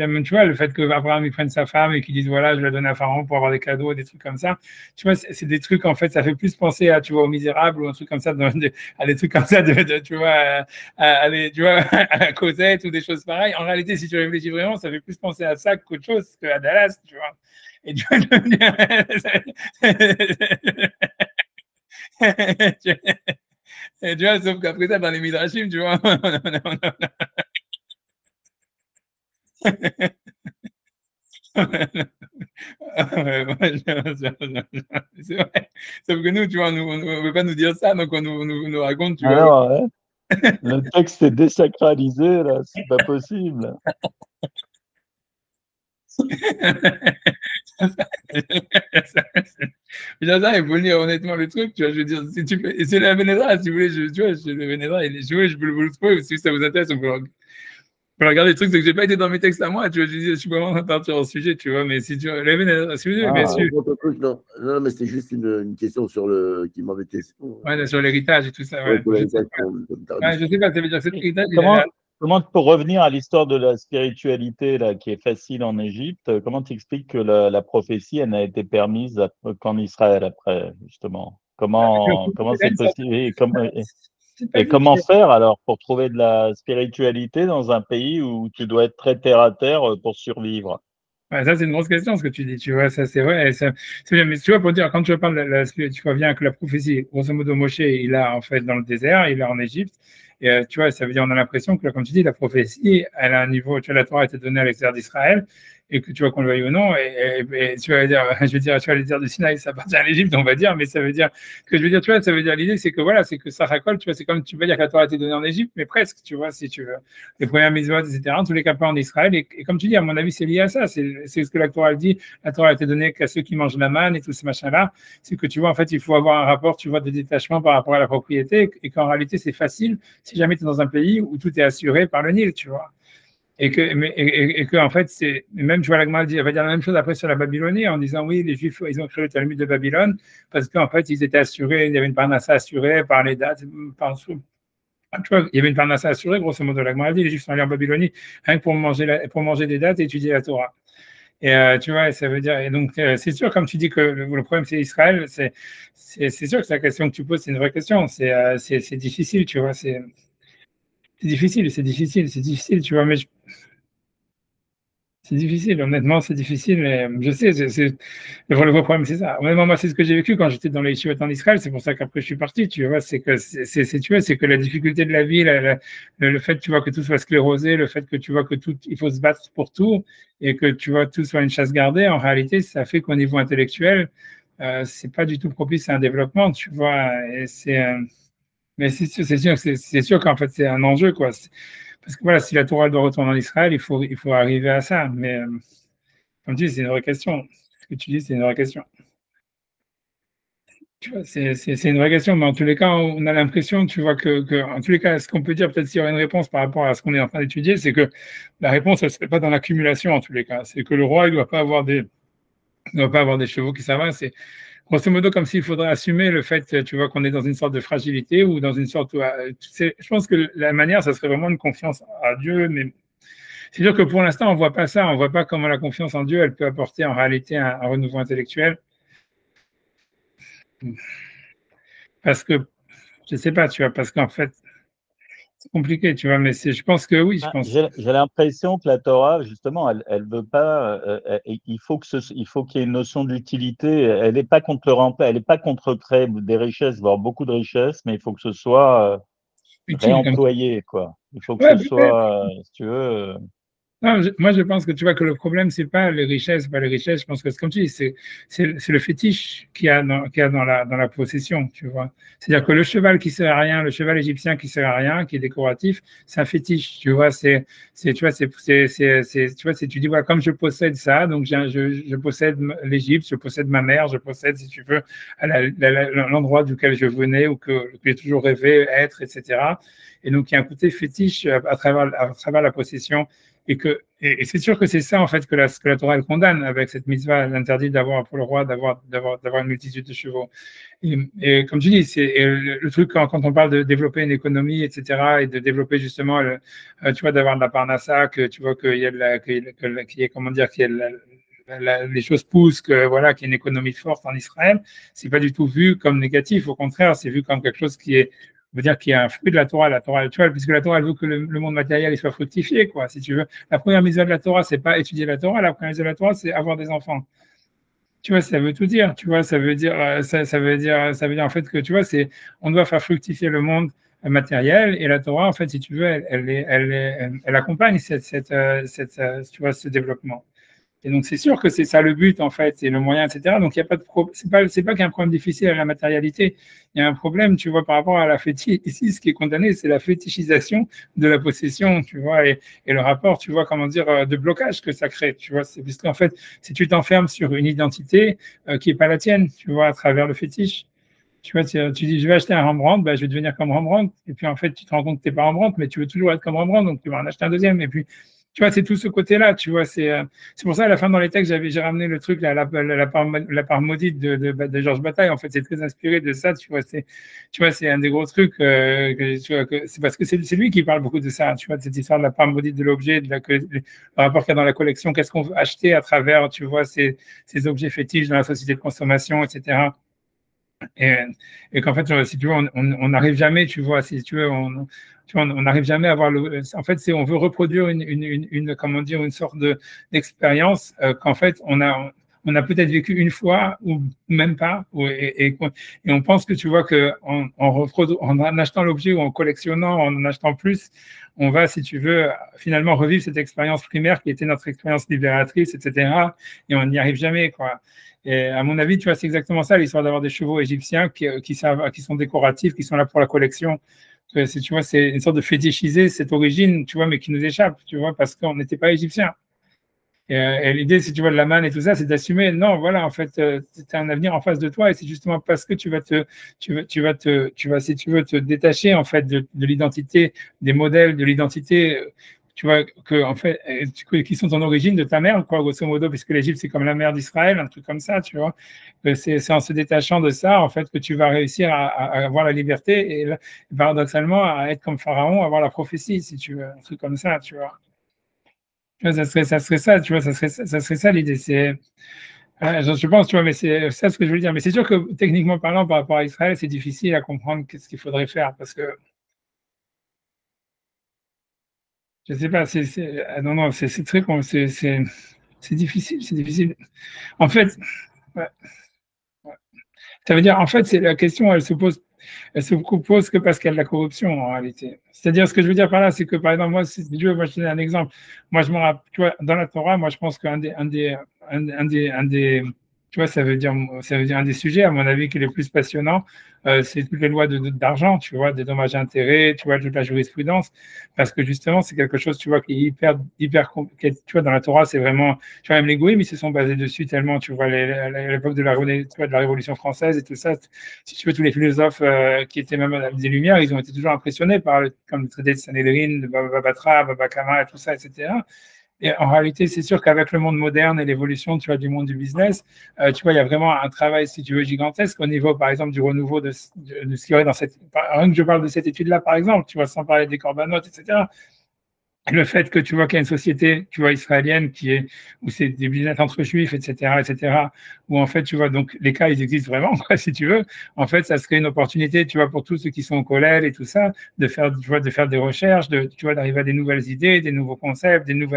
même, tu vois, le fait qu'Abraham, il prenne sa femme et qu'il dise, voilà, je la donne à Pharaon pour avoir des cadeaux, des trucs comme ça. Tu vois, c'est des trucs, en fait, ça fait plus penser à, tu vois, aux misérables ou un truc comme ça, à des trucs comme ça, tu vois, tu vois, à Cosette ou des choses pareilles. En réalité, si tu réfléchis vraiment, ça fait plus penser à ça qu'autre chose, qu'à Dallas, tu vois. Et tu vois, Et tu vois, sauf qu'après ça, dans les Midrashim, tu vois, c'est vrai. Sauf que nous, tu vois, on ne veut pas nous dire ça, donc on nous raconte, tu vois. Alors, hein, le texte est désacralisé, là, c'est pas possible. Ça, il faut lire honnêtement le truc, tu vois, je veux dire, si tu fais, et c'est la Vénédra, si vous voulez, tu vois, le Vénédra, je peux vous le trouver, si ça vous intéresse, on peut regarder le truc, c'est que j'ai pas été dans mes textes à moi, tu vois, je suis vraiment en train de partir au sujet, tu vois, mais si tu vois, la Vénédra, si vous voulez, bien sûr. Non, non, mais c'était juste une question sur le qui m'avait été. Ouais, sur l'héritage et tout ça, ouais. Pour l'héritage, Ouais, je sais pas, ça veut dire que cet héritage, Comment, pour revenir à l'histoire de la spiritualité là, qui est facile en Égypte, comment tu expliques que la prophétie elle n'a été permise qu'en Israël après, justement? Comment c'est possible et comment faire alors pour trouver de la spiritualité dans un pays où tu dois être très terre à terre pour survivre? Ouais, ça, c'est une grosse question, ce que tu dis, tu vois, ça, c'est vrai, c'est bien, mais tu vois, pour dire, quand tu parles tu vois bien que la prophétie, grosso modo, Moshe, il a, en fait, dans le désert, il est en Égypte, et tu vois, ça veut dire, on a l'impression que, comme tu dis, la prophétie, elle a un niveau, tu vois, la Torah a été donnée à l'extérieur d'Israël, et que tu vois qu'on le veuille ou non, et tu vas dire, je veux dire, tu vois, les désert du Sinaï, ça appartient à l'Égypte, on va dire, mais ça veut dire, que je veux dire, tu vois, ça veut dire, l'idée, c'est que voilà, c'est que ça racole, tu vois, c'est comme, tu vas dire que la Torah a été donnée en Égypte, mais presque, tu vois, si tu veux, les premières mitzvot, etc., en tous les cas, pas en Israël, et comme tu dis, à mon avis, c'est lié à ça, c'est ce que la Torah dit, la Torah a été donnée qu'à ceux qui mangent la manne et tout ce machin-là, c'est que tu vois, en fait, il faut avoir un rapport, tu vois, de détachement par rapport à la propriété, et qu'en réalité, c'est facile si jamais tu es dans un pays où tout est assuré par le Nil, tu vois. Et que en fait, c'est même, tu vois, la Gemara va dire la même chose après sur la Babylonie en disant oui, les Juifs, ils ont créé le Talmud de Babylone parce qu'en fait, ils étaient assurés, il y avait une parnassa assurée par les dates, tu vois, il y avait une parnassa assurée, grosso modo, la Gemara dit, les Juifs sont allés en Babylonie rien que pour manger des dates et étudier la Torah. Et tu vois, ça veut dire, et donc c'est sûr, comme tu dis que le problème c'est Israël, c'est sûr que c'est la question que tu poses, c'est une vraie question, c'est difficile, tu vois, c'est difficile, tu vois, mais c'est difficile, honnêtement, c'est difficile, mais je sais, le vrai problème, c'est ça. Honnêtement, moi, c'est ce que j'ai vécu quand j'étais dans les yeshivot en Israël, c'est pour ça qu'après je suis parti, tu vois, c'est que, tu vois, c'est que la difficulté de la vie, le fait, tu vois, que tout soit sclérosé, le fait que tu vois que tout, il faut se battre pour tout, et que, tu vois, tout soit une chasse gardée, en réalité, ça fait qu'au niveau intellectuel, c'est pas du tout propice à un développement, tu vois, et mais c'est sûr qu'en fait, c'est un enjeu, quoi. Parce que voilà, si la Torah doit retourner en Israël, il faut arriver à ça. Mais comme tu dis, c'est une vraie question. Ce que tu dis, c'est une vraie question. Tu vois, c'est une vraie question. Mais en tous les cas, on a l'impression, tu vois, en tous les cas, ce qu'on peut dire, peut-être s'il y aurait une réponse par rapport à ce qu'on est en train d'étudier, c'est que la réponse, elle ne serait pas dans l'accumulation, en tous les cas. C'est que le roi, il ne doit pas avoir des chevaux qui s'avancent. C'est grosso modo comme s'il faudrait assumer le fait, tu vois, qu'on est dans une sorte de fragilité ou dans une sorte où, je pense que la manière, ça serait vraiment une confiance à Dieu, mais c'est sûr que pour l'instant, on ne voit pas ça, on ne voit pas comment la confiance en Dieu, elle peut apporter en réalité un renouveau intellectuel. Parce que, je ne sais pas, tu vois, parce qu'en fait, c'est compliqué, tu vois, mais je pense que oui, je pense. J'ai l'impression que la Torah, justement, elle veut pas. Il faut qu'il y ait une notion d'utilité. Elle n'est pas contre le rempart, elle n'est pas contre créer des richesses, voire beaucoup de richesses, mais il faut que ce soit réemployé, quoi. Il faut que ce soit, si tu veux. Non, moi, je pense que tu vois que le problème, c'est pas les richesses, pas les richesses. Je pense que, comme tu dis, c'est le fétiche qu'il y a dans la possession, tu vois. C'est-à-dire que le cheval qui sert à rien, le cheval égyptien qui sert à rien, qui est décoratif, c'est un fétiche, tu vois. Tu vois, tu dis, voilà, comme je possède ça, donc je possède l'Égypte, je possède ma mère, je possède, si tu veux, l'endroit duquel je venais ou que j'ai toujours rêvé être, etc. Et donc, il y a un côté fétiche à travers la possession. Et c'est sûr que c'est ça, en fait, que la Torah elle condamne avec cette mitzvah, l'interdit d'avoir pour le roi d'avoir une multitude de chevaux. Et comme tu dis, c'est le truc quand on parle de développer une économie, etc., et de développer justement, tu vois, d'avoir de la parnassa, que tu vois qu'il y a comment dire, qu'il y a les choses poussent, que voilà, qu'il y a une économie forte en Israël, c'est pas du tout vu comme négatif. Au contraire, c'est vu comme quelque chose qui est, on veut dire qu'il y a un fruit de la Torah, tu vois, puisque la Torah elle veut que le monde matériel il soit fructifié, quoi, si tu veux. La première mise de la Torah, c'est pas étudier la Torah, la première mise de la Torah, c'est avoir des enfants. Tu vois, ça veut tout dire. Tu vois, ça veut dire, ça veut dire en fait que tu vois, on doit faire fructifier le monde matériel et la Torah, en fait, si tu veux, elle accompagne tu vois, ce développement. Et donc, c'est sûr que c'est ça le but, en fait, et le moyen, etc. Donc, il y a pas de c'est pas qu'il y a un problème difficile à la matérialité. Il y a un problème, tu vois, par rapport à la fétiche. Ici, ce qui est condamné, c'est la fétichisation de la possession, tu vois, et le rapport, tu vois, comment dire, de blocage que ça crée, tu vois. C'est parce qu'en fait, si tu t'enfermes sur une identité qui est pas la tienne, tu vois, à travers le fétiche. Tu vois, tu dis, je vais acheter un Rembrandt, bah, je vais devenir comme Rembrandt. Et puis, en fait, tu te rends compte que tu n'es pas Rembrandt, mais tu veux toujours être comme Rembrandt, donc tu vas en acheter un deuxième. Et puis, tu vois, c'est tout ce côté-là, tu vois. C'est pour ça, à la fin, dans les textes, j'ai ramené le truc, la part maudite de Georges Bataille. En fait, c'est très inspiré de ça, tu vois. C'est un des gros trucs, c'est parce que c'est lui qui parle beaucoup de ça, tu vois, de cette histoire de la part maudite de l'objet, le rapport qu'il y a dans la collection, qu'est-ce qu'on veut acheter à travers, tu vois, ces objets fétiches dans la société de consommation, etc. Et, et qu'en fait, si tu veux, on n'arrive jamais, tu vois, si tu veux, on n'arrive jamais à avoir en fait, on veut reproduire comment dire, une sorte d'expérience qu'en fait, on a peut-être vécu une fois ou même pas, et on pense que tu vois que en achetant l'objet ou en collectionnant, en achetant plus, on va, si tu veux, finalement revivre cette expérience primaire qui était notre expérience libératrice, etc. Et on n'y arrive jamais, quoi. Et à mon avis, tu vois, c'est exactement ça, l'histoire d'avoir des chevaux égyptiens qui sont décoratifs, qui sont là pour la collection. Tu vois, c'est une sorte de fétichiser cette origine, tu vois, mais qui nous échappe, tu vois, parce qu'on n'était pas égyptiens. Et l'idée, si tu vois, de la manne et tout ça, c'est d'assumer, non, voilà, en fait, tu as un avenir en face de toi et c'est justement parce que tu vas, si tu veux, te détacher, en fait, de l'identité, des modèles, de l'identité, tu vois, en fait, qui sont en origine de ta mère, quoi, grosso modo, puisque l'Égypte, c'est comme la mère d'Israël, un truc comme ça, tu vois. C'est en se détachant de ça, en fait, que tu vas réussir à avoir la liberté et paradoxalement, à être comme Pharaon, à avoir la prophétie, si tu veux, un truc comme ça, tu vois. Ça serait ça, tu vois, ça serait ça l'idée. Je pense, tu vois, mais c'est ça ce que je veux dire. Mais c'est sûr que techniquement parlant, par rapport à Israël, c'est difficile à comprendre qu'est-ce qu'il faudrait faire parce que je sais pas, non, non, c'est très, c'est difficile, c'est difficile. En fait, ouais, ouais. Ça veut dire, en fait, c'est la question, elle se pose que parce qu'il y a de la corruption en réalité. C'est-à-dire, ce que je veux dire par là, c'est que par exemple, moi, si Dieu, moi, je te donne un exemple. Moi, je me rappelle, tu vois, dans la Torah, moi, je pense qu'un des, tu vois, ça veut dire un des sujets, à mon avis, qui est le plus passionnant, c'est toutes les lois d'argent, tu vois, des dommages et intérêts, tu vois, toute la jurisprudence, parce que justement, c'est quelque chose, tu vois, qui est hyper, tu vois, dans la Torah, c'est vraiment, tu vois, même les goïms, ils se sont basés dessus tellement, tu vois, à l'époque de la Révolution française et tout ça, si tu veux, tous les philosophes qui étaient même des Lumières, ils ont été toujours impressionnés comme le traité de Sanhedrin, de Baba Batra, Baba Kama et tout ça, etc. Et en réalité, c'est sûr qu'avec le monde moderne et l'évolution, tu vois, du monde du business, tu vois, il y a vraiment un travail, si tu veux, gigantesque au niveau, par exemple, du renouveau de ce qu'il y aurait dans rien que je parle de cette étude-là, par exemple, tu vois, sans parler des corbanotes, etc. Le fait que tu vois qu'il y a une société, tu vois, israélienne où c'est des business entre juifs, etc., où en fait, tu vois, donc les cas, ils existent vraiment, quoi, si tu veux. En fait, ça serait une opportunité, tu vois, pour tous ceux qui sont au collège et tout ça, de faire, tu vois, de faire des recherches, tu vois, d'arriver à des nouvelles idées, des nouveaux concepts, tu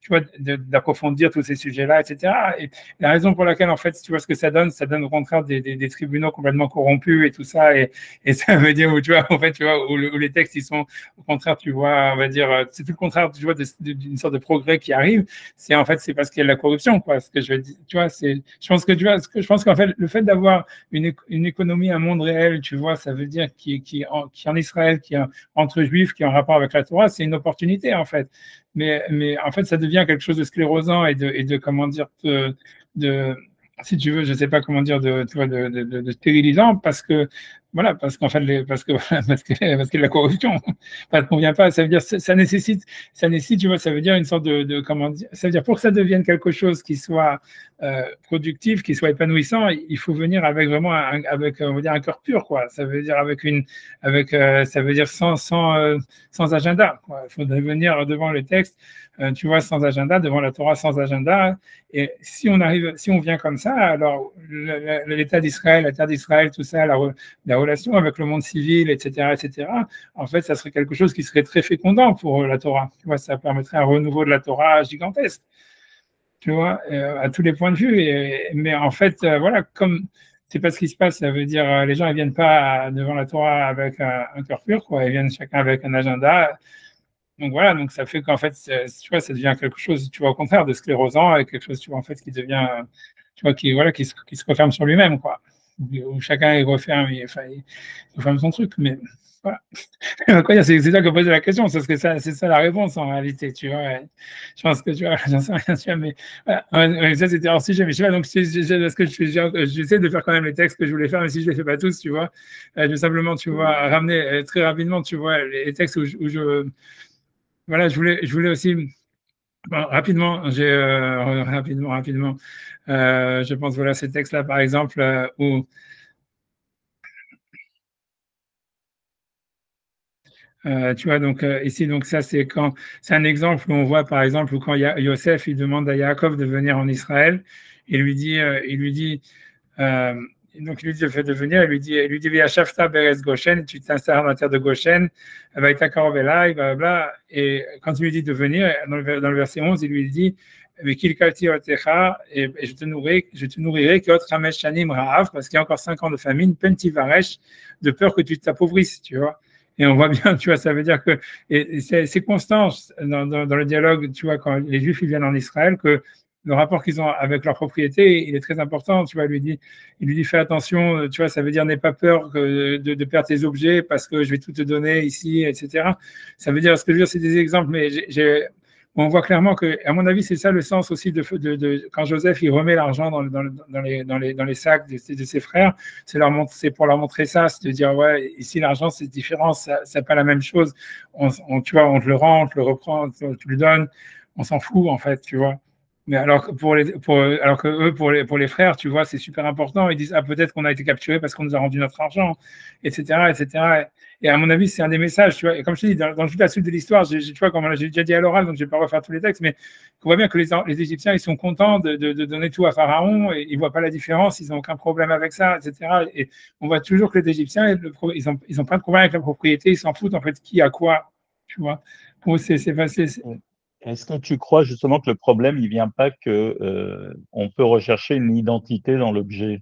vois, d'approfondir tous ces sujets-là, etc. Et la raison pour laquelle, en fait, tu vois, ce que ça donne au contraire des tribunaux complètement corrompus et tout ça, et ça veut dire où, tu vois, en fait, tu vois, où les textes, ils sont, au contraire, tu vois, on va dire, c'est tout le contraire, tu vois, d'une sorte de progrès qui arrive, c'est parce qu'il y a de la corruption, quoi. Ce que je veux dire, tu vois, je pense que tu vois, je pense qu'en fait, le fait d'avoir une économie, un monde réel, tu vois, ça veut dire qui en Israël, qui est entre juifs, qui est en rapport avec la Torah, c'est une opportunité, en fait. Mais en fait, ça devient quelque chose de sclérosant et de comment dire, si tu veux, je sais pas comment dire, tu vois, de stérilisant voilà, parce qu'en fait, parce que qu'il y a de la corruption. Ça ne convient pas. Ça veut dire, ça nécessite, tu vois, ça veut dire une sorte comment dire, ça veut dire pour que ça devienne quelque chose qui soit productif, qui soit épanouissant, il faut venir avec vraiment, on va dire, un cœur pur, quoi. Ça veut dire ça veut dire sans agenda, quoi. Il faudrait venir devant le texte, tu vois, sans agenda, devant la Torah sans agenda. Et si on vient comme ça, alors l'État d'Israël, la terre d'Israël, tout ça, la relation avec le monde civil, etc., en fait, ça serait quelque chose qui serait très fécondant pour la Torah. Tu vois, ça permettrait un renouveau de la Torah gigantesque. tu vois, à tous les points de vue. Mais en fait, voilà, comme c'est pas ce qui se passe, ça veut dire les gens ils viennent pas devant la Torah avec un cœur pur, quoi. Ils viennent chacun avec un agenda. Donc voilà, donc ça fait qu'en fait, tu vois, ça devient quelque chose, tu vois, au contraire de sclérosant, et quelque chose, tu vois, en fait, qui devient, tu vois, qui, voilà, qui se referme sur lui-même, quoi. Où chacun il referme, enfin, il referme son truc, mais voilà. C'est toi qui as posé la question, parce que c'est ça la réponse en réalité, tu vois. Je pense que tu vois, j'en sais rien, tu vois, mais voilà. Ça c'était hors sujet, mais je sais pas, donc parce que j'essaie de faire quand même les textes que je voulais faire, mais si je les fais pas tous, tu vois, je vais simplement, tu vois, ramener très rapidement, tu vois, les textes où je voilà, je voulais aussi, bon, rapidement, rapidement, je pense, voilà, ces textes-là, par exemple, où, tu vois, donc, ici, donc, ça, c'est un exemple où on voit, par exemple, où quand Yosef, il demande à Yaakov de venir en Israël, il lui dit, Euh, donc, il lui dit le fait de venir, il lui dit, Viachafta Beres Goshen, tu t'installes dans la terre de Goshen, avec ta Karobelai, blablabla. Et quand il lui dit de venir, dans le verset 11, il lui dit, Kilkalti Otecha, et je te nourrirai, Kiot Ramesh Shanim Ra'av, parce qu'il y a encore 5 ans de famine, Penti Varesh, de peur que tu t'appauvrisses, tu vois. Et on voit bien, tu vois, ça veut dire que, et c'est constant dans le dialogue, tu vois, quand les Juifs ils viennent en Israël, que le rapport qu'ils ont avec leur propriété, il est très important. Tu vois, il lui dit fais attention. Tu vois, ça veut dire n'aie pas peur de perdre tes objets parce que je vais tout te donner ici, etc. Ça veut dire, ce que je veux dire, c'est des exemples, mais on voit clairement que, à mon avis, c'est ça le sens aussi quand Joseph il remet l'argent dans les sacs de ses frères, c'est pour leur montrer ça, c'est de dire ouais, ici l'argent c'est différent, ça n'est pas la même chose. Tu vois, on te le rend, on te le reprend, tu le donnes, on s'en fout en fait, tu vois. Mais alors que alors que eux, pour les frères, tu vois, c'est super important. Ils disent, ah, peut-être qu'on a été capturé parce qu'on nous a rendu notre argent, etc., etc. Et à mon avis, c'est un des messages, tu vois. Et comme je te dis, dans toute la suite de l'histoire, tu vois, comme j'ai déjà dit à l'oral, donc je ne vais pas refaire tous les textes, mais on voit bien que les Égyptiens, ils sont contents de donner tout à Pharaon et ils ne voient pas la différence, ils n'ont aucun problème avec ça, etc. Et on voit toujours que les Égyptiens, ils ont pas de problème avec la propriété, ils s'en foutent, en fait, qui a quoi, tu vois. Pour eux, c'est facile. Est-ce que tu crois justement que le problème, il vient pas que on peut rechercher une identité dans l'objet?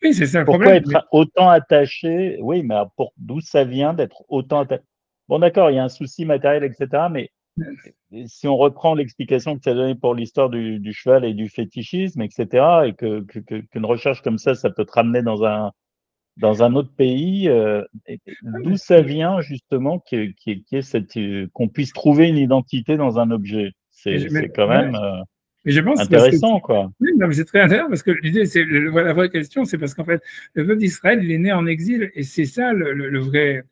Oui, c'est ça le Pourquoi problème. être autant attaché? Oui, mais d'où ça vient d'être autant attaché? Bon, d'accord, il y a un souci matériel, etc. Mais si on reprend l'explication que tu as donnée pour l'histoire du cheval et du fétichisme, etc., et qu'une recherche comme ça peut te ramener dans un autre pays, d'où ça vient justement qu'on puisse trouver une identité dans un objet? C'est quand Ouais. même Mais je pense parce que intéressant, quoi. oui, non, mais c'est très intéressant parce que l'idée, c'est la vraie question, c'est parce qu'en fait, le peuple d'Israël, il est né en exil et c'est ça le vrai,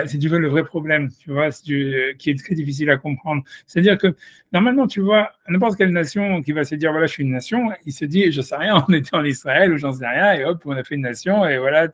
si tu veux, le vrai problème, tu vois, qui est très difficile à comprendre. C'est-à-dire que normalement, tu vois, n'importe quelle nation qui va se dire voilà, je suis une nation, il se dit je sais rien, on était en Israël ou j'en sais rien et hop, on a fait une nation et voilà.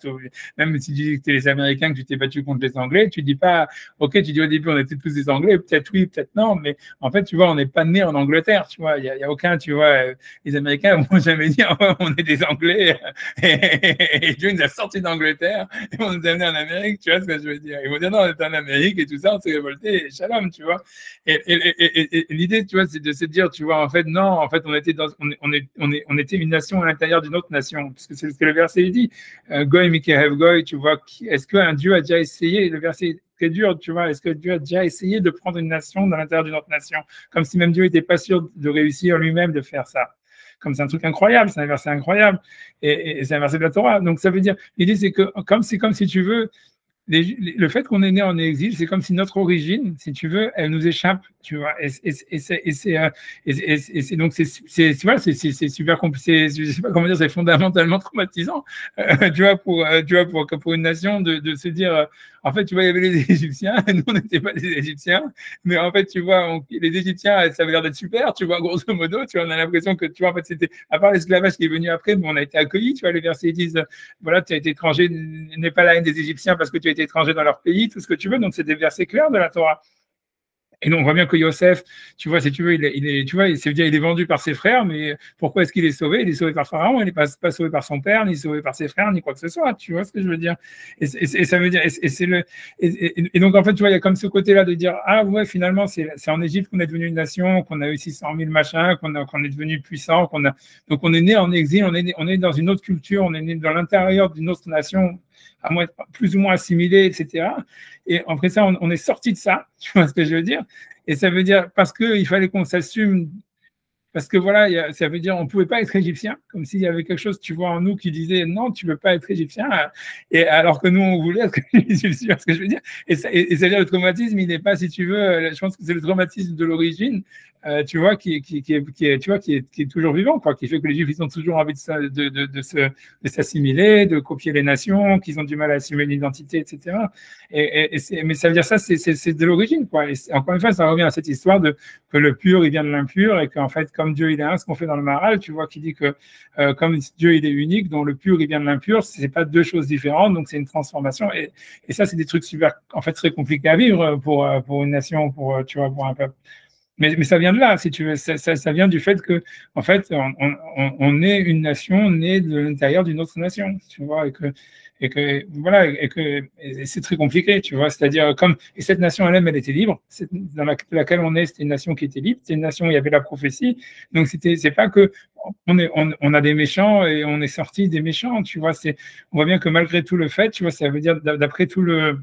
Même si tu dis que tu es les Américains, que tu t'es battu contre les Anglais, tu dis pas ok, tu dis au début on était tous des Anglais, peut-être oui, peut-être non, mais en fait, tu vois, on n'est pas né en Angleterre, tu vois, il y a aucun, tu vois, les Américains vont jamais dire on est des Anglais et Dieu nous a sortis d'Angleterre et on nous a amenés en Amérique, tu vois ce que je veux dire. Ils vont dire non, on est en Amérique et tout ça, on s'est révolté, et shalom, tu vois. Et l'idée, tu vois, c'est de se dire, tu vois, en fait, non, en fait, on était une nation à l'intérieur d'une autre nation, parce que c'est ce que le verset dit. Goy Mikerev Goy, tu vois, est-ce qu'un Dieu a déjà essayé, le verset est très dur, tu vois, est-ce que Dieu a déjà essayé de prendre une nation dans l'intérieur d'une autre nation, comme si même Dieu n'était pas sûr de réussir lui-même de faire ça. Comme c'est un truc incroyable, c'est un verset incroyable, et c'est un verset de la Torah. Donc ça veut dire, l'idée c'est que, c'est comme si tu veux, le fait qu'on est né en exil, c'est comme si notre origine, si tu veux, elle nous échappe, tu vois. Et donc c'est super compliqué, je sais pas comment dire, c'est fondamentalement traumatisant, tu vois, pour une nation de se dire, en fait, tu vois, il y avait les Égyptiens, nous on n'était pas des Égyptiens, mais en fait, tu vois, les Égyptiens, ça avait l'air d'être super, tu vois, grosso modo, tu vois, on a l'impression que, tu vois, en fait, c'était, à part l'esclavage qui est venu après, mais on a été accueillis, tu vois, les versets disent, voilà, tu as été étranger, n'est pas la haine des Égyptiens parce que tu as été étranger dans leur pays, tout ce que tu veux. Donc, c'est des versets clairs de la Torah. Et donc, on voit bien que Yosef, tu vois, si tu veux, tu vois, il est vendu par ses frères, mais pourquoi est-ce qu'il est sauvé? Il est sauvé par Pharaon, il n'est pas sauvé par son père, ni sauvé par ses frères, ni quoi que ce soit. Tu vois ce que je veux dire? Et ça veut dire, et donc, en fait, tu vois, il y a comme ce côté-là de dire, ah ouais, finalement, c'est en Égypte qu'on est devenu une nation, qu'on a eu 600 000 machins, qu'on est devenu puissant, donc on est né en exil, on est né dans une autre culture, on est né dans l'intérieur d'une autre nation, à moins plus ou moins assimilée, etc. Et après ça, on est sorti de ça, tu vois ce que je veux dire? Et ça veut dire, parce qu'il fallait qu'on s'assume, parce que voilà, ça veut dire on ne pouvait pas être égyptien, comme s'il y avait quelque chose, tu vois, en nous qui disait non, tu ne peux pas être égyptien, et alors que nous, on voulait être égyptien, ce que je veux dire. Et ça veut dire le traumatisme, il n'est pas, si tu veux, je pense que c'est le traumatisme de l'origine, tu vois, qui est toujours vivant, quoi, qui fait que les Juifs, ils ont toujours envie de s'assimiler, de copier les nations, qu'ils ont du mal à assumer l'identité, etc. Mais ça veut dire ça, c'est de l'origine, quoi. Et encore une fois, ça revient à cette histoire que le pur, il vient de l'impur, et qu'en fait, comme Dieu, il est un, ce qu'on fait dans le Maharal, tu vois, qui dit que comme Dieu, il est unique, dont le pur, il vient de l'impur, c'est pas deux choses différentes, donc c'est une transformation. Et ça, c'est des trucs super, en fait, très compliqués à vivre pour une nation, tu vois, pour un peuple. Mais ça vient de là, si tu veux. Ça vient du fait que, en fait, on est une nation née de l'intérieur d'une autre nation, tu vois, voilà, et c'est très compliqué, tu vois. C'est-à-dire, et cette nation elle-même, elle était libre. Dans laquelle on est, c'était une nation qui était libre. C'était une nation où il y avait la prophétie. Donc, c'est pas que on a des méchants et on est sorti des méchants, tu vois. On voit bien que malgré tout le fait, tu vois, ça veut dire, d'après tout le.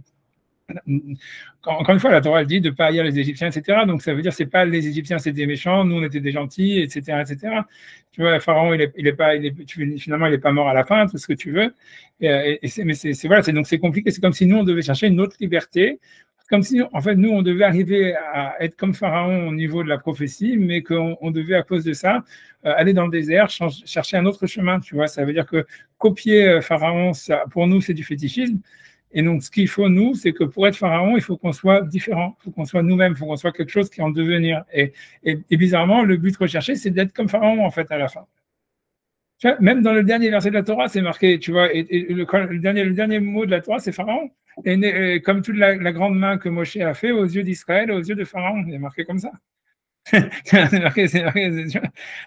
Encore une fois, la Torah elle dit de ne pas haïr les Égyptiens, etc. Donc ça veut dire c'est pas les Égyptiens c'est des méchants, nous on était des gentils, etc., etc. Tu vois, Pharaon finalement il est pas mort à la fin, tout ce que tu veux. Voilà, donc c'est compliqué. C'est comme si nous on devait chercher une autre liberté, comme si en fait nous on devait arriver à être comme Pharaon au niveau de la prophétie, mais qu'on devait à cause de ça aller dans le désert, chercher un autre chemin. Tu vois, ça veut dire que copier Pharaon, ça, pour nous c'est du fétichisme. Et donc, ce qu'il faut, nous, c'est que pour être pharaon, il faut qu'on soit différent, il faut qu'on soit nous-mêmes, il faut qu'on soit quelque chose qui est en devenir. Et bizarrement, le but recherché, c'est d'être comme pharaon, en fait, à la fin. Tu vois, même dans le dernier verset de la Torah, c'est marqué, tu vois, et le dernier mot de la Torah, c'est pharaon. Et comme toute la grande main que Moshe a fait aux yeux d'Israël, aux yeux de pharaon, il est marqué comme ça. C'est marqué,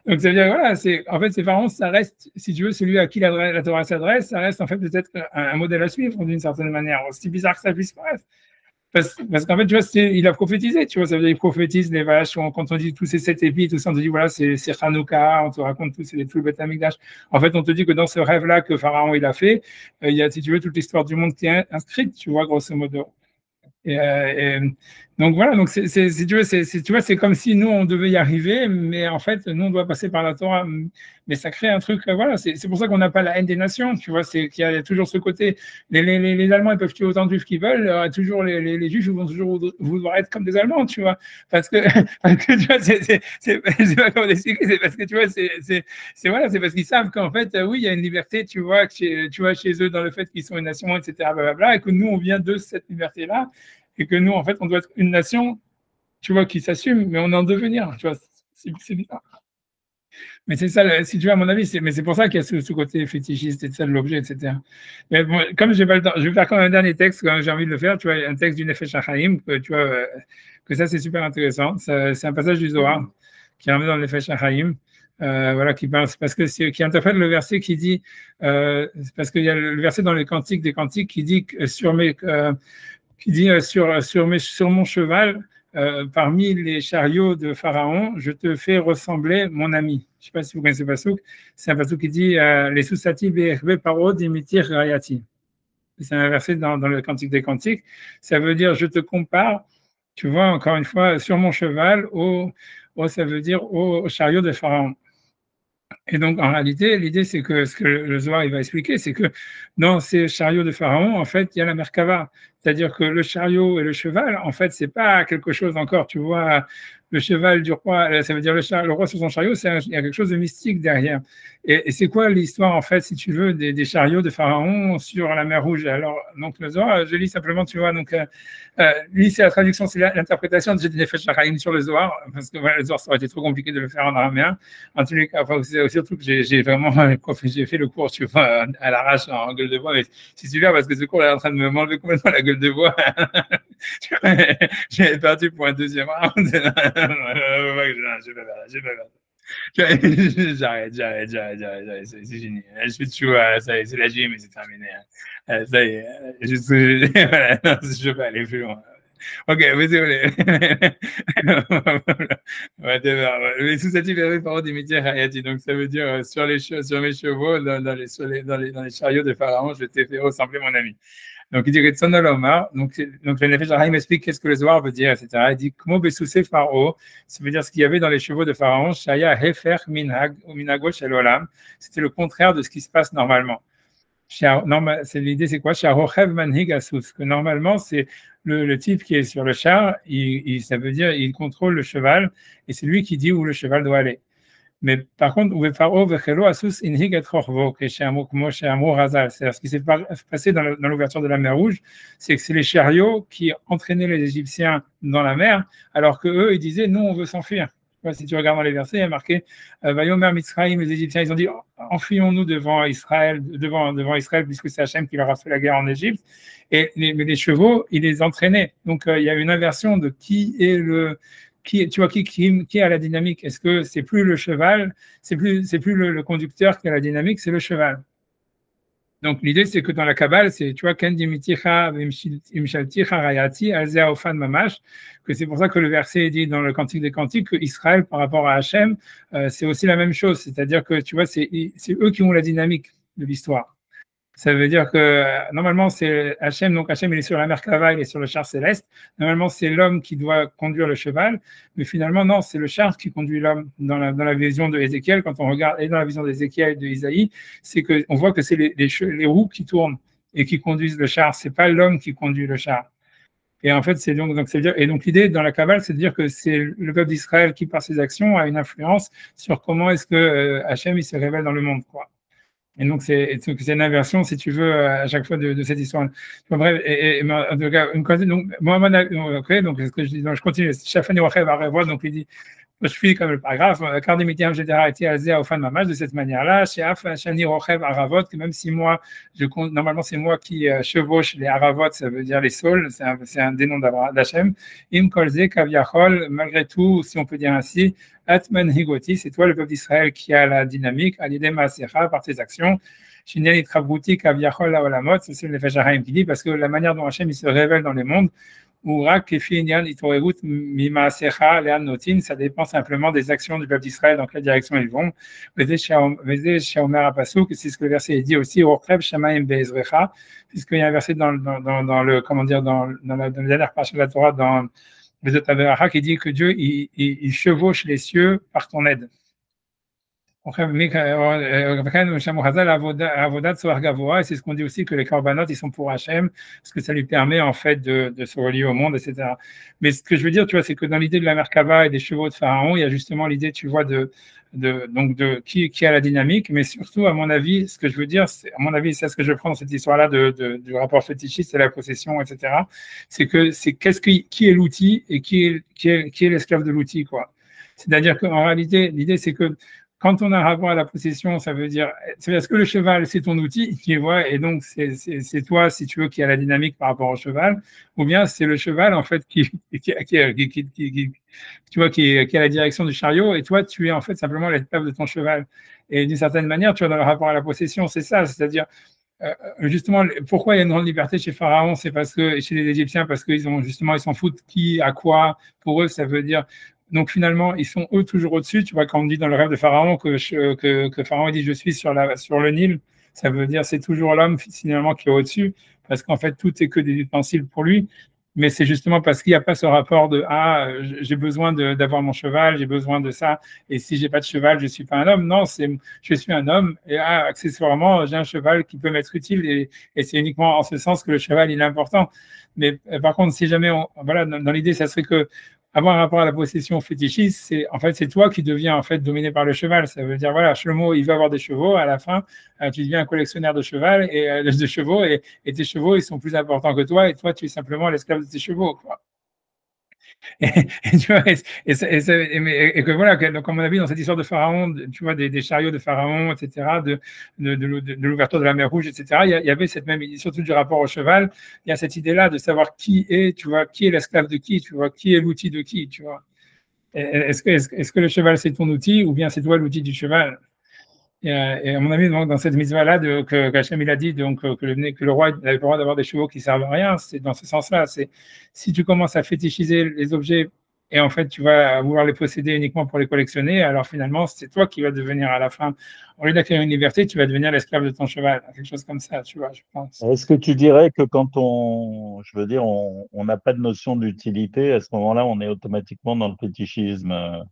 donc ça veut dire voilà, en fait c'est Pharaon, ça reste, si tu veux, celui à qui la Torah s'adresse, ça reste en fait peut-être un modèle à suivre d'une certaine manière, aussi bizarre que ça puisse paraître. Parce qu'en fait, tu vois, il a prophétisé, tu vois, ça veut dire qu'il prophétise les vaches, quand on dit tous ces 7 épis, tout ça, on te dit, voilà, c'est Hanouka, on te raconte tout le Beth Amikdash. En fait, on te dit que dans ce rêve-là que Pharaon, il a fait, il y a, si tu veux, toute l'histoire du monde qui est inscrite, tu vois, grosso modo. Donc voilà, donc tu vois, c'est comme si nous on devait y arriver, mais en fait nous on doit passer par la Torah, mais ça crée un truc, voilà, c'est pour ça qu'on n'a pas la haine des nations, tu vois, c'est qu'il y a toujours ce côté, les Allemands ils peuvent tuer autant de Juifs qu'ils veulent, toujours les Juifs vont toujours vouloir être comme des Allemands, tu vois, parce que tu vois, je sais pas comment l'expliquer, c'est parce que tu vois, voilà, c'est parce qu'ils savent qu'en fait, oui, il y a une liberté, tu vois, chez eux dans le fait qu'ils sont une nation, etc., blablabla, et que nous on vient de cette liberté-là. Et que nous, en fait, on doit être une nation, tu vois, qui s'assume, mais on est en devenir, tu vois, c'est bizarre. Mais c'est ça, si tu veux, à mon avis, mais c'est pour ça qu'il y a ce côté fétichiste et de ça de l'objet, etc. Mais bon, comme je n'ai pas le temps, je vais faire quand même un dernier texte, quand j'ai envie de le faire, tu vois, un texte du Nefesh HaChaim, que tu vois, que ça, c'est super intéressant. C'est un passage du Zohar qui est dans le Nefesh HaChaim. Voilà, qui interprète le verset qui dit, parce qu'il y a le verset dans les Cantiques des Cantiques qui dit que sur mon cheval, parmi les chariots de Pharaon, je te fais ressembler mon ami. Je ne sais pas si vous connaissez ce pasouk. C'est un pasouk qui dit les sousati be'erbe paro d'imitir rayati. C'est un verset dans le Cantique des Cantiques. Ça veut dire je te compare, tu vois, encore une fois, sur mon cheval, ça veut dire au chariot de Pharaon. Et donc, en réalité, l'idée, c'est que ce que le Zohar il va expliquer, c'est que dans ces chariots de Pharaon, en fait, il y a la Merkava. C'est-à-dire que le chariot et le cheval, en fait, c'est pas quelque chose encore, tu vois, le cheval du roi, ça veut dire le roi sur son chariot, il y a quelque chose de mystique derrière. Et c'est quoi l'histoire, en fait, si tu veux, des chariots de Pharaon sur la mer Rouge? Alors, donc, le Zohar, je lis simplement, tu vois, donc, lui, c'est la traduction, c'est l'interprétation de Nefesh HaChaim sur le Zohar, parce que voilà, le Zohar, ça aurait été trop compliqué de le faire en araméen. En tous les cas, enfin, surtout que j'ai vraiment, j'ai fait le cours, tu vois, à l'arrache, en gueule de bois, mais c'est super parce que ce cours est en train de me m'enlever complètement la gueule de bois. J'ai perdu pour un deuxième round. Je vais pas faire. J'arrête, c'est génial. Je fais toujours, c'est la gym, mais c'est terminé. Ça y est, voilà, non, je peux aller plus loin. Ok, mais désolé. Mais sous cette parole des métiers Hayati, donc ça veut dire sur mes chevaux, dans les chariots de Pharaon, je t'ai fait ressembler mon ami. Donc, il dit que Omar, donc le Nefesh HaChaim explique qu'est-ce que le Zohar veut dire, etc. Il dit Kmo besoussé Pharaon, ça veut dire ce qu'il y avait dans les chevaux de Pharaon, Shaya Hefer Minhag ou Minago Shel Olam, c'était le contraire de ce qui se passe normalement. L'idée, c'est quoi? Sharochev Manhig Asus, que normalement, c'est le type qui est sur le char, ça veut dire il contrôle le cheval et c'est lui qui dit où le cheval doit aller. Mais par contre, c'est-à-dire ce qui s'est passé dans l'ouverture de la mer Rouge, c'est que c'est les chariots qui entraînaient les Égyptiens dans la mer, alors que eux, ils disaient, nous, on veut s'enfuir. Si tu regardes dans les versets, il y a marqué, Vayomer Mitzrayim, les Égyptiens, ils ont dit, enfuyons-nous devant Israël, puisque c'est Hachem qui leur a fait la guerre en Égypte. Et les chevaux, ils les entraînaient. Donc, il y a une inversion de qui a la dynamique. Est-ce que c'est plus le cheval, c'est plus le conducteur qui a la dynamique, c'est le cheval. Donc l'idée c'est que dans la Kabbale, c'est tu vois que c'est pour ça que le verset dit dans le Cantique des Cantiques que Israël par rapport à Hachem, c'est aussi la même chose, c'est-à-dire que tu vois c'est eux qui ont la dynamique de l'histoire. Ça veut dire que normalement c'est Hachem, donc Hachem il est sur la Merkava, il est sur le char céleste. Normalement c'est l'homme qui doit conduire le cheval, mais finalement non, c'est le char qui conduit l'homme. Dans la vision de Ézéchiel, quand on regarde, et dans la vision d'Ézéchiel et de Isaïe, c'est qu'on voit que c'est les roues qui tournent et qui conduisent le char. C'est pas l'homme qui conduit le char. Et en fait c'est donc l'idée dans la Kabbale, c'est de dire que c'est le peuple d'Israël qui par ses actions a une influence sur comment est-ce que Hachem il se révèle dans le monde, quoi. Et donc, c'est une inversion, si tu veux, à chaque fois de cette histoire. Bref, en tout cas, donc, donc, ce que je dis, donc, je continue. Shafani Wachev Arevot, donc, il dit, je finis comme le paragraphe, car des métiers, etc., été alzé au fin de mamage de cette manière-là, chez Af, Shani Wachev Aravot, que même si moi, normalement, c'est moi qui chevauche les Aravot, ça veut dire les saules, c'est un des noms d'Hachem. Im Kolze, Kaviachol, malgré tout, si on peut dire ainsi, Atman Higoti, c'est toi le peuple d'Israël qui a la dynamique, Alidem Asecha, par tes actions. Shinel Itrabruti, Kaviachol, Laolamot, c'est le Nefesh HaChaim qui dit, parce que la manière dont Hachem il se révèle dans les mondes, ça dépend simplement des actions du peuple d'Israël, dans quelle direction ils vont. C'est ce que le verset dit aussi, puisqu'il y a un verset dans la dernière page de la Torah, dans le qui dit que Dieu il chevauche les cieux par ton aide. Et c'est ce qu'on dit aussi que les korbanot ils sont pour Hachem parce que ça lui permet en fait de se relier au monde, etc. Mais ce que je veux dire, tu vois, c'est que dans l'idée de la Merkava et des chevaux de Pharaon, il y a justement l'idée, tu vois, de qui a la dynamique, mais surtout, à mon avis, ce que je veux dire, à mon avis, c'est ce que je prends dans cette histoire-là du rapport fétichiste et la possession, etc. C'est que qui est l'outil et qui est l'esclave de l'outil, quoi. C'est-à-dire qu'en réalité, l'idée, c'est que quand on a un rapport à la possession, ça veut dire est-ce que le cheval, c'est ton outil, tu vois, et donc c'est toi, si tu veux, qui a la dynamique par rapport au cheval, ou bien c'est le cheval, en fait, qui a la direction du chariot, et toi, tu es en fait simplement l'esclave de ton cheval. Et d'une certaine manière, tu vois, dans le rapport à la possession, c'est ça, c'est-à-dire, justement, pourquoi il y a une grande liberté chez Pharaon, c'est parce que, chez les Égyptiens, parce qu'ils ils s'en foutent qui, à quoi, pour eux, ça veut dire. Donc finalement, ils sont eux toujours au-dessus. Tu vois, quand on dit dans le rêve de Pharaon que Pharaon dit je suis sur le Nil, ça veut dire c'est toujours l'homme finalement qui est au-dessus, parce qu'en fait tout est que des ustensiles pour lui. Mais c'est justement parce qu'il n'y a pas ce rapport de j'ai besoin d'avoir mon cheval, j'ai besoin de ça, et si j'ai pas de cheval, je suis pas un homme. Non, je suis un homme, et accessoirement j'ai un cheval qui peut m'être utile, et c'est uniquement en ce sens que le cheval il est important. Mais par contre, si jamais dans l'idée, ça serait que avoir un rapport à la possession fétichiste, en fait, c'est toi qui deviens en fait dominé par le cheval. Ça veut dire, voilà, Shlomo, il veut avoir des chevaux. À la fin, tu deviens un collectionneur de de chevaux et tes chevaux, ils sont plus importants que toi et toi, tu es simplement l'esclave de tes chevaux, quoi. Et tu vois, et que voilà, donc à mon avis, dans cette histoire de Pharaon, tu vois, des chariots de Pharaon, etc., de l'ouverture de la mer Rouge, etc., il y avait cette même idée, surtout du rapport au cheval, il y a cette idée-là de savoir qui est, tu vois, qui est l'esclave de qui, tu vois, qui est l'outil de qui, tu vois. Est-ce que le cheval, c'est ton outil ou bien c'est toi l'outil du cheval? Et à mon avis, donc, dans cette mise-là qu'Hachem il a dit donc, que le roi n'avait pas le droit d'avoir des chevaux qui servent à rien, c'est dans ce sens-là. C'est si tu commences à fétichiser les objets et en fait tu vas vouloir les posséder uniquement pour les collectionner, alors finalement c'est toi qui vas devenir à la fin, au lieu d'acquérir une liberté, tu vas devenir l'esclave de ton cheval, quelque chose comme ça, tu vois, je pense. Est-ce que tu dirais que quand je veux dire, on n'a pas de notion d'utilité, à ce moment-là, on est automatiquement dans le fétichisme?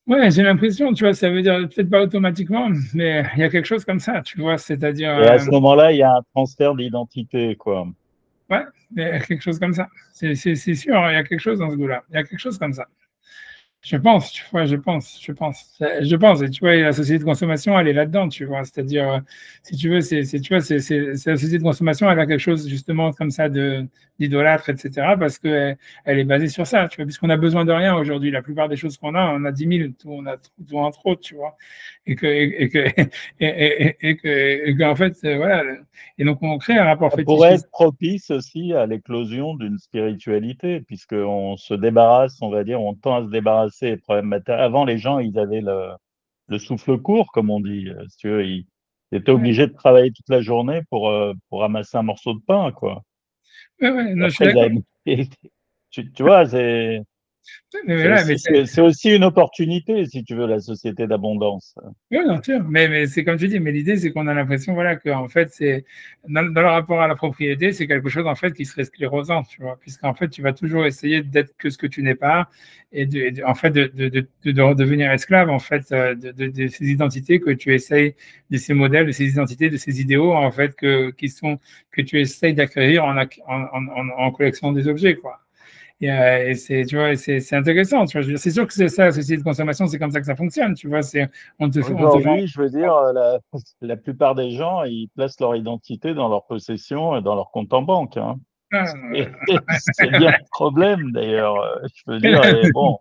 Ouais, j'ai l'impression, tu vois, ça veut dire peut-être pas automatiquement, mais il y a quelque chose comme ça, tu vois, c'est-à-dire. Et à ce moment-là, il y a un transfert d'identité, quoi. Ouais, il y a quelque chose comme ça. C'est sûr, il y a quelque chose dans ce goût-là. Il y a quelque chose comme ça. Je pense, tu vois, je pense. Et tu vois, la société de consommation, elle est là-dedans, tu vois. C'est-à-dire, si tu veux, tu vois, c'est la société de consommation, elle a quelque chose justement comme ça d'idolâtre, etc. Parce que elle est basée sur ça, tu vois. Puisqu'on a besoin de rien aujourd'hui. La plupart des choses qu'on a, on a 10 000, on a tout en trop, tu vois. Et que en fait, voilà. Et donc, on crée un rapport Ça fétichiste. pourrait être propice aussi à l'éclosion d'une spiritualité, puisqu'on se débarrasse, on va dire, on tend à se débarrasser des problèmes matériels. Avant, les gens, ils avaient le souffle court, comme on dit. Si tu veux, ils étaient obligés de travailler toute la journée pour ramasser un morceau de pain, quoi. Ouais, non, je suis Après, d'accord. tu vois, c'est c'est aussi une opportunité, si tu veux, la société d'abondance. Oui, bien sûr, mais c'est comme tu dis, mais l'idée, c'est qu'on a l'impression, voilà, qu'en fait, c'est dans le rapport à la propriété, c'est quelque chose, en fait, qui serait sclérosant, tu vois, puisqu'en fait, tu vas toujours essayer d'être que ce que tu n'es pas en fait, de redevenir esclave, en fait, de ces identités que tu essayes, de ces modèles, de ces identités, de ces idéaux, en fait, que tu essayes d'acquérir en collectionnant des objets, quoi. Et tu vois, c'est intéressant, tu vois. Je veux dire, c'est sûr que c'est ça, la société de consommation, c'est comme ça que ça fonctionne, tu vois. On te vend. Aujourd'hui, je veux dire, la plupart des gens, ils placent leur identité dans leur possession et dans leur compte en banque, hein. Et c'est bien le problème, d'ailleurs. Je veux dire, et bon.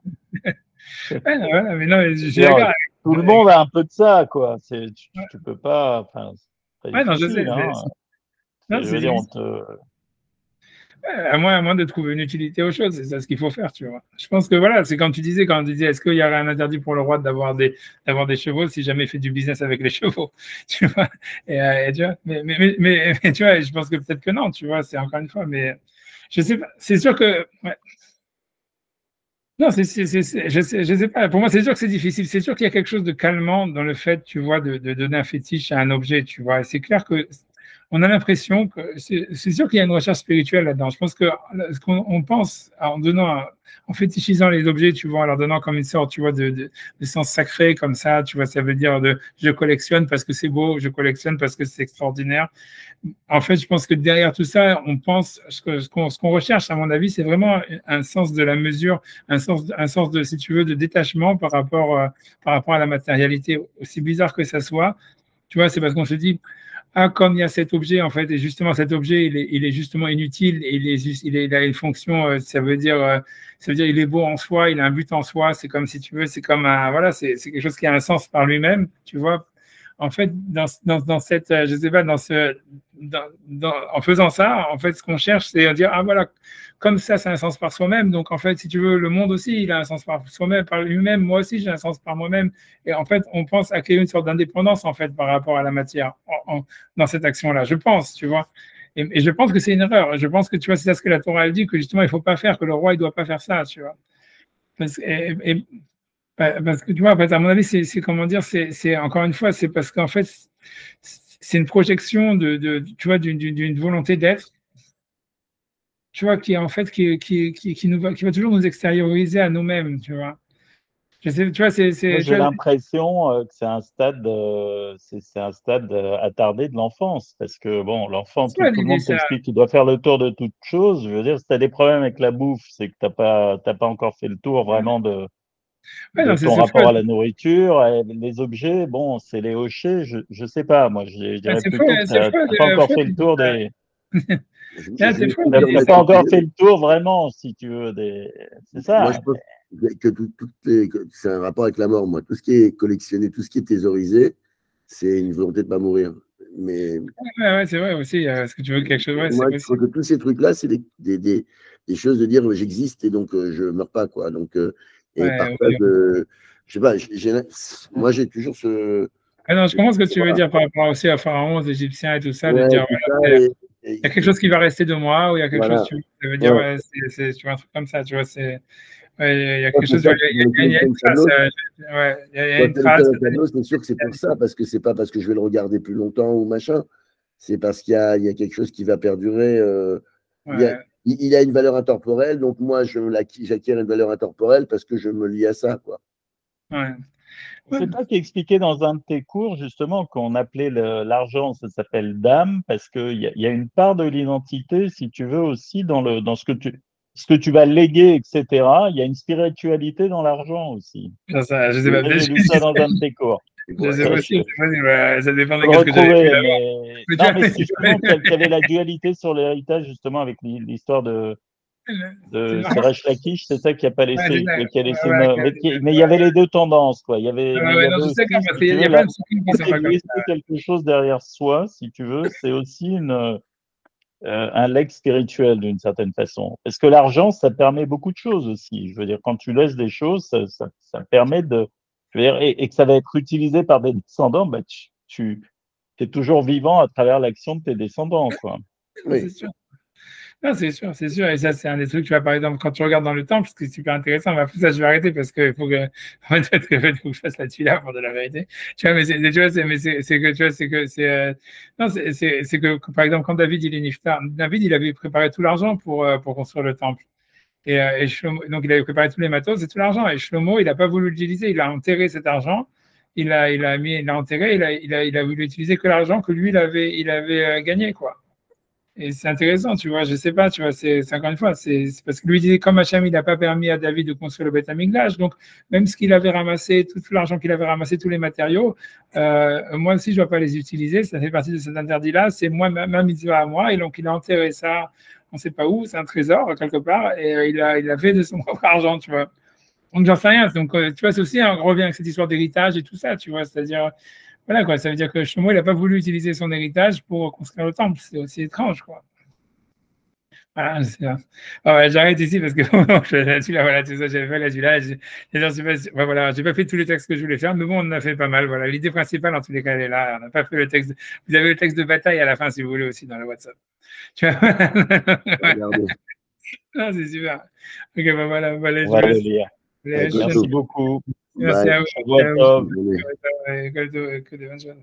Voilà, mais non, mais je suis d'accord. Tout le monde a un peu de ça, quoi. Tu peux pas. Enfin, c'est très Ouais, non, je sais. difficile, hein. Non, Je c'est veux dire, difficile. À moins de trouver une utilité aux choses, c'est ça ce qu'il faut faire, tu vois. Je pense que voilà, c'est quand tu disais, est-ce qu'il y aurait un interdit pour le roi d'avoir des chevaux si jamais il fait du business avec les chevaux, tu vois. Et tu vois, mais tu vois, je pense que peut-être que non, tu vois, c'est encore une fois, mais je sais pas, c'est sûr que, ouais. Non, je sais pas. Pour moi, c'est sûr que c'est difficile. C'est sûr qu'il y a quelque chose de calmant dans le fait, tu vois, de donner un fétiche à un objet, tu vois. Et c'est clair que on a l'impression que c'est sûr qu'il y a une recherche spirituelle là-dedans. Je pense que ce qu'on pense en fétichisant les objets, tu vois, en leur donnant comme une sorte, tu vois, de sens sacré comme ça, tu vois, ça veut dire je collectionne parce que c'est beau, je collectionne parce que c'est extraordinaire. En fait, je pense que derrière tout ça, on pense ce qu'on recherche, à mon avis, c'est vraiment un sens de la mesure, un sens de, si tu veux, de détachement par rapport à la matérialité, aussi bizarre que ça soit. Tu vois, c'est parce qu'on se dit, ah, comme il y a cet objet, en fait, et justement, cet objet, il est justement inutile, et il a une fonction, ça veut dire, il est beau en soi, il a un but en soi, c'est comme si tu veux, c'est comme voilà, c'est quelque chose qui a un sens par lui-même, tu vois. En fait, dans cette, je sais pas, en faisant ça, en fait, ce qu'on cherche, c'est à dire, ah voilà, comme ça a un sens par soi-même. Donc, en fait, si tu veux, le monde aussi, il a un sens par soi-même, par lui-même. Moi aussi, j'ai un sens par moi-même. Et en fait, on pense à créer une sorte d'indépendance, en fait, par rapport à la matière dans cette action-là. Je pense, tu vois. Et je pense que c'est une erreur. Je pense que, tu vois, c'est ça ce que la Torah, elle dit, que justement, il ne faut pas faire, que le roi, il ne doit pas faire ça, tu vois. Parce que tu vois, en fait, à mon avis, c'est comment dire, c'est encore une fois, c'est parce qu'en fait, c'est une projection tu vois, d'une volonté d'être, tu vois, qui est en fait qui va toujours nous extérioriser à nous-mêmes, tu vois. Je sais, tu vois, j'ai l'impression que c'est un stade, attardé de l'enfance, parce que bon, l'enfant, tout le monde t'explique qu'il doit faire le tour de toute chose. Je veux dire, si tu as des problèmes avec la bouffe, c'est que t'as pas encore fait le tour vraiment de ton rapport à la nourriture. Et les objets, bon, c'est les hochets, je sais pas. Moi, je dirais plutôt que tu n'as pas encore fait le tour des. Tu n'as pas encore fait le tour vraiment, si tu veux. C'est ça. Moi, je pense que c'est un rapport avec la mort. Moi, tout ce qui est collectionné, tout ce qui est thésaurisé, c'est une volonté de ne pas mourir. Mais ouais, c'est vrai aussi. Est-ce que tu veux quelque chose? Ouais, moi, je crois que tous ces trucs-là, c'est des choses de dire j'existe et donc je ne meurs pas, quoi. Donc, et partage, je sais pas, moi, j'ai toujours ce. Ah non, je comprends ce que tu veux dire par rapport aussi à Pharaon, aux Égyptiens et tout ça, de dire voilà, il y a quelque chose qui va rester de moi ou il y a quelque chose, ça veut dire, tu vois, un truc comme ça, tu vois, il y a quelque chose, il y a une trace. Il y a une trace. C'est sûr que c'est pour ça, parce que c'est pas parce que je vais le regarder plus longtemps ou machin, c'est parce qu'il y a quelque chose qui va perdurer. Il a une valeur intemporelle, donc moi, j'acquiers une valeur intemporelle parce que je me lie à ça, quoi. Ouais. C'est toi qui expliquais dans un de tes cours, justement, qu'on appelait l'argent, ça s'appelle d'âme, parce qu'il y a une part de l'identité, si tu veux, aussi dans ce que tu vas léguer, etc. Il y a une spiritualité dans l'argent aussi. Je sais pas. J'ai lu ça dans un de tes cours. Je sais pas, ça dépend de ce que j'avais vu. Non, mais c'est justement quelle est la dualité sur l'héritage, justement, avec l'histoire de Saraj Lakish, c'est ça qui n'a pas laissé, mais il y avait les deux tendances, quoi. Il y avait, aussi, quelque chose derrière soi, si tu veux, c'est aussi un legs spirituel d'une certaine façon. Parce que l'argent, ça permet beaucoup de choses aussi. Je veux dire, quand tu laisses des choses, ça permet de, je veux dire, et que ça va être utilisé par des descendants, bah, tu es toujours vivant à travers l'action de tes descendants, quoi. Oui. C'est sûr. Non, c'est sûr, c'est sûr. Et ça, c'est un des trucs, tu vois, par exemple, quand tu regardes dans le temple, ce qui est super intéressant, mais après ça, je vais arrêter parce qu'il faut que, en fait, il faut que je fasse là-dessus là pour de la vérité. Tu vois, mais c'est que, tu vois, non, c'est que, par exemple, quand David, il est niftar, David, il avait préparé tout l'argent pour construire le temple. Et Shlomo, donc, il avait préparé tous les matos et tout l'argent. Et Shlomo, il n'a pas voulu l'utiliser. Il a enterré cet argent. Il l'a enterré. Il a voulu utiliser que l'argent que lui, il avait gagné, quoi. Et c'est intéressant, tu vois, je sais pas, tu vois, c'est encore une fois, c'est parce que lui disait, comme Hachem, il n'a pas permis à David de construire le Beth Amikdash, donc même ce qu'il avait ramassé, tout l'argent qu'il avait ramassé, tous les matériaux, moi aussi, je ne dois pas les utiliser, ça fait partie de cet interdit-là, c'est moi, ma mitzvah à moi, et donc il a enterré ça, on ne sait pas où, c'est un trésor quelque part, et il a fait de son propre argent, tu vois. Donc j'en sais rien, donc tu vois, c'est aussi, on revient avec cette histoire d'héritage et tout ça, tu vois, c'est-à-dire, voilà quoi, ça veut dire que Shlomo, il n'a pas voulu utiliser son héritage pour construire le temple. C'est aussi étrange, quoi. Voilà, c'est ça. Ah ouais, j'arrête ici parce que celui-là, voilà, c'est ça, j'avais fait là, celui-là. Voilà, j'ai pas fait tous les textes que je voulais faire, mais bon, on en a fait pas mal. Voilà, l'idée principale, en tous les cas, elle est là. On n'a pas fait le texte. Vous avez le texte de bataille à la fin, si vous voulez, aussi dans le WhatsApp. Tu vois. Ah, c'est super. Ok, bah voilà, voilà, on va le lire. Merci beaucoup. Merci à vous. Que des bonnes choses.